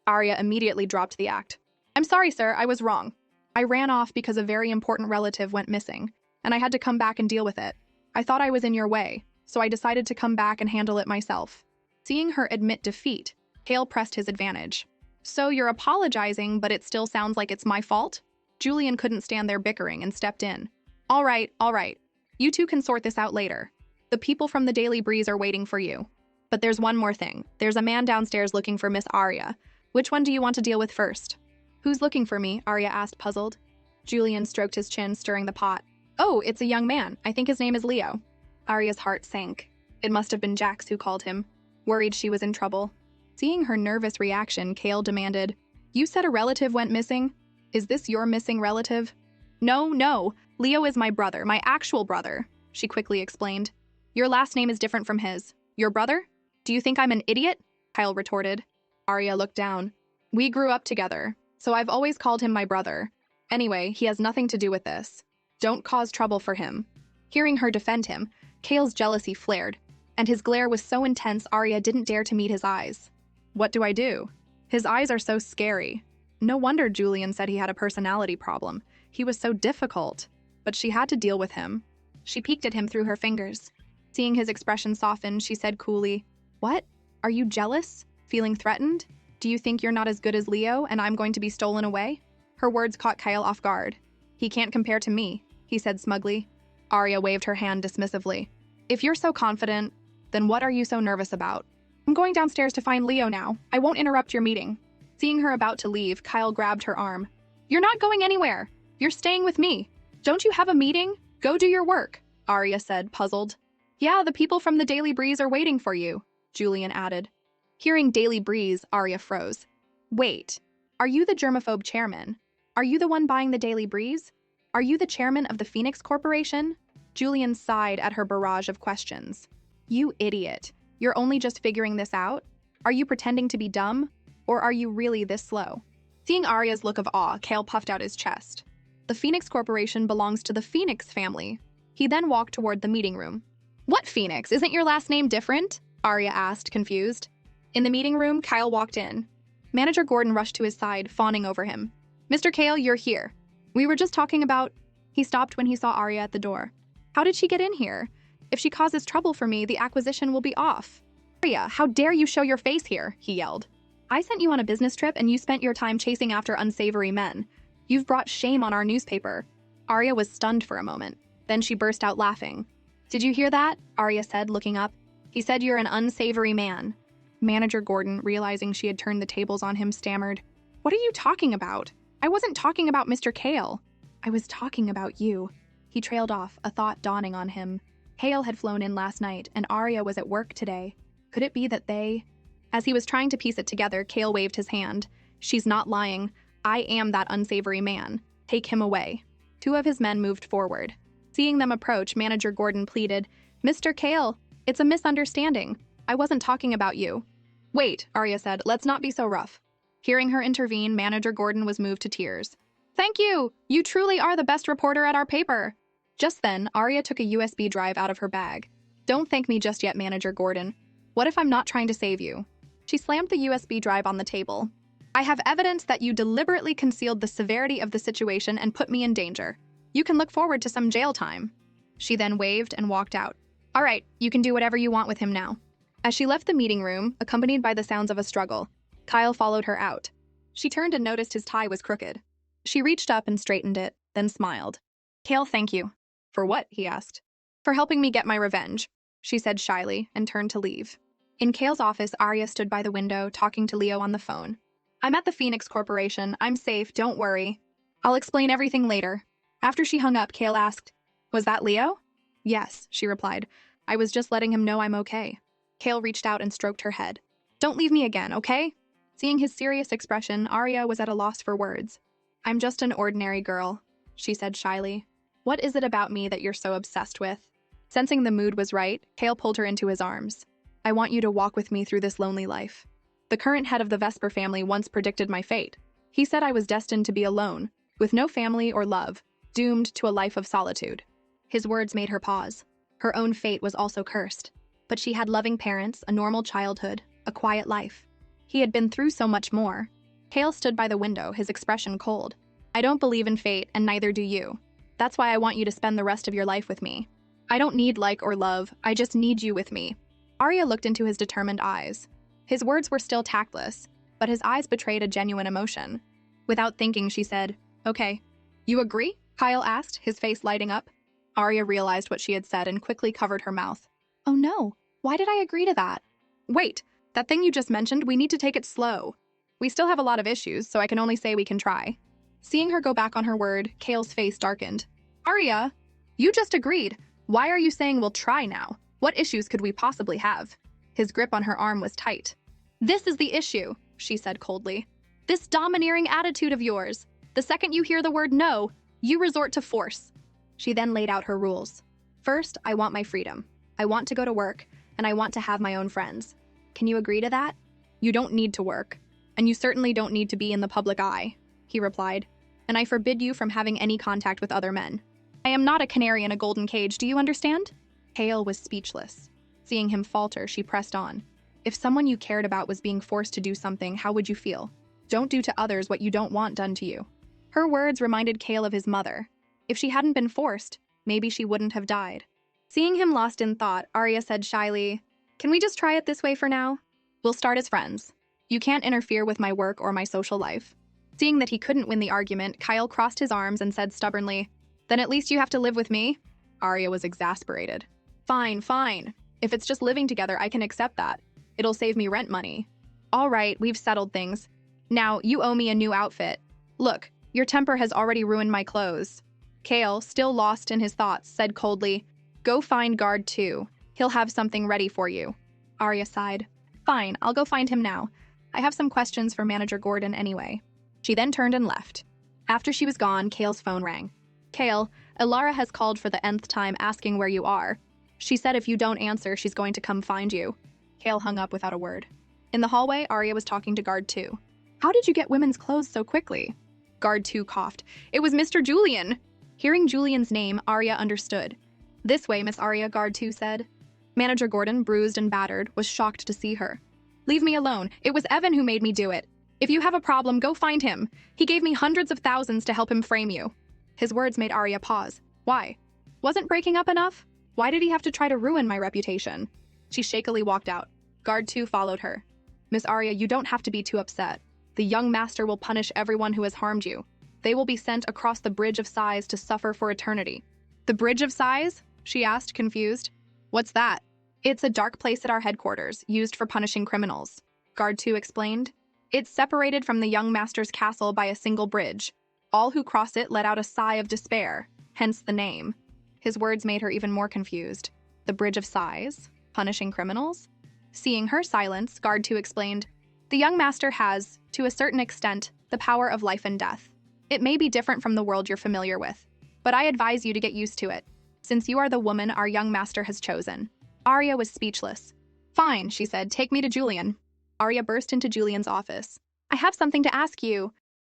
Arya immediately dropped the act. "I'm sorry, sir, I was wrong. I ran off because a very important relative went missing, and I had to come back and deal with it. I thought I was in your way, so I decided to come back and handle it myself." Seeing her admit defeat, Kale pressed his advantage. "So you're apologizing, but it still sounds like it's my fault?" Julian couldn't stand their bickering and stepped in. All right. You two can sort this out later. The people from the Daily Breeze are waiting for you. But there's one more thing. There's a man downstairs looking for Miss Arya. Which one do you want to deal with first?" "Who's looking for me?" Arya asked, puzzled. Julian stroked his chin, stirring the pot. "Oh, it's a young man. I think his name is Leo." Arya's heart sank. It must have been Jax who called him. Worried she was in trouble. Seeing her nervous reaction, Kale demanded, "You said a relative went missing? Is this your missing relative?" No. Leo is my brother, my actual brother," she quickly explained. "Your last name is different from his. Your brother? Do you think I'm an idiot?" Kyle retorted. Arya looked down. "We grew up together, so I've always called him my brother. Anyway, he has nothing to do with this. Don't cause trouble for him." Hearing her defend him, Kale's jealousy flared, and his glare was so intense Arya didn't dare to meet his eyes. What do I do? His eyes are so scary. No wonder Julian said he had a personality problem. He was so difficult. But she had to deal with him. She peeked at him through her fingers. Seeing his expression soften, she said coolly, "What? Are you jealous? Feeling threatened? Do you think you're not as good as Leo and I'm going to be stolen away?" Her words caught Kyle off guard. "He can't compare to me," he said smugly. Arya waved her hand dismissively. "If you're so confident, then what are you so nervous about?" "I'm going downstairs to find Leo now. I won't interrupt your meeting." Seeing her about to leave, Kyle grabbed her arm. "You're not going anywhere. You're staying with me. Don't you have a meeting? Go do your work," Arya said, puzzled. "Yeah, the people from the Daily Breeze are waiting for you," Julian added. Hearing Daily Breeze, Arya froze. "Wait, are you the germaphobe chairman? Are you the one buying the Daily Breeze? Are you the chairman of the Phoenix Corporation?" Julian sighed at her barrage of questions. You idiot. You're only just figuring this out? Are you pretending to be dumb? Or are you really this slow? Seeing Arya's look of awe, Kale puffed out his chest. The Phoenix Corporation belongs to the Phoenix family. He then walked toward the meeting room. What Phoenix? Isn't your last name different? Arya asked, confused. In the meeting room, Kyle walked in. Manager Gordon rushed to his side, fawning over him. Mr. Kale, you're here. We were just talking about... He stopped when he saw Arya at the door. How did she get in here? If she causes trouble for me, the acquisition will be off. Arya, how dare you show your face here? He yelled. I sent you on a business trip and you spent your time chasing after unsavory men. You've brought shame on our newspaper. Arya was stunned for a moment. Then she burst out laughing. Did you hear that? Arya said, looking up. He said you're an unsavory man. Manager Gordon, realizing she had turned the tables on him, stammered. What are you talking about? I wasn't talking about Mr. Kale. I was talking about you. He trailed off, a thought dawning on him. Kale had flown in last night, and Arya was at work today. Could it be that they... As he was trying to piece it together, Kale waved his hand. She's not lying. I am that unsavory man. Take him away. Two of his men moved forward. Seeing them approach, Manager Gordon pleaded, Mr. Kale, it's a misunderstanding. I wasn't talking about you. Wait, Arya said, let's not be so rough. Hearing her intervene, Manager Gordon was moved to tears. Thank you! You truly are the best reporter at our paper. Just then, Arya took a USB drive out of her bag. Don't thank me just yet, Manager Gordon. What if I'm not trying to save you? She slammed the USB drive on the table. I have evidence that you deliberately concealed the severity of the situation and put me in danger. You can look forward to some jail time. She then waved and walked out. All right, you can do whatever you want with him now. As she left the meeting room, accompanied by the sounds of a struggle, Kyle followed her out. She turned and noticed his tie was crooked. She reached up and straightened it, then smiled. Kale, thank you. For what? He asked. For helping me get my revenge, she said shyly and turned to leave. In Kale's office, Arya stood by the window, talking to Leo on the phone. I'm at the Phoenix Corporation. I'm safe, don't worry. I'll explain everything later. After she hung up, Kale asked, Was that Leo? Yes, she replied. I was just letting him know I'm okay. Kale reached out and stroked her head. Don't leave me again, okay? Seeing his serious expression, Arya was at a loss for words. I'm just an ordinary girl, she said shyly. What is it about me that you're so obsessed with? Sensing the mood was right, Kale pulled her into his arms. I want you to walk with me through this lonely life. The current head of the Vesper family once predicted my fate. He said I was destined to be alone, with no family or love, doomed to a life of solitude. His words made her pause. Her own fate was also cursed. But she had loving parents, a normal childhood, a quiet life. He had been through so much more. Kale stood by the window, his expression cold. I don't believe in fate, and neither do you. That's why I want you to spend the rest of your life with me. I don't need like or love, I just need you with me. Arya looked into his determined eyes. His words were still tactless, but his eyes betrayed a genuine emotion. Without thinking, she said, Okay. You agree? Kyle asked, his face lighting up. Arya realized what she had said and quickly covered her mouth. Oh no, why did I agree to that? Wait, that thing you just mentioned, we need to take it slow. We still have a lot of issues, so I can only say we can try. Seeing her go back on her word, Kale's face darkened. Arya, you just agreed. Why are you saying we'll try now? What issues could we possibly have? His grip on her arm was tight. This is the issue, she said coldly. This domineering attitude of yours. The second you hear the word no, you resort to force. She then laid out her rules. First, I want my freedom. I want to go to work, and I want to have my own friends. Can you agree to that? You don't need to work, and you certainly don't need to be in the public eye, he replied, and I forbid you from having any contact with other men. I am not a canary in a golden cage, do you understand? Kale was speechless. Seeing him falter, she pressed on. If someone you cared about was being forced to do something, how would you feel? Don't do to others what you don't want done to you. Her words reminded Kale of his mother. If she hadn't been forced, maybe she wouldn't have died. Seeing him lost in thought, Arya said shyly, Can we just try it this way for now? We'll start as friends. You can't interfere with my work or my social life. Seeing that he couldn't win the argument, Kyle crossed his arms and said stubbornly, Then at least you have to live with me? Arya was exasperated. Fine, fine. If it's just living together, I can accept that. It'll save me rent money. All right, we've settled things. Now, you owe me a new outfit. Look, your temper has already ruined my clothes. Kale, still lost in his thoughts, said coldly, Go find guard 2. He'll have something ready for you. Arya sighed. Fine, I'll go find him now. I have some questions for Manager Gordon anyway. She then turned and left. After she was gone, Kale's phone rang. Kale, Ilara has called for the nth time asking where you are. She said if you don't answer, she's going to come find you. Kale hung up without a word. In the hallway, Arya was talking to Guard 2. How did you get women's clothes so quickly? Guard 2 coughed. It was Mr. Julian. Hearing Julian's name, Arya understood. This way, Miss Arya, Guard 2 said. Manager Gordon, bruised and battered, was shocked to see her. Leave me alone. It was Evan who made me do it. If you have a problem, go find him. He gave me hundreds of thousands to help him frame you. His words made Arya pause. Why? Wasn't breaking up enough? Why did he have to try to ruin my reputation? She shakily walked out. Guard 2 followed her. Miss Arya, you don't have to be too upset. The young master will punish everyone who has harmed you. They will be sent across the Bridge of Sighs to suffer for eternity. The Bridge of Sighs? She asked, confused. What's that? It's a dark place at our headquarters, used for punishing criminals. Guard 2 explained. It's separated from the young master's castle by a single bridge. All who cross it let out a sigh of despair, hence the name. His words made her even more confused. The Bridge of Sighs? Punishing criminals? Seeing her silence, Guard 2 explained. The young master has, to a certain extent, the power of life and death. It may be different from the world you're familiar with, but I advise you to get used to it, since you are the woman our young master has chosen. Arya was speechless. Fine, she said, take me to Julian. Arya burst into Julian's office. I have something to ask you.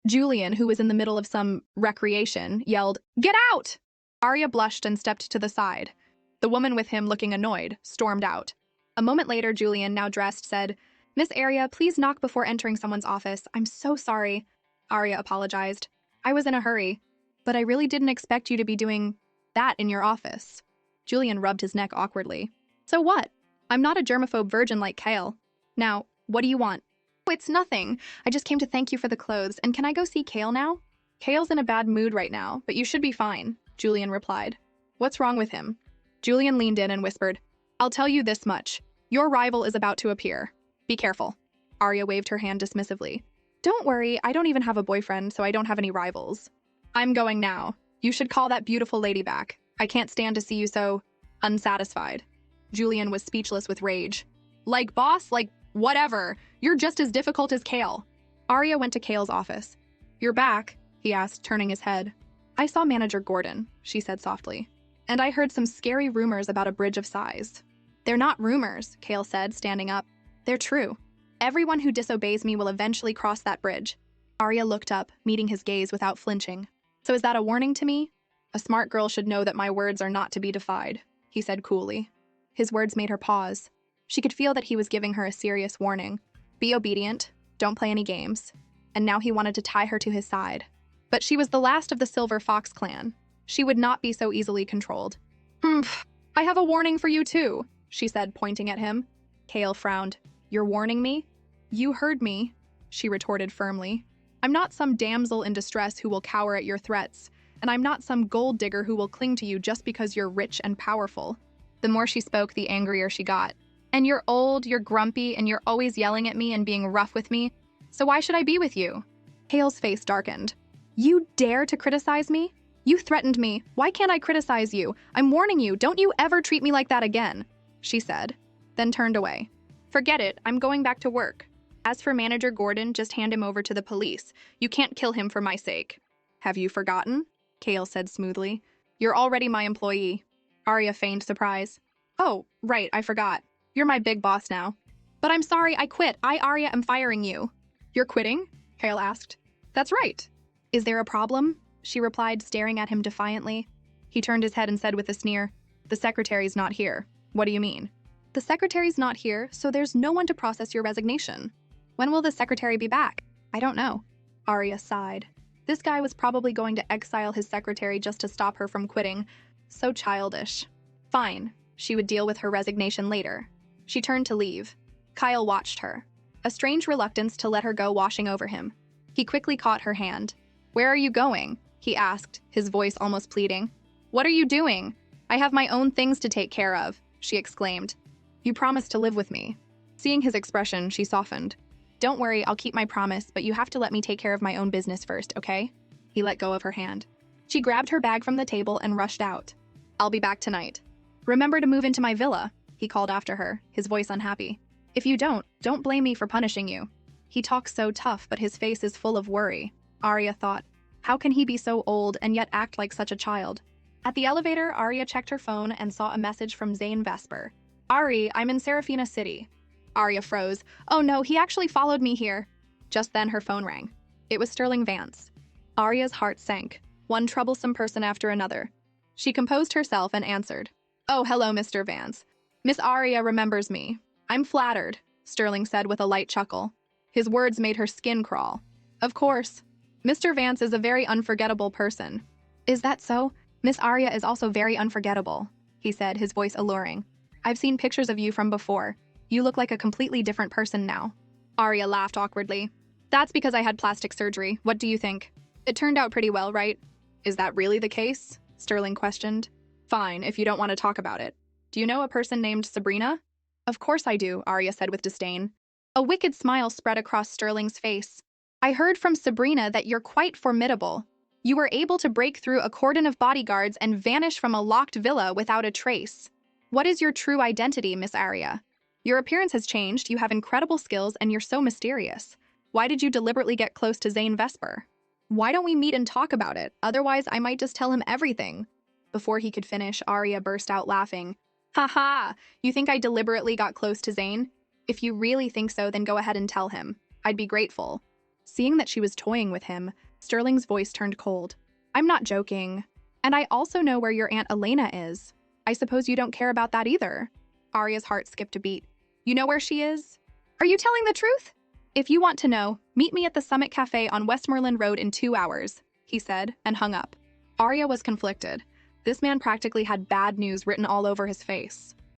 Julian, who was in the middle of some recreation, yelled, Get out! Arya blushed and stepped to the side. The woman with him, looking annoyed, stormed out. A moment later, Julian, now dressed, said, Miss Arya, please knock before entering someone's office. I'm so sorry. Arya apologized. I was in a hurry, but I really didn't expect you to be doing that in your office. Julian rubbed his neck awkwardly. So what? I'm not a germaphobe virgin like Kale. Now, what do you want? Oh, it's nothing. I just came to thank you for the clothes, and can I go see Kale now? Kale's in a bad mood right now, but you should be fine, Julian replied. What's wrong with him? Julian leaned in and whispered, I'll tell you this much. Your rival is about to appear. Be careful. Arya waved her hand dismissively. Don't worry, I don't even have a boyfriend, so I don't have any rivals. I'm going now. You should call that beautiful lady back. I can't stand to see you so unsatisfied. Julian was speechless with rage. Like, boss, like, whatever. You're just as difficult as Kale. Arya went to Kale's office. You're back, he asked, turning his head. I saw Manager Gordon, she said softly. And I heard some scary rumors about a Bridge of Sighs. They're not rumors, Kale said, standing up. They're true. Everyone who disobeys me will eventually cross that bridge. Arya looked up, meeting his gaze without flinching. So is that a warning to me? A smart girl should know that my words are not to be defied, he said coolly. His words made her pause. She could feel that he was giving her a serious warning. Be obedient, don't play any games. And now he wanted to tie her to his side. But she was the last of the Silver Fox clan. She would not be so easily controlled. I have a warning for you too, she said, pointing at him. Kale frowned. You're warning me? You heard me, she retorted firmly. I'm not some damsel in distress who will cower at your threats, and I'm not some gold digger who will cling to you just because you're rich and powerful. The more she spoke, the angrier she got. And you're old, you're grumpy, and you're always yelling at me and being rough with me, so why should I be with you? Kale's face darkened. You dare to criticize me? You threatened me. Why can't I criticize you? I'm warning you, don't you ever treat me like that again, she said, then turned away. Forget it, I'm going back to work. As for Manager Gordon, just hand him over to the police. You can't kill him for my sake. Have you forgotten? Kale said smoothly. You're already my employee. Arya feigned surprise. Oh, right, I forgot. You're my big boss now. But I'm sorry, I quit. I, Arya, am firing you. You're quitting? Kale asked. That's right. Is there a problem? She replied, staring at him defiantly. He turned his head and said with a sneer, The secretary's not here. What do you mean? The secretary's not here, so there's no one to process your resignation. When will the secretary be back? I don't know. Arya sighed. This guy was probably going to exile his secretary just to stop her from quitting. So childish. Fine. She would deal with her resignation later. She turned to leave. Kyle watched her. A strange reluctance to let her go washing over him. He quickly caught her hand. Where are you going? He asked, his voice almost pleading. What are you doing? I have my own things to take care of, she exclaimed. You promised to live with me. Seeing his expression, she softened. Don't worry, I'll keep my promise, but you have to let me take care of my own business first, okay? He let go of her hand. She grabbed her bag from the table and rushed out. I'll be back tonight. Remember to move into my villa, he called after her, his voice unhappy. If you don't blame me for punishing you. He talks so tough, but his face is full of worry. Arya thought, how can he be so old and yet act like such a child? At the elevator, Arya checked her phone and saw a message from Zane Vesper. Ari, I'm in Serafina City. Arya froze. Oh no, he actually followed me here. Just then her phone rang. It was Sterling Vance. Arya's heart sank, one troublesome person after another. She composed herself and answered. Oh, hello, Mr. Vance. Miss Arya remembers me. I'm flattered, Sterling said with a light chuckle. His words made her skin crawl. Of course. Mr. Vance is a very unforgettable person. Is that so? Miss Arya is also very unforgettable, he said, his voice alluring. I've seen pictures of you from before. You look like a completely different person now. Arya laughed awkwardly. That's because I had plastic surgery. What do you think? It turned out pretty well, right? Is that really the case? Sterling questioned. Fine, if you don't want to talk about it. Do you know a person named Sabrina? Of course I do, Arya said with disdain. A wicked smile spread across Sterling's face. I heard from Sabrina that you're quite formidable. You were able to break through a cordon of bodyguards and vanish from a locked villa without a trace. What is your true identity, Miss Arya? Your appearance has changed, you have incredible skills, and you're so mysterious. Why did you deliberately get close to Zane Vesper? Why don't we meet and talk about it? Otherwise, I might just tell him everything. Before he could finish, Arya burst out laughing. Ha ha! You think I deliberately got close to Zane? If you really think so, then go ahead and tell him. I'd be grateful. Seeing that she was toying with him, Sterling's voice turned cold. I'm not joking. And I also know where your Aunt Elena is. I suppose you don't care about that either. Arya's heart skipped a beat. You know where she is? Are you telling the truth? If you want to know, meet me at the Summit Cafe on Westmoreland Road in 2 hours, he said, and hung up. Arya was conflicted. This man practically had bad news written all over his face.